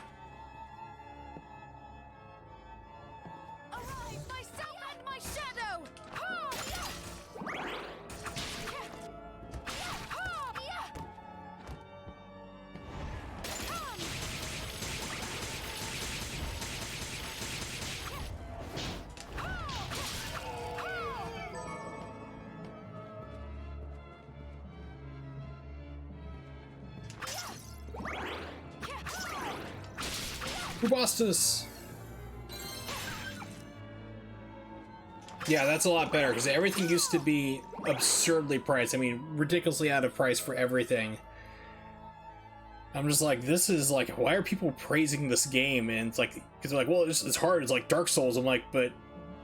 Arise, myself and my shadow! Robustus! Yeah, that's a lot better, because everything used to be absurdly priced. I mean, ridiculously out of price for everything. I'm just like, this is like, why are people praising this game? And it's like, because they're like, well, it's hard, it's like Dark Souls. I'm like, but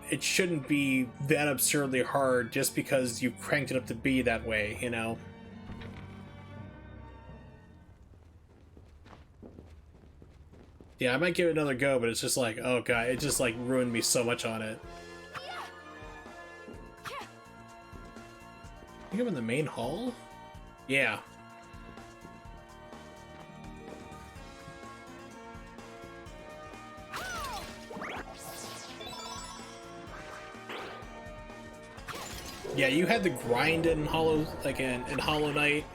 it shouldn't be that absurdly hard just because you cranked it up to be that way, you know? Yeah, I might give it another go, but it's just like, oh god, it just like ruined me so much on it. I think I'm in the main hall? Yeah. Yeah, you had to grind in Hollow, like in Hollow Knight.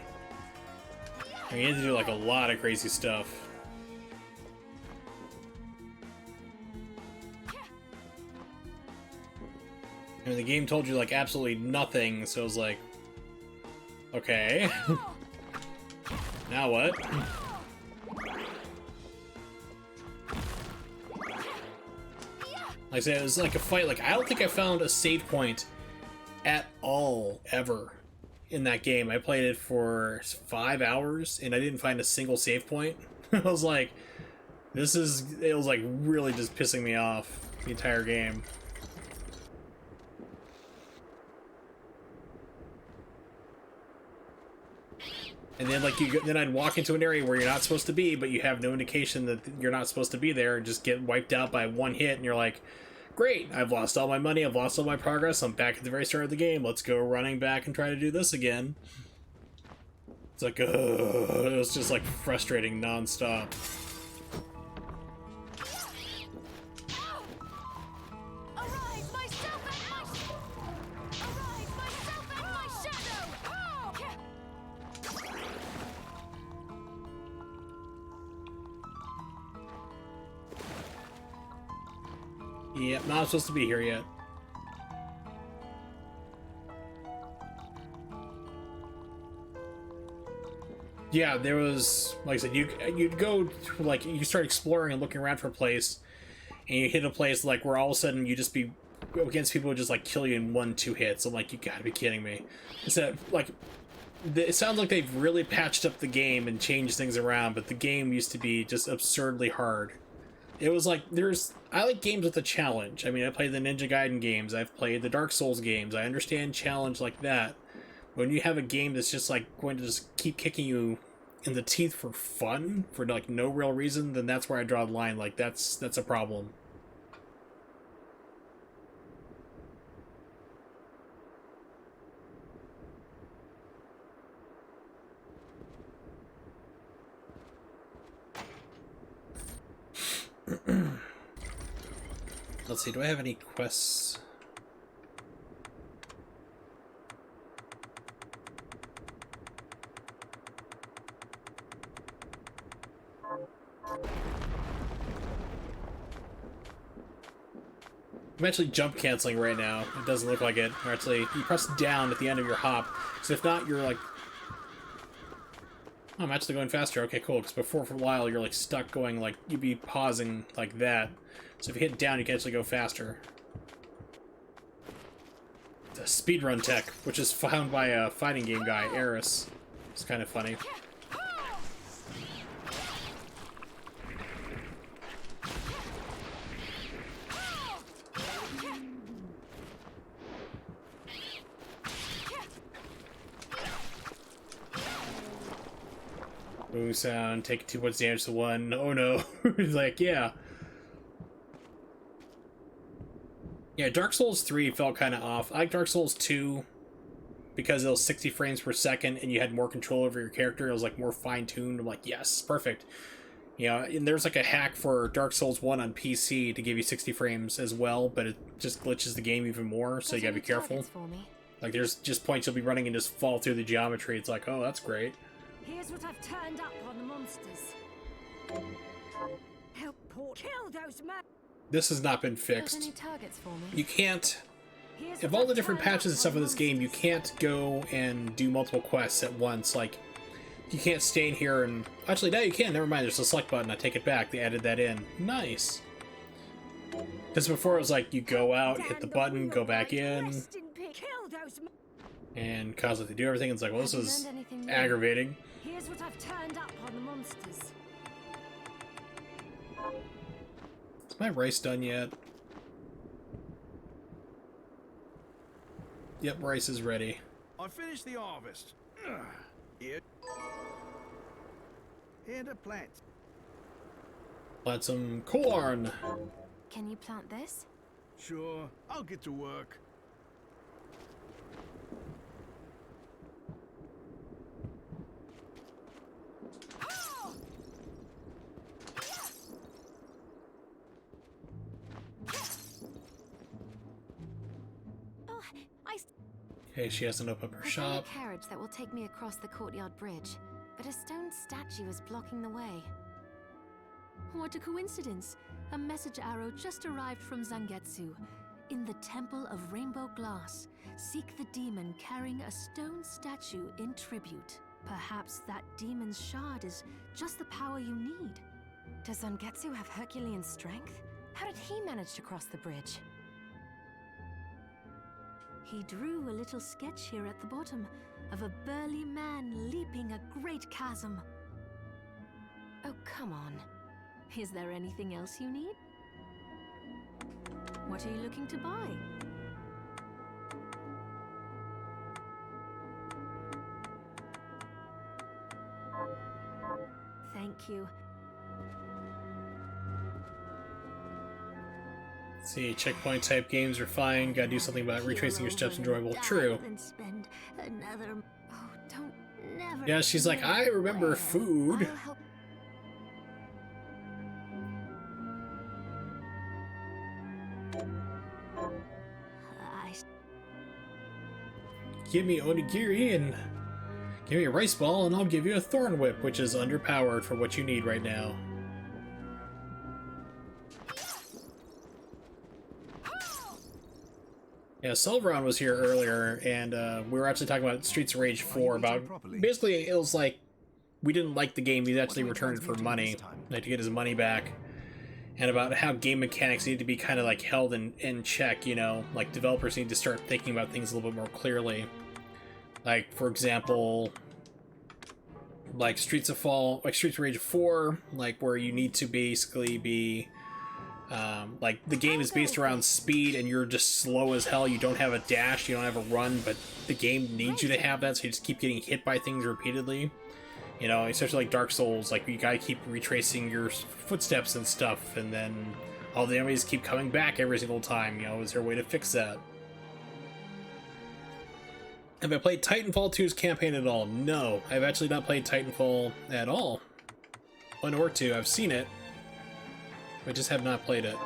I mean, you had to do like a lot of crazy stuff. I mean, the game told you like absolutely nothing, so it was like, okay, now what? Like I said, it was like a fight. Like, I don't think I found a save point at all, ever, in that game. I played it for 5 hours, and I didn't find a single save point. I was like, it was like really just pissing me off the entire game. And then like then I'd walk into an area where you're not supposed to be, but you have no indication that you're not supposed to be there, and just get wiped out by one hit, and you're like, great, I've lost all my money, I've lost all my progress, I'm back at the very start of the game, let's go running back and try to do this again. It's like, it was just like frustrating non-stop. Yep, not supposed to be here yet. Yeah, there was, like I said, you'd go to, like, you start exploring and looking around for a place, and you hit a place like where all of a sudden you just be against people who just like kill you in 1-2 hits. I'm like, you gotta be kidding me. Instead, like, it sounds like they've really patched up the game and changed things around, but the game used to be just absurdly hard. It was like, I like games with a challenge. I mean, I played the Ninja Gaiden games, I've played the Dark Souls games, I understand challenge like that. When you have a game that's just like going to just keep kicking you in the teeth for fun, for like no real reason, then that's where I draw the line. Like, that's a problem. Let's see, do I have any quests? I'm actually jump canceling right now. It doesn't look like it. Or actually, you press down at the end of your hop. So if not, you're like... Oh, I'm actually going faster. Okay, cool. Because before, for a while, you're like stuck going like... You'd be pausing like that. So if you hit down, you can actually go faster. The speedrun tech, which is found by a fighting game guy, Eris. It's kind of funny. Boom sound, take 2 points damage to 1. Oh no. He's like, yeah. Yeah, Dark Souls 3 felt kind of off. I like Dark Souls 2 because it was 60 frames per second and you had more control over your character. It was like more fine-tuned. I'm like, yes, perfect. You know, and there's like a hack for Dark Souls 1 on PC to give you 60 frames as well, but it just glitches the game even more, so you gotta be careful. Like, there's just points you'll be running and just fall through the geometry. It's like, oh, that's great. Here's what I've turned up on the monsters. Help Port kill those men. This has not been fixed. Any targets for me? You can't... Of all the different patches and stuff in this game, you can't go and do multiple quests at once. Like, you can't stay in here and... Actually, now you can. Never mind, there's a select button. I take it back. They added that in. Nice. Because before it was like, you go out, hit the button, go back in, and cause it to do everything. It's like, well, this is aggravating. Here's what I've turned up on the monsters. Is my rice done yet? Yep, rice is ready. I finished the harvest. Here. Here to plant. Plant some corn. Can you plant this? Sure, I'll get to work. Okay, she hasn't opened up her I found a shop. carriage that will take me across the courtyard bridge, but a stone statue is blocking the way. What a coincidence! A message arrow just arrived from Zangetsu. In the Temple of Rainbow Glass, seek the demon carrying a stone statue in tribute. Perhaps that demon's shard is just the power you need. Does Zangetsu have Herculean strength? How did he manage to cross the bridge? He drew a little sketch here at the bottom of a burly man leaping a great chasm. Oh, come on. Is there anything else you need? What are you looking to buy? Thank you. See, checkpoint type games are fine. Gotta do something about retracing your steps enjoyable. True. Spend another... Oh, don't never. Yeah, she's like, I remember food. I'll help. Give me onigiri and give me a rice ball and I'll give you a thorn whip, which is underpowered for what you need right now. Yeah, Silveron was here earlier, and we were actually talking about Streets of Rage 4, about basically it was like we didn't like the game. He actually returned for money, like to get his money back, and about how game mechanics need to be kind of like held in check. You know, like developers need to start thinking about things a little bit more clearly. Like for example, like Streets of Rage 4, like where you need to basically be. Like, the game is based around speed, and you're just slow as hell. You don't have a dash, you don't have a run, but the game needs you to have that, so you just keep getting hit by things repeatedly. You know, especially like Dark Souls, like, you gotta keep retracing your footsteps and stuff, and then all the enemies keep coming back every single time. You know, is there a way to fix that? Have I played Titanfall 2's campaign at all? No, I've actually not played Titanfall at all. 1 or 2, I've seen it. I just have not played it.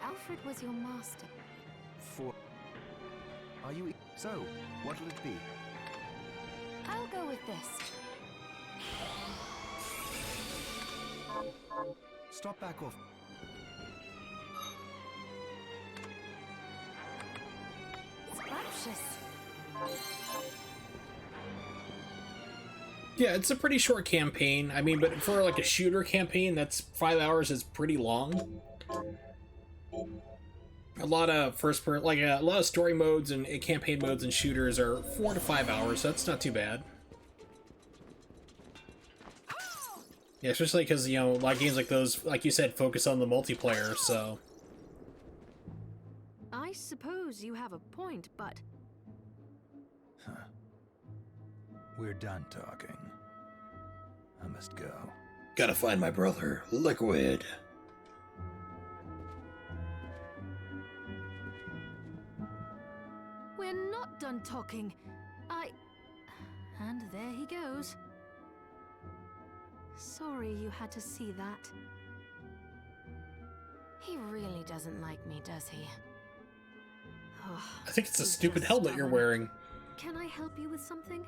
Alfred was your master. Are you... So, what'll it be? I'll go with this. Stop back off. Scrumptious. Yeah, it's a pretty short campaign. I mean, but for like a shooter campaign, that's 5 hours is pretty long. A lot of a lot of story modes and campaign modes and shooters are 4 to 5 hours. So that's not too bad. Yeah, especially because, you know, a lot of games like those, like you said, focus on the multiplayer. So I suppose you have a point, but We're done talking. I must go. gotta find my brother, Liquid. we're not done talking. And there he goes. Sorry you had to see that. He really doesn't like me, does he? Oh, I think it's a he's stupid just helmet you're stubborn. wearing. Can I help you with something?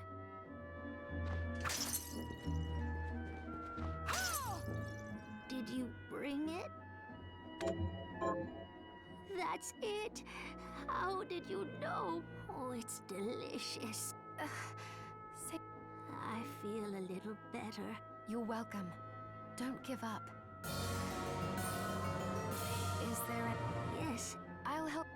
Did you bring it? That's it. How did you know? Oh, it's delicious. Say, I feel a little better. you're welcome. Don't give up. Is there a... Yes. I'll help.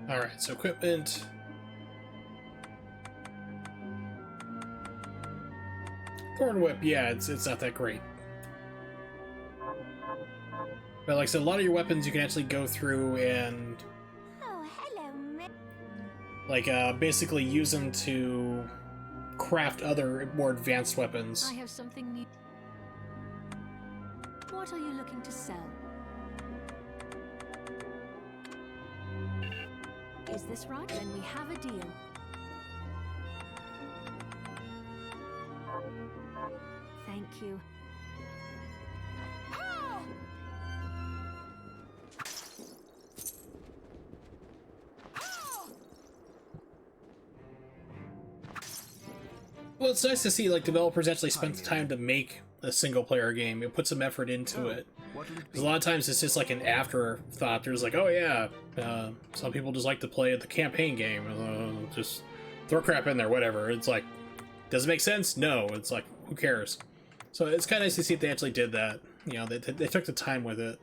Alright, so equipment. Thorn Whip, yeah, it's not that great. But like I said, a lot of your weapons you can actually go through and Oh, hello, like basically use them to craft other more advanced weapons. I have something new. What are you looking to sell? Is this right? Then we have a deal. Thank you. Well, it's nice to see like developers actually spent the time to make a single player game. It put some effort into it. Because a lot of times it's just like an afterthought. There's like, oh yeah, some people just like to play the campaign game. Just throw crap in there, whatever. It's like, does it make sense? No. It's like, who cares? So it's kind of nice to see if they actually did that. You know, they took the time with it.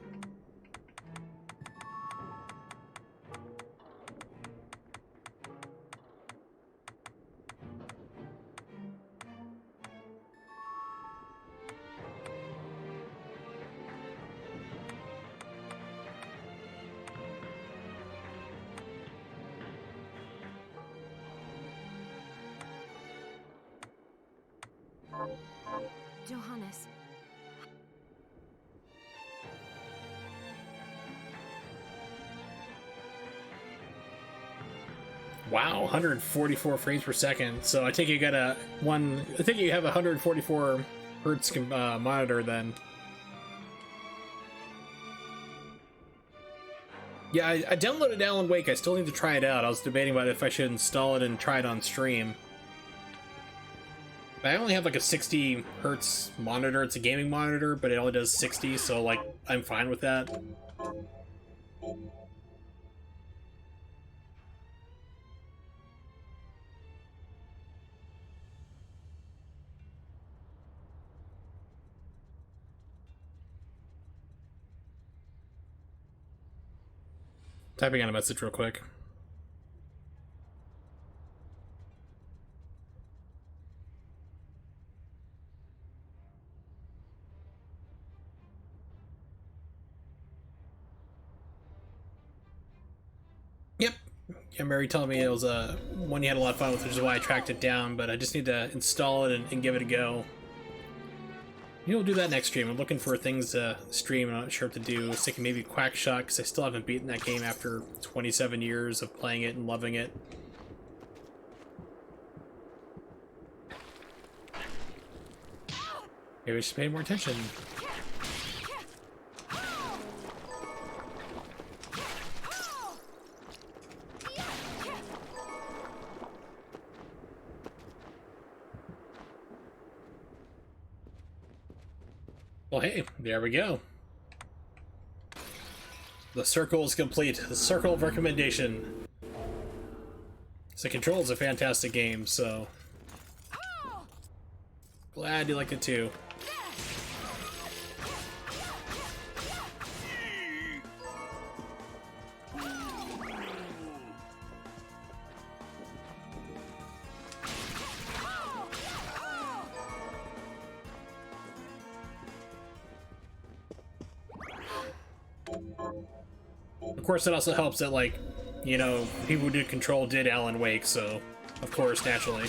Johannes. Wow, 144 frames per second. So I think you got I think you have a 144 hertz monitor then. Yeah, I downloaded Alan Wake. I still need to try it out. I was debating about if I should install it and try it on stream. I only have like a 60 hertz monitor. It's a gaming monitor, but it only does 60, so like I'm fine with that. Typing on a message real quick. Yep. Yeah, Mary told me it was one you had a lot of fun with, which is why I tracked it down, but I just need to install it and give it a go. We'll do that next stream. I'm looking for things to stream. I'm not sure what to do. I was thinking maybe Quackshot, because I still haven't beaten that game after 27 years of playing it and loving it. Maybe we should pay more attention. Well, hey, there we go. The circle is complete. The circle of recommendation. So Control is a fantastic game, so glad you liked it too. Of course, it also helps that, like, you know, people who did Control did Alan Wake, so, of course, naturally.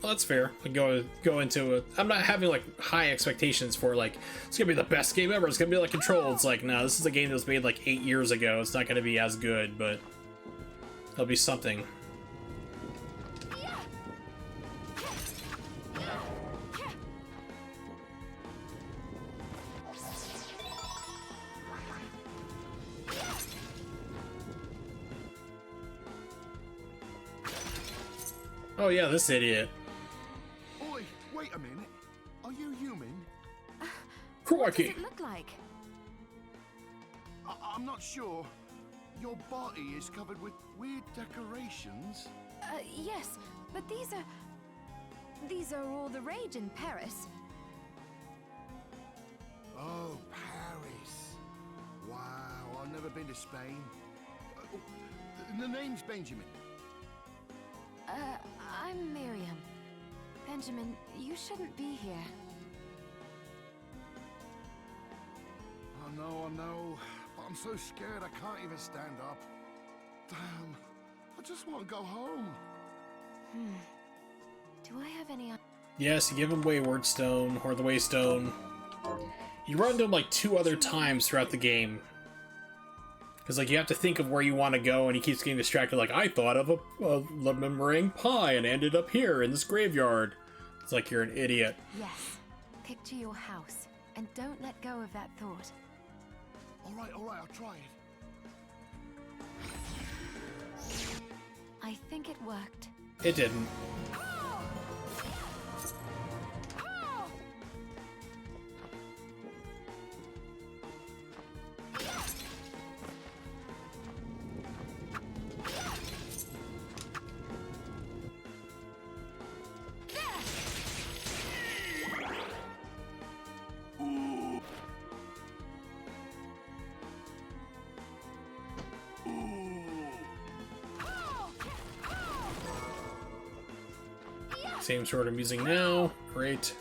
Well, that's fair. I go into it. I'm not having, like, high expectations for, like, it's gonna be the best game ever, it's gonna be like Control. It's like, no, this is a game that was made, like, 8 years ago. It's not gonna be as good, but it'll be something. Oh yeah, this idiot. Oi, wait a minute. Are you human? What does Crikey. it look like? I'm not sure. Your body is covered with weird decorations. Yes, but these are all the rage in Paris. Oh, Paris. Wow, I've never been to Spain. The name's Benjamin. I'm Miriam. Benjamin, you shouldn't be here. I know, but I'm so scared I can't even stand up. Damn, I just want to go home. Do I have any... Yes, you give him Wayward Stone, or the Waystone. You run into him like 2 other times throughout the game. Because, like, you have to think of where you want to go, and he keeps getting distracted, like, I thought of a meringue pie and ended up here in this graveyard. It's like you're an idiot. Yes. Picture your house, and don't let go of that thought. All right, I'll try it. I think it worked. It didn't. Same sword I'm using now. Great.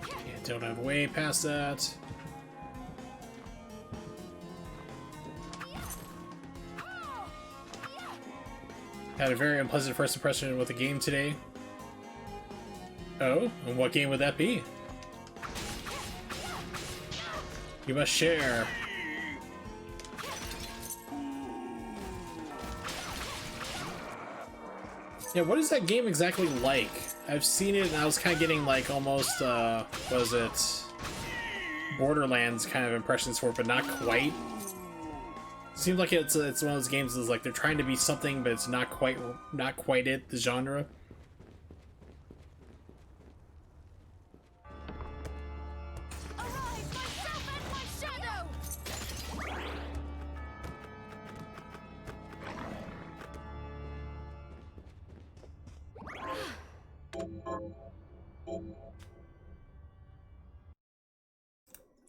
Yeah, don't have a way past that. Had a very unpleasant first impression with the game today. Oh, and what game would that be? You must share. Yeah, what is that game exactly like? I've seen it and I was kind of getting like almost, was it Borderlands kind of impressions for it, but not quite. Seems like it's one of those games that's like they're trying to be something, but it's not quite it, the genre.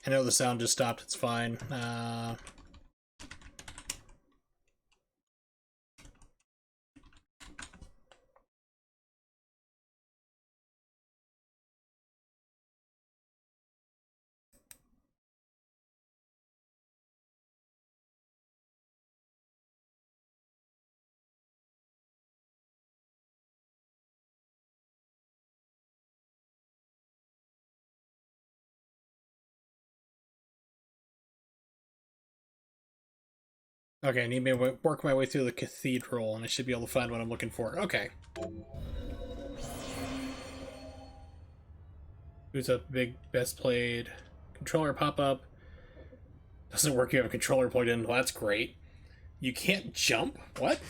I know the sound just stopped, it's fine. Okay, I need to work my way through the cathedral, and I should be able to find what I'm looking for. Okay. Who's up? Big, best played. Controller pop-up. Doesn't work, you have a controller plugged in. Well, that's great. You can't jump? What?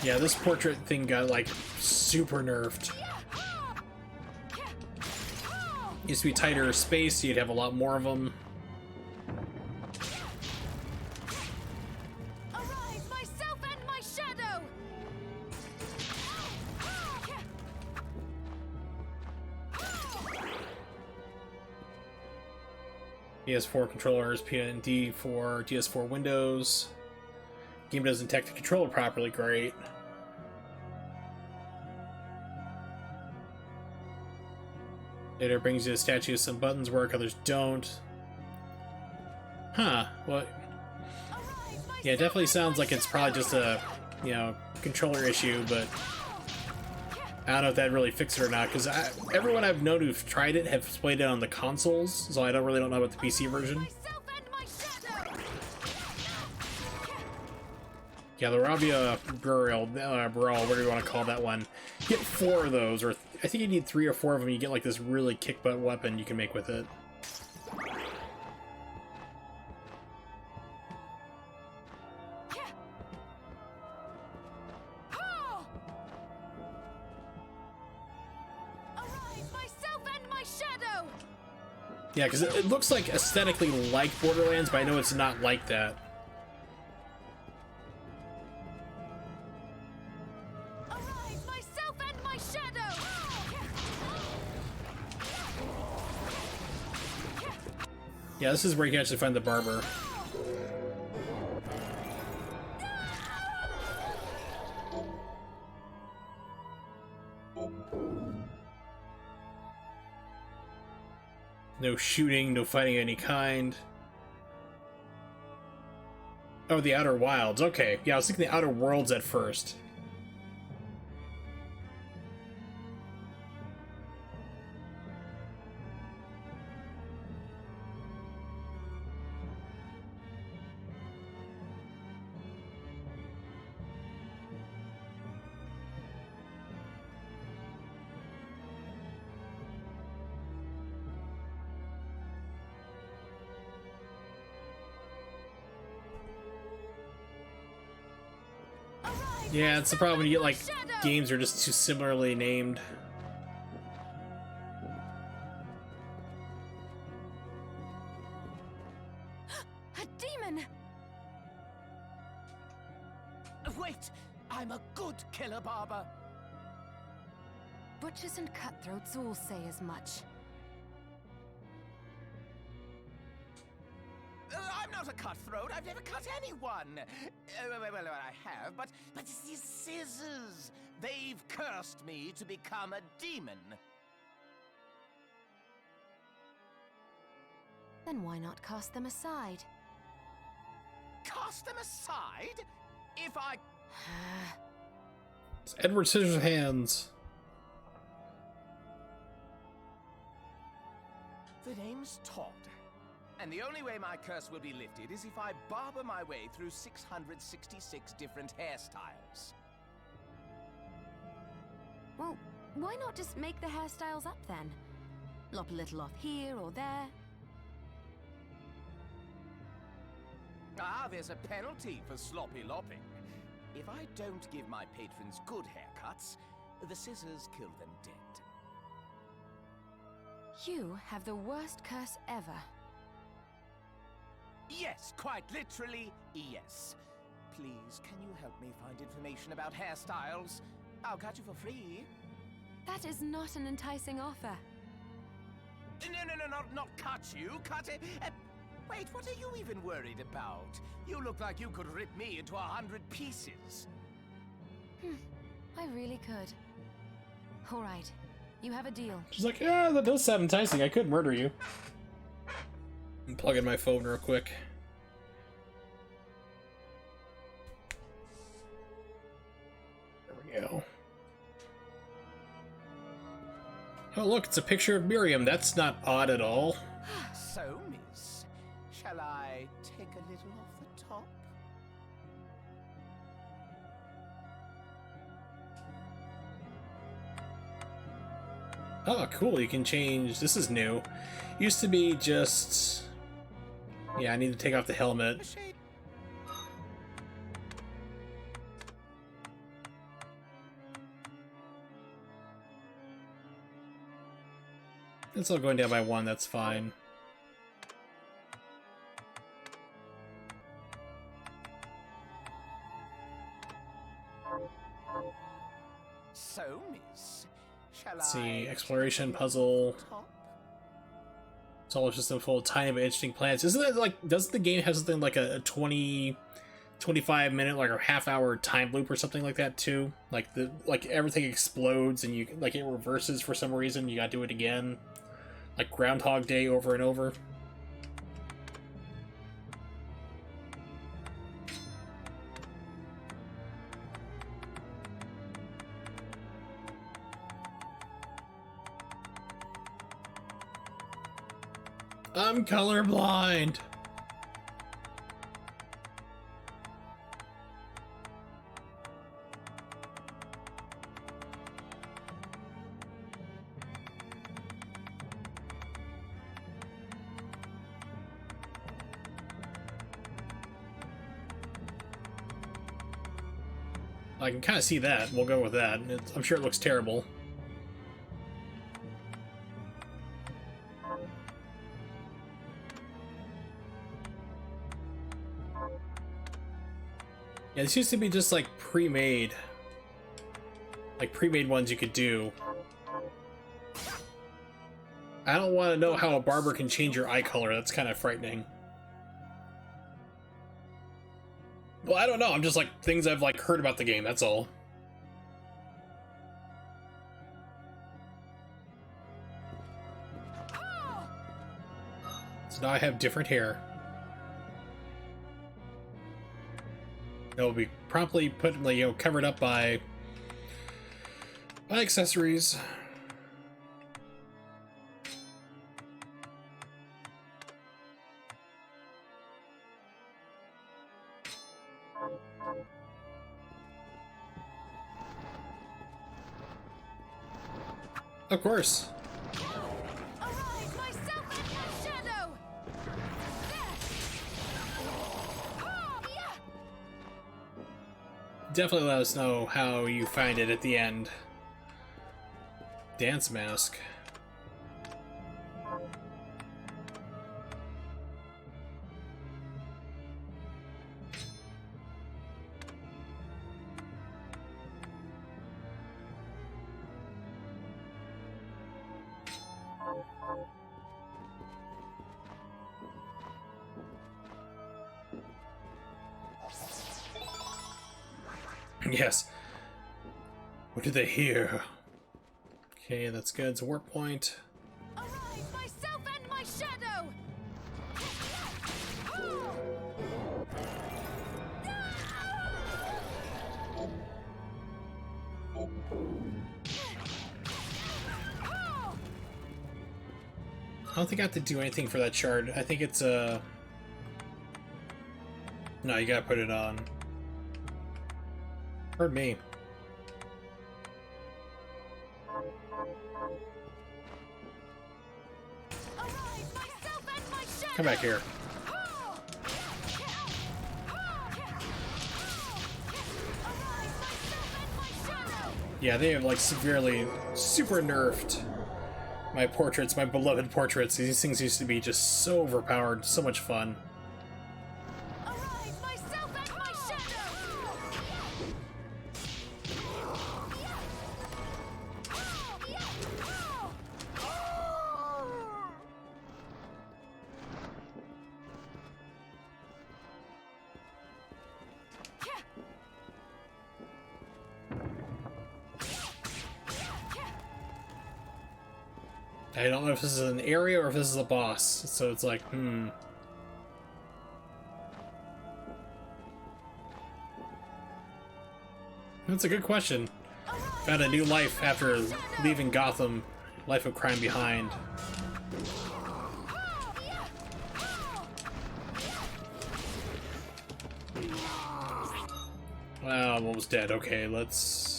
Yeah, this portrait thing got, like, super nerfed. Used to be tighter space, so you'd have a lot more of them. PS4 controllers, PND for DS4 Windows. Game doesn't detect the controller properly, great. Later brings you a statue, some buttons work, others don't. Huh, what? Yeah, it definitely sounds like it's probably just a, you know, controller issue, but I don't know if that really fixed it or not, because everyone I've known who've tried it have played it on the consoles, so I don't know about the PC version. Yeah, the Rabia Burial, Brawl, whatever you want to call that one. You get 4 of those, or I think you need 3 or 4 of them. You get like this really kick-butt weapon you can make with it. Yeah, because it looks like aesthetically like Borderlands, but I know it's not like that. Yeah, this is where you can actually find the barber. No shooting, no fighting of any kind. Oh, the Outer Wilds. Okay. Yeah, I was thinking the Outer Worlds at first. Yeah, it's the problem when you get, like, games are just too similarly named. A demon! Wait! I'm a good killer, Barber! Butchers and cutthroats all say as much. I'm not a cutthroat. I've never cut anyone. Well, I have, but these scissors. They've cursed me to become a demon. Then why not cast them aside? Cast them aside? If I... It's Edward Scissorhands. The name's Todd. And the only way my curse will be lifted is if I barber my way through 666 different hairstyles. Well, why not just make the hairstyles up then? Lop a little off here or there. Ah, there's a penalty for sloppy lopping. If I don't give my patrons good haircuts, the scissors kill them dead. You have the worst curse ever. Yes, quite literally, yes. Please, can you help me find information about hairstyles? I'll cut you for free. That is not an enticing offer. No, not cut you, cut it. Wait, what are you even worried about? You look like you could rip me into 100 pieces. I really could. All right, you have a deal. She's like, yeah, that does sound enticing. I could murder you. I'm plugging my phone real quick. There we go. Oh, look, it's a picture of Miriam. That's not odd at all. So, miss, shall I take a little off the top? Oh, cool. You can change. This is new. Used to be just... Yeah, I need to take off the helmet. It's all going down by one, that's fine. So, miss, shall Let's see, I exploration, take a puzzle. little top? Solar system full of tiny but interesting planets. Isn't it like, doesn't the game have something like a 25 minute, like a half-hour time loop or something like that too? Like everything explodes and you like it reverses for some reason. You gotta do it again, like Groundhog Day over and over. I'm colorblind. I can kind of see that. We'll go with that. I'm sure it looks terrible. Yeah, this used to be just like pre-made. Like pre-made ones you could do. I don't want to know how a barber can change your eye color. That's kind of frightening. Well, I don't know. I'm just like things I've like heard about the game. That's all. So now I have different hair. That will be promptly put, you know, covered up by accessories. Of course. Arise, myself and my shadow! Definitely let us know how you find it at the end. Dance mask. Yes. What do they hear? Okay, that's good. It's a warp point. Arise, myself and my shadow! I don't think I have to do anything for that shard. I think it's no, you gotta put it on. Pardon me. Arise, myself and my shadow! Come back here. Yeah, they have like severely, super nerfed my portraits, my beloved portraits. These things used to be just so overpowered, so much fun. Arise, myself and my shadow! I don't know if this is an area or if this is a boss, so it's like, That's a good question. Found a new life after leaving Gotham, life of crime behind. Wow, I'm almost dead. Okay, let's...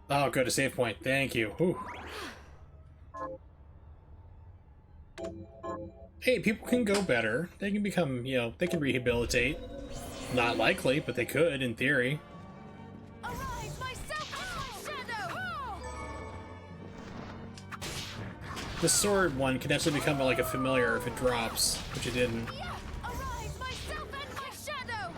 Oh, good, a save point. Thank you. Whew. Hey, people can go better. They can become, you know, they can rehabilitate. Not likely, but they could, in theory. Arise, myself and my shadow! The sword one can actually become like a familiar if it drops, which it didn't. Arise, myself and my shadow!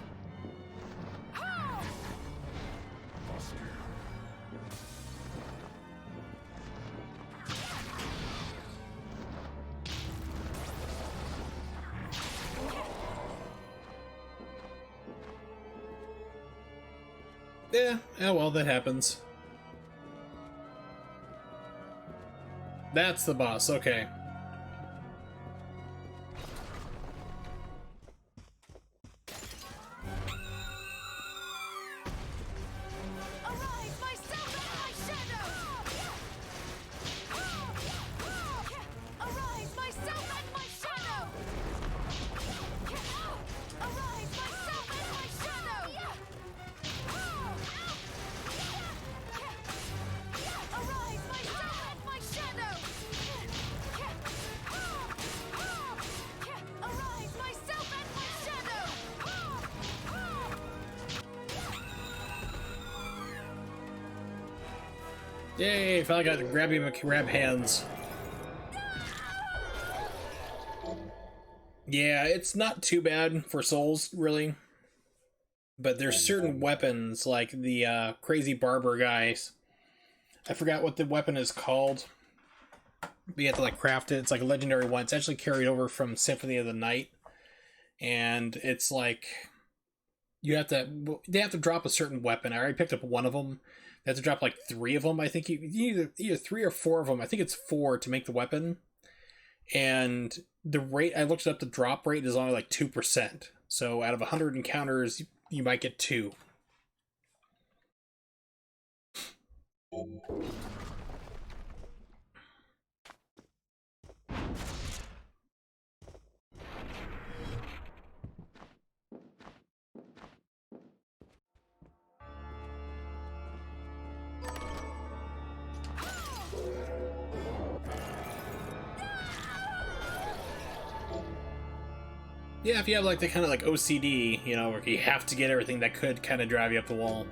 Yeah, oh well, that happens. That's the boss, okay. Arise, myself and my shadow! Arise, myself and my shadow! Arise, myself and my shadow! Arise, myself and my shadow! Arise, myself and my shadow! Yay, finally got the grabby McGrab hands. Yeah, it's not too bad for souls, really. But there's certain weapons, like the crazy barber guys. I forgot what the weapon is called. But you have to like craft it. It's like a legendary one. It's actually carried over from Symphony of the Night. And it's like they have to drop a certain weapon. I already picked up one of them. They have to drop like 3 of them. I think you either 3 or 4 of them. I think it's 4 to make the weapon. And the rate, I looked it up, the drop rate is only like 2%. So out of 100 encounters, you might get 2. Yeah, if you have like the kind of like OCD, you know, where you have to get everything, that could kind of drive you up the wall.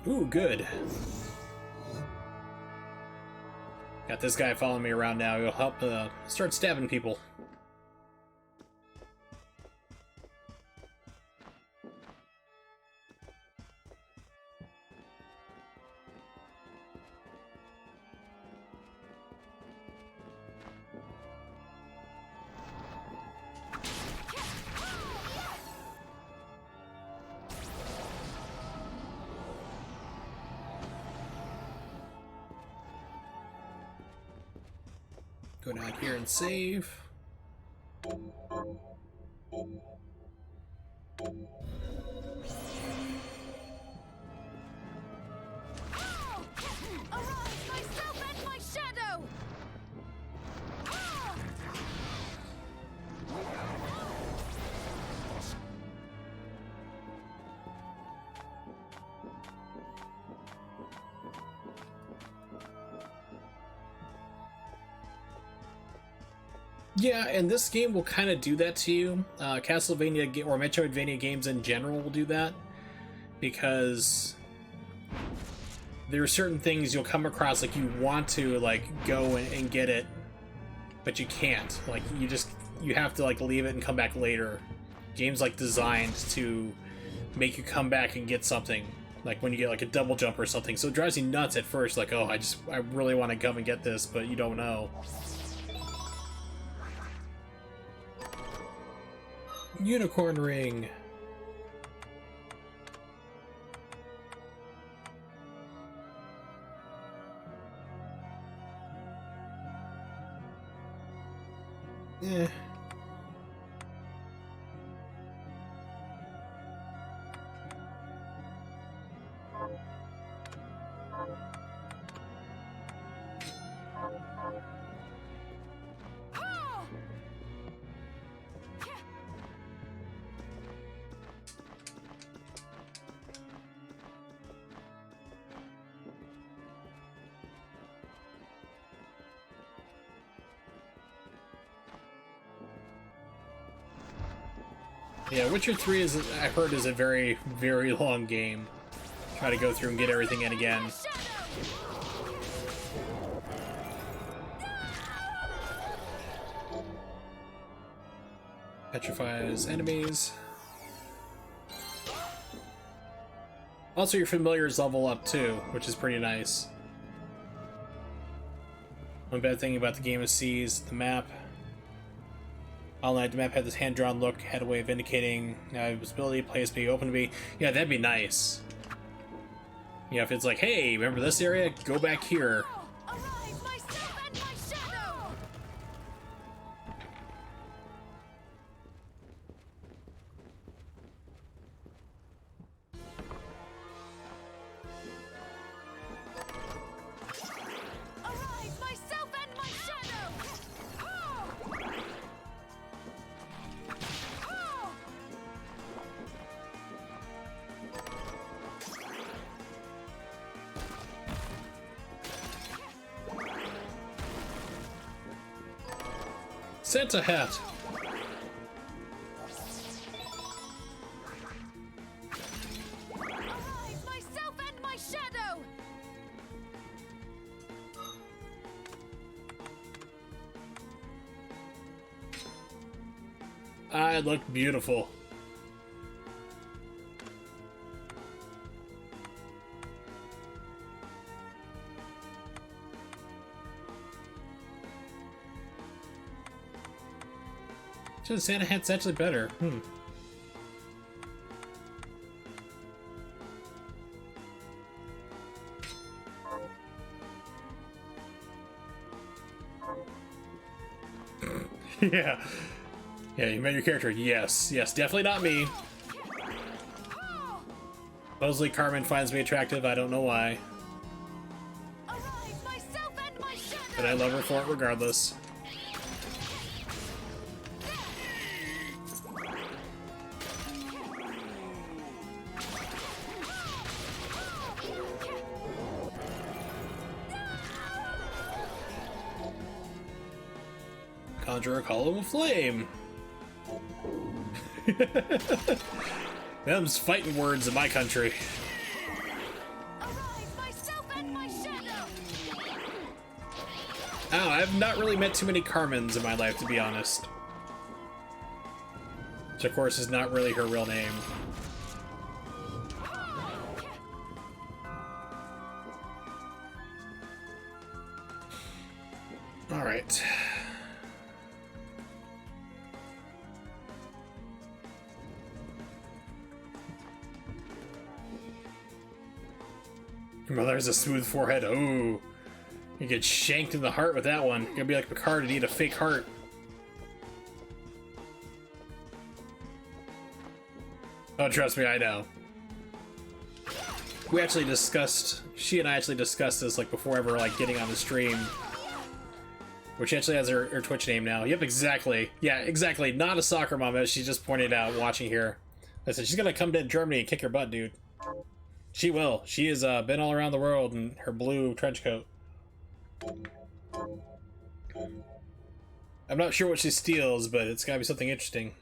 Ooh, good. Got this guy following me around now. He'll help start stabbing people. Go down here and save. Arise, myself and my shadow! Yeah, and this game will kind of do that to you. Castlevania or Metroidvania games in general will do that, because there are certain things you'll come across, like you want to like go and get it, but you can't. Like you have to like leave it and come back later. Games like designed to make you come back and get something, like when you get like a double jump or something. So it drives you nuts at first, like, oh, I really want to come and get this, but you don't know. Unicorn ring. Eh. Yeah, Witcher 3 is, I heard, is a very, very long game. Try to go through and get everything in again. Petrifies enemies. Also, your familiars level up too, which is pretty nice. One bad thing about the game is the map. Online, the map had this hand-drawn look, had a way of indicating visibility, place being open to be. Yeah, that'd be nice. You know, if it's like, hey, remember this area? Go back here. Arise, myself and my shadow! Arise, myself and my shadow! Santa hat. Arise, myself and my shadow! I look beautiful. So the Santa hat's actually better. Yeah. Yeah, you met your character. Yes. Yes, definitely not me. Supposedly Carmen finds me attractive. I don't know why. But I love her for it regardless. Conjure a column of flame. Them's fighting words in my country. Oh, I've not really met too many Carmens in my life, to be honest. Which, of course, is not really her real name. Alright. Your mother has a smooth forehead. Oh, you get shanked in the heart with that one. You're gonna be like Picard and eat a fake heart. Oh, trust me, I know. We actually discussed, she and I actually discussed this like before ever like getting on the stream. Which actually has her Twitch name now. Yep, exactly. Yeah, exactly. Not a soccer mom, as she just pointed out watching here. I said, she's gonna come to Germany and kick your butt, dude. She will. She has been all around the world in her blue trench coat. I'm not sure what she steals, but it's gotta be something interesting.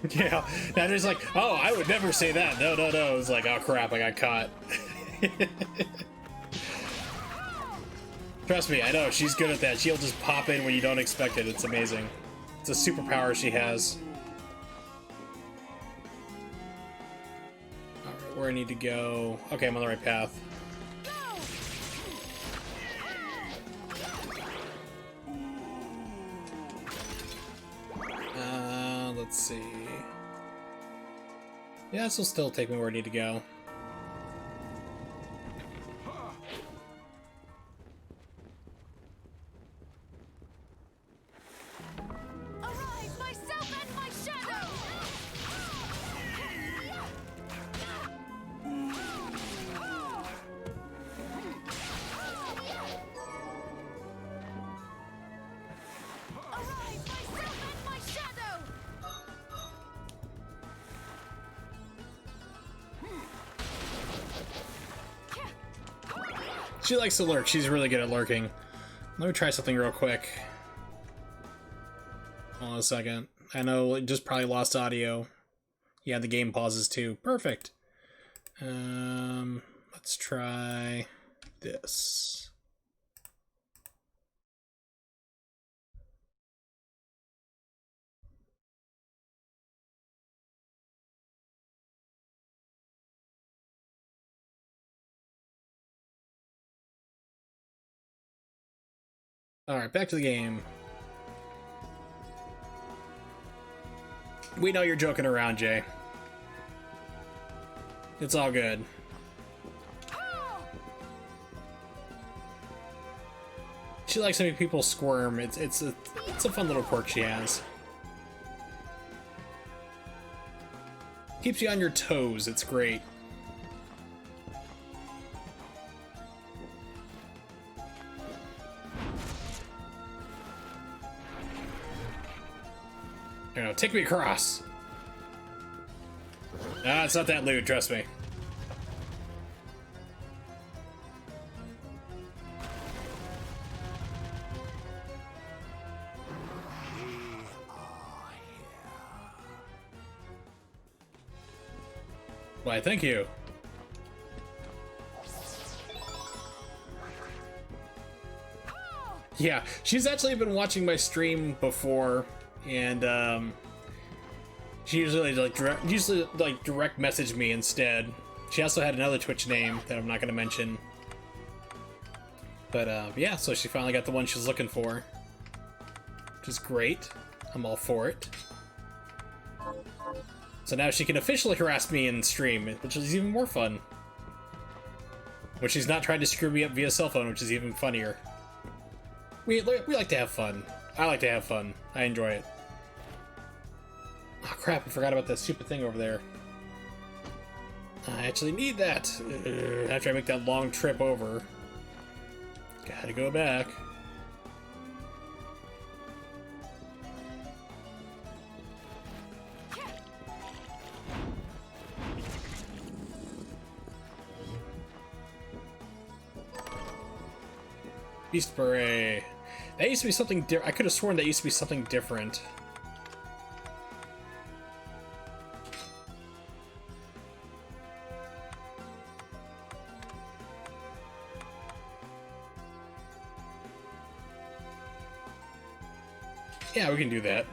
Yeah, now there's like, oh, I would never say that. No, no, no. It's like, oh crap, I got caught. Trust me, I know, she's good at that. She'll just pop in when you don't expect it. It's amazing. It's a superpower she has. Alright, where I need to go. Okay, I'm on the right path. Let's see. Yeah, this will still take me where I need to go. She likes to lurk. She's really good at lurking. Let me try something real quick. Hold on a second. I know it just probably lost audio. Yeah, the game pauses too. Perfect. Let's try this. Alright, back to the game. We know you're joking around, Jay. It's all good. She likes to make people squirm. It's a fun little quirk she has. Keeps you on your toes. It's great. You know, take me across. Ah, it's not that lewd, trust me. Why, thank you. Yeah, she's actually been watching my stream before. And she usually direct message me instead. She also had another Twitch name that I'm not going to mention. But yeah, so she finally got the one she was looking for, which is great. I'm all for it. So now she can officially harass me in stream, which is even more fun. When she's not trying to screw me up via cell phone, which is even funnier. We like to have fun. I like to have fun. I enjoy it. Oh crap, I forgot about that stupid thing over there. I actually need that. After I make that long trip over. Gotta go back. Beast Beret. That used to be something different. I could have sworn that used to be something different. Yeah, we can do that.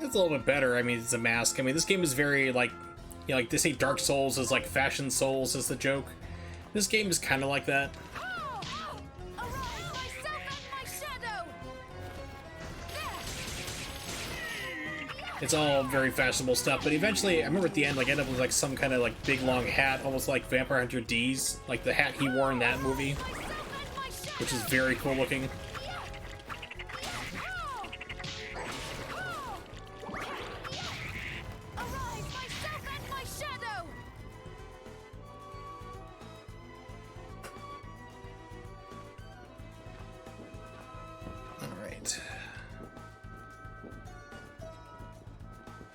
It's a little bit better. I mean, it's a mask. I mean, this game is very, like, you know, like they say Dark Souls is like Fashion Souls is the joke. This game is kind of like that. It's all very fashionable stuff, but eventually, I remember at the end, like, ended up with like some kind of like big long hat, almost like Vampire Hunter D's, like the hat he wore in that movie, which is very cool looking.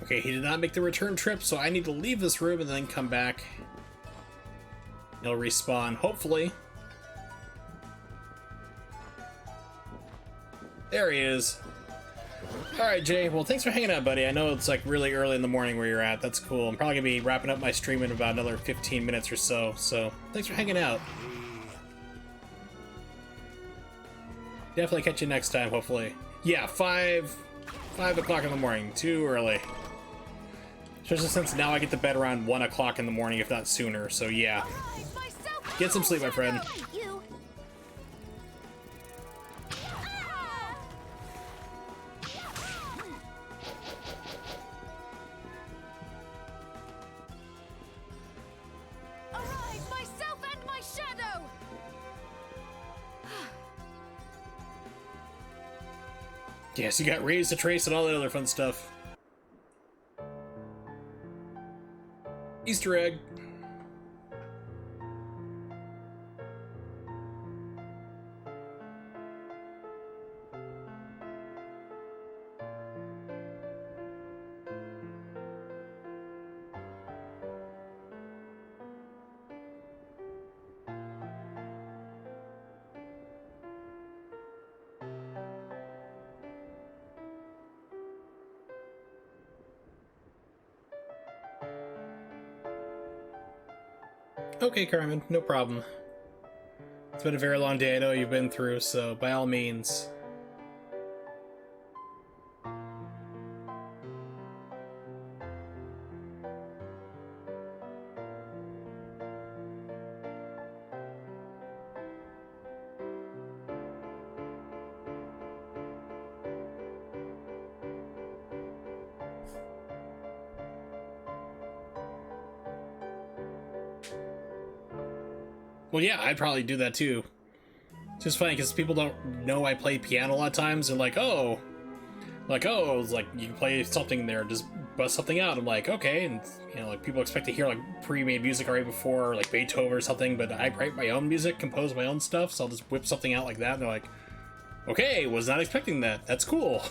Okay, he did not make the return trip, so I need to leave this room and then come back. He'll respawn, hopefully. There he is. Alright, Jay. Well, thanks for hanging out, buddy. I know it's like really early in the morning where you're at. That's cool. I'm probably going to be wrapping up my stream in about another 15 minutes or so. So, thanks for hanging out. Definitely catch you next time, hopefully. Yeah, 5 o'clock in the morning. Too early. Especially since now I get to bed around 1 o'clock in the morning, if not sooner, so yeah. Get some sleep, my friend. Yes, you got Raise to Trace and all that other fun stuff. Easter egg. Okay, Carmen, no problem. It's been a very long day, I know you've been through, so by all means. Well, yeah, I'd probably do that too. It's just funny because people don't know I play piano a lot of times. They're like, oh, it's like you can play something there, just bust something out. I'm like, okay, and you know, like people expect to hear like pre-made music right before, like Beethoven or something. But I write my own music, compose my own stuff, so I'll just whip something out like that. And they're like, okay, was not expecting that. That's cool.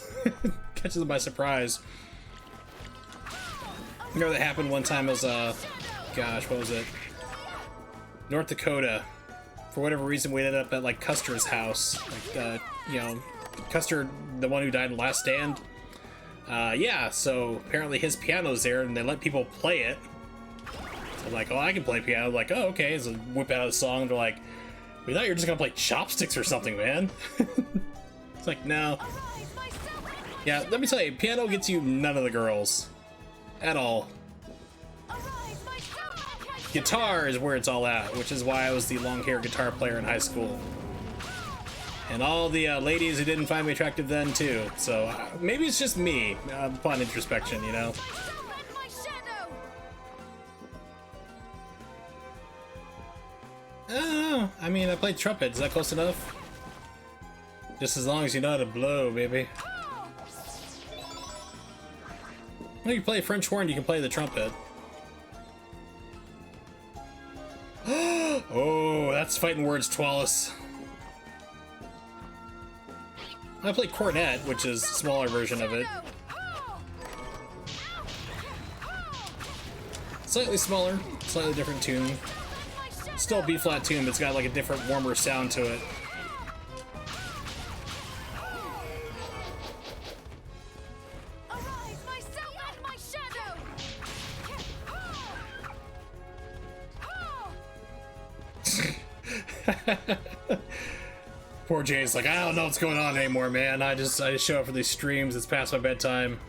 Catches them by surprise. You know that happened one time. It was gosh, what was it? North Dakota. For whatever reason, we ended up at like Custer's house. Like, you know, Custer, the one who died in Last Stand. Yeah, so apparently his piano's there, and they let people play it. So I'm like, oh, I can play piano. I'm like, oh, okay. So whip out a song. They're like, we thought you were just gonna play chopsticks or something, man. It's like, no. Yeah, let me tell you, piano gets you none of the girls. At all. Guitar is where it's all at, which is why I was the long-haired guitar player in high school. And all the ladies who didn't find me attractive then, too. So maybe it's just me, upon introspection, you know? I don't know. I mean, I played trumpet. Is that close enough? Just as long as you know how to blow, baby. When you play French horn, you can play the trumpet. Oh, that's fighting words, Twalis. I play cornet, which is a smaller version of it. Slightly smaller, slightly different tune. Still a B-flat tune, but it's got like a different, warmer sound to it. Poor Jay's like, I don't know what's going on anymore, man. I just show up for these streams. It's past my bedtime.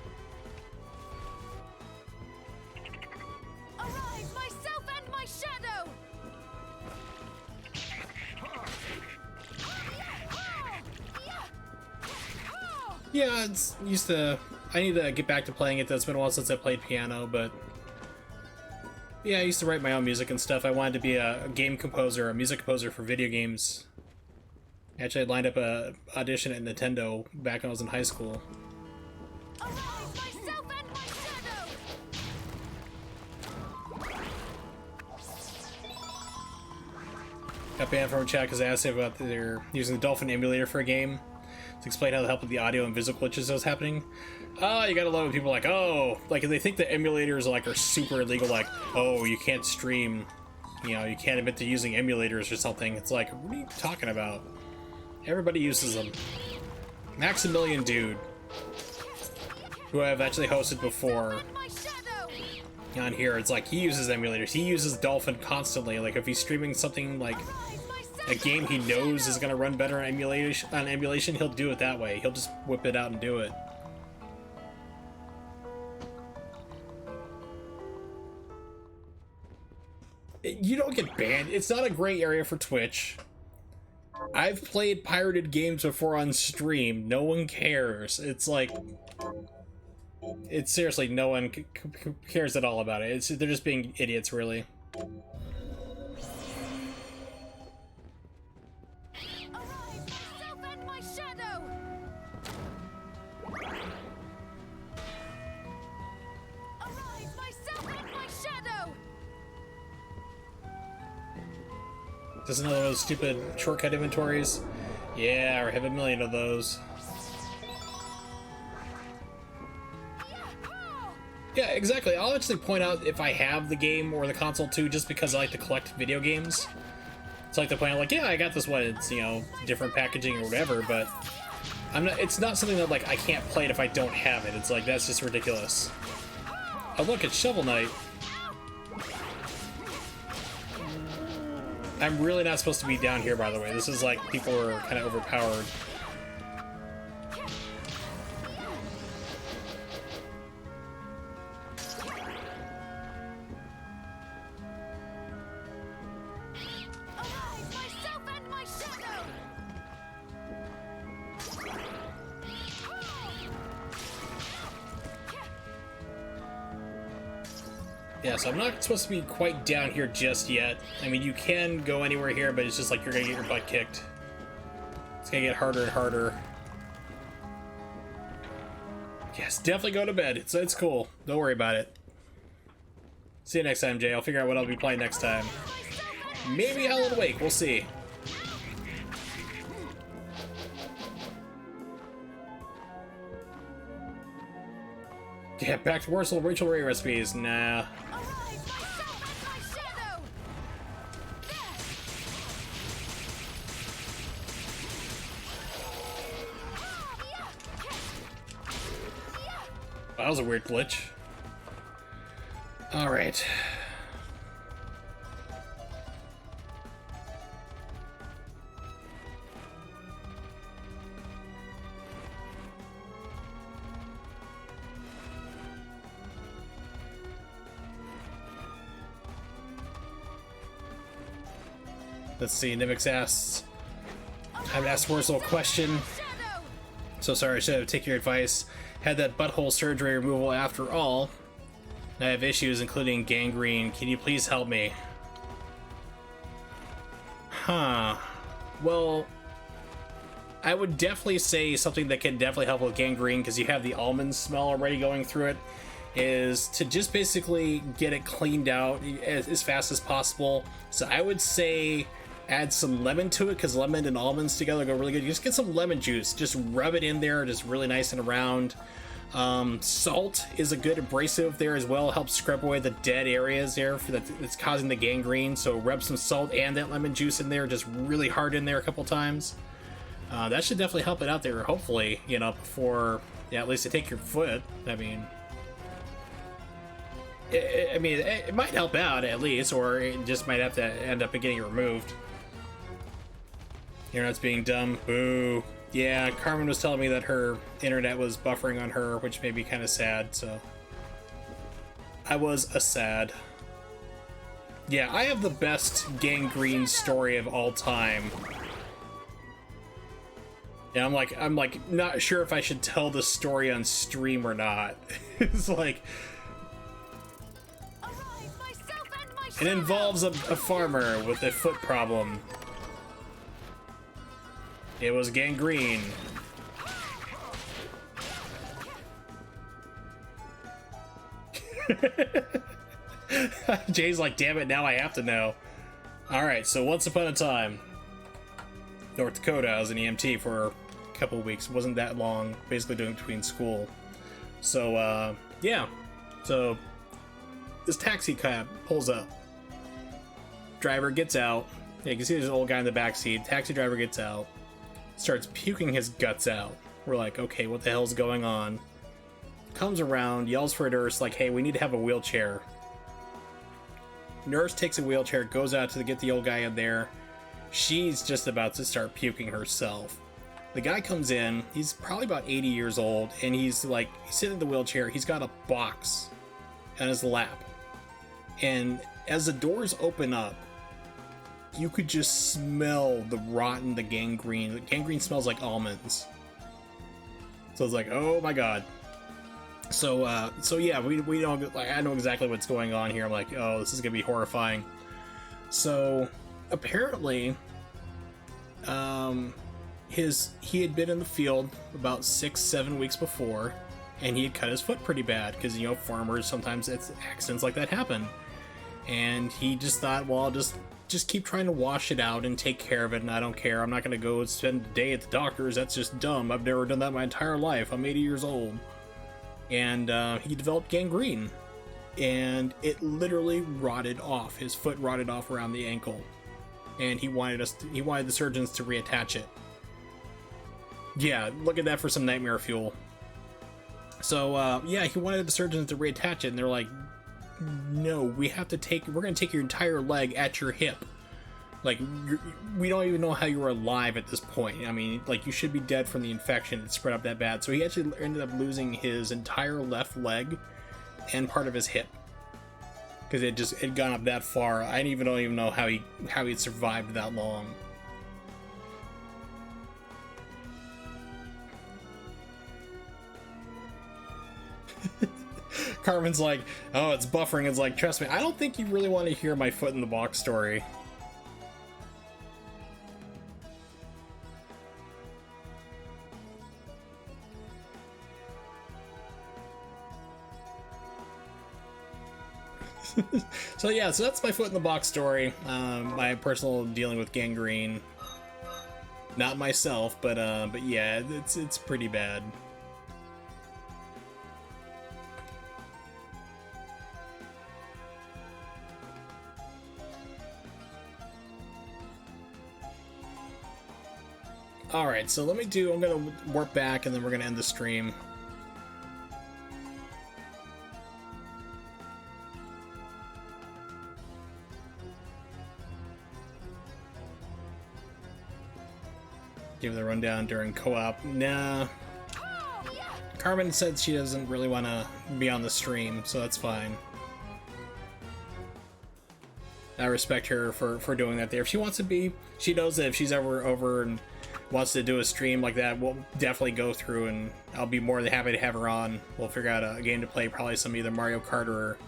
Arise, myself and my shadow! Yeah, it's used to. I need to get back to playing it. Though it's been a while since I played piano, but yeah, I used to write my own music and stuff. I wanted to be a game composer, a music composer for video games. Actually, I lined up a audition at Nintendo back when I was in high school. Arise, myself and my shadow! Got banned from a chat because I asked about their using the Dolphin emulator for a game to explain how to help with the audio and visual glitches that was happening. Oh, you gotta love it. People are like, oh, like they think the emulators like are super illegal. Like, oh, you can't stream, you know, you can't admit to using emulators or something. It's like, what are you talking about? Everybody uses them. Maximilian Dude, who I've actually hosted before on here, it's like he uses emulators. He uses Dolphin constantly. Like if he's streaming something like a game he knows is gonna run better on emulation, he'll do it that way. He'll just whip it out and do it. You don't get banned. It's not a gray area for Twitch. I've played pirated games before on stream. No one cares. It's like, it's seriously, no one cares at all about it. They're just being idiots, really. Arise, myself and my shadow! Arise, myself and my shadow! Just another one of those stupid shortcut inventories. Yeah, I have a million of those. Yeah, exactly. I'll actually point out if I have the game or the console too, just because I like to collect video games. So I like to point out, like, yeah, I got this one. It's, you know, different packaging or whatever, but I'm not. It's not something that like I can't play it if I don't have it. It's like that's just ridiculous. Oh look, it's Shovel Knight. I'm really not supposed to be down here, by the way. This is like people are kind of overpowered. Arise, myself and my shadow! Yeah, so I'm not supposed to be quite down here just yet. I mean, you can go anywhere here, but it's just like you're gonna get your butt kicked. It's gonna get harder and harder. Yes, definitely go to bed. It's cool. Don't worry about it. See you next time, Jay. I'll figure out what I'll be playing next time. Maybe Alan Wake. We'll see. Yeah, back to Warsaw Rachel Ray recipes. Nah. Arise, myself and my shadow! That was a weird glitch. Alright. Let's see, Nimix asks, I've asked a little question. So sorry, I should have taken your advice. Had that butthole surgery removal after all. I have issues including gangrene. Can you please help me? Huh. Well, I would definitely say something that can definitely help with gangrene, because you have the almond smell already going through it, is to just basically get it cleaned out as fast as possible. So I would say add some lemon to it, because lemon and almonds together go really good. Just get some lemon juice, just rub it in there, just really nice and around. Salt is a good abrasive there as well. It helps scrub away the dead areas there that's causing the gangrene. So rub some salt and that lemon juice in there, just really hard in there a couple times. That should definitely help it out there, hopefully, you know, before, yeah, at least to take your foot. I mean, it might help out at least, or it just might have to end up getting it removed. You're not being dumb. Boo. Yeah, Carmen was telling me that her internet was buffering on her, which made me kind of sad, so I was a sad. Yeah, I have the best gangrene story of all time. Yeah, I'm like not sure if I should tell the story on stream or not. It's like it involves a farmer with a foot problem. It was gangrene. Jay's like, damn it, now I have to know. Alright, so once upon a time, North Dakota, I was an EMT for a couple of weeks. It wasn't that long, basically doing between school. So, yeah. So, this taxi cab pulls up. Driver gets out. Yeah, you can see there's an old guy in the back seat. Taxi driver gets out. Starts puking his guts out. We're like, okay, what the hell's going on? Comes around, yells for a nurse, like, hey, we need to have a wheelchair. Nurse takes a wheelchair, goes out to get the old guy in there. She's just about to start puking herself. The guy comes in, he's probably about 80 years old, and he's sitting in the wheelchair, he's got a box on his lap. And as the doors open up, you could just smell the rotten, the gangrene. The gangrene smells like almonds. So it's like, oh my god. So yeah, we don't, like, I know exactly what's going on here. I'm like, oh, this is gonna be horrifying. So apparently, he had been in the field about 6-7 weeks before, and he had cut his foot pretty bad because, you know, farmers, sometimes accidents like that happen. And he just thought, well, I'll just keep trying to wash it out and take care of it, and I don't care. I'm not going to go spend a day at the doctor's. That's just dumb. I've never done that my entire life. I'm 80 years old. And he developed gangrene. And it literally rotted off. His foot rotted off around the ankle. And he wanted the surgeons to reattach it. Yeah, look at that for some nightmare fuel. So, yeah, he wanted the surgeons to reattach it, and they're like, no, we're going to take your entire leg at your hip. Like, we don't even know how you were alive at this point. I mean, like, you should be dead from the infection. It spread up that bad. So he actually ended up losing his entire left leg and part of his hip. Because it had gone up that far. I don't even know how he'd survived that long. Carmen's like, oh, it's buffering. It's like, trust me, I don't think you really want to hear my foot in the box story. So yeah, so that's my foot in the box story. My personal dealing with gangrene. Not myself, but yeah, it's pretty bad. Alright, so I'm gonna warp back and then we're gonna end the stream. Give the rundown during co-op. Nah. Carmen said she doesn't really want to be on the stream, so that's fine. I respect her for doing that there. If she wants to be, she knows that if she's ever over and wants to do a stream like that, we'll definitely go through, and I'll be more than happy to have her on. We'll figure out a game to play, probably some either Mario Kart or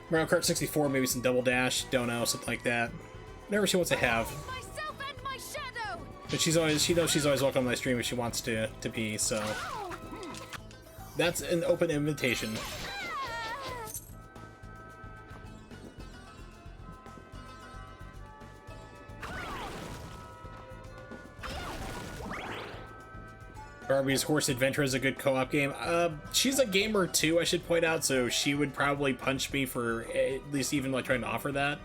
Mario Kart 64, maybe some Double Dash, don't know, something like that. Whatever she wants to have. Myself and my shadow. But she knows she's always welcome on my stream if she wants to be, so that's an open invitation. Barbie's Horse Adventure is a good co-op game. She's a gamer too, I should point out, so she would probably punch me for at least even like trying to offer that.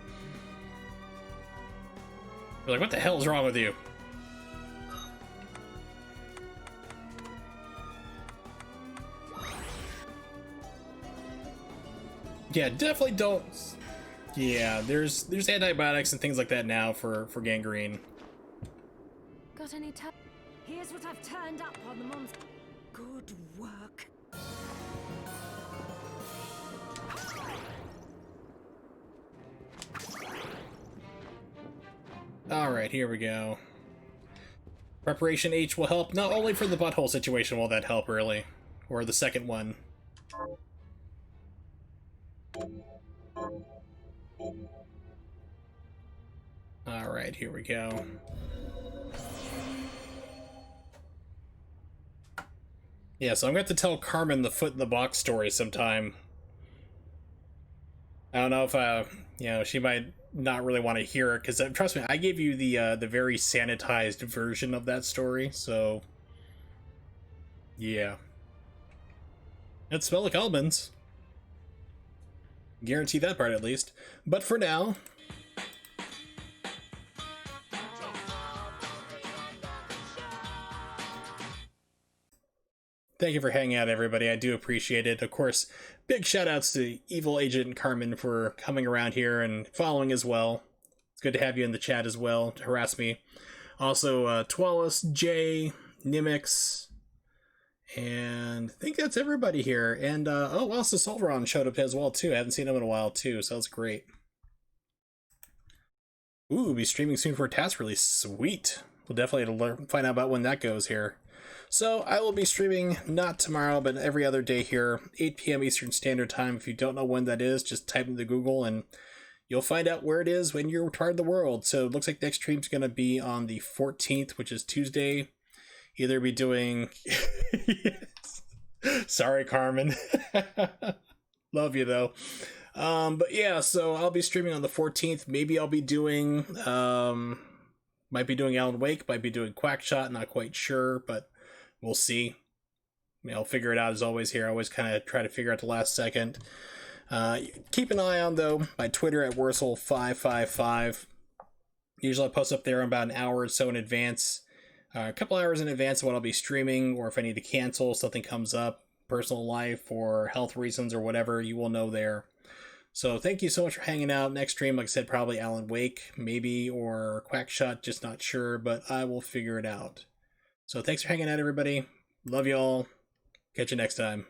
We're like, what the hell is wrong with you? Yeah, definitely don't. Yeah, there's antibiotics and things like that now for gangrene. Got any time? Here's what I've turned up on the monster. Good work. Alright, here we go. Preparation H will help, not only for the butthole situation will that help, really. Or the second one. Alright, here we go. Yeah, so I'm going to have to tell Carmen the foot in the box story sometime. I don't know if, you know, she might not really want to hear it, because trust me, I gave you the very sanitized version of that story, so yeah. It smelled like almonds. Guarantee that part, at least. But for now, thank you for hanging out, everybody. I do appreciate it. Of course, big shout outs to Evil Agent Carmen for coming around here and following as well. It's good to have you in the chat as well to harass me. Also, Twalis, Jay, Nimix, and I think that's everybody here. And, oh, also Solveron showed up as well, too. I haven't seen him in a while, too, so that's great. Ooh, we'll be streaming soon for a task release. Sweet. We'll definitely find out about when that goes here. So I will be streaming not tomorrow, but every other day here, 8 p.m. Eastern Standard Time. If you don't know when that is, just type into Google and you'll find out where it is when you're part of the world. So it looks like next stream's going to be on the 14th, which is Tuesday. Either be doing... Sorry, Carmen. Love you, though. But yeah, so I'll be streaming on the 14th. Maybe I'll be doing... might be doing Alan Wake, might be doing Quackshot, not quite sure, but we'll see. I'll figure it out as always here. I always kind of try to figure out the last second. Keep an eye on, though, my Twitter at Wursel555. Usually I post up there about an hour or so in advance. A couple hours in advance of what I'll be streaming, or if I need to cancel, something comes up, personal life or health reasons or whatever, you will know there. So thank you so much for hanging out. Next stream, like I said, probably Alan Wake, maybe, or Quackshot, just not sure, but I will figure it out. So thanks for hanging out, everybody. Love you all. Catch you next time.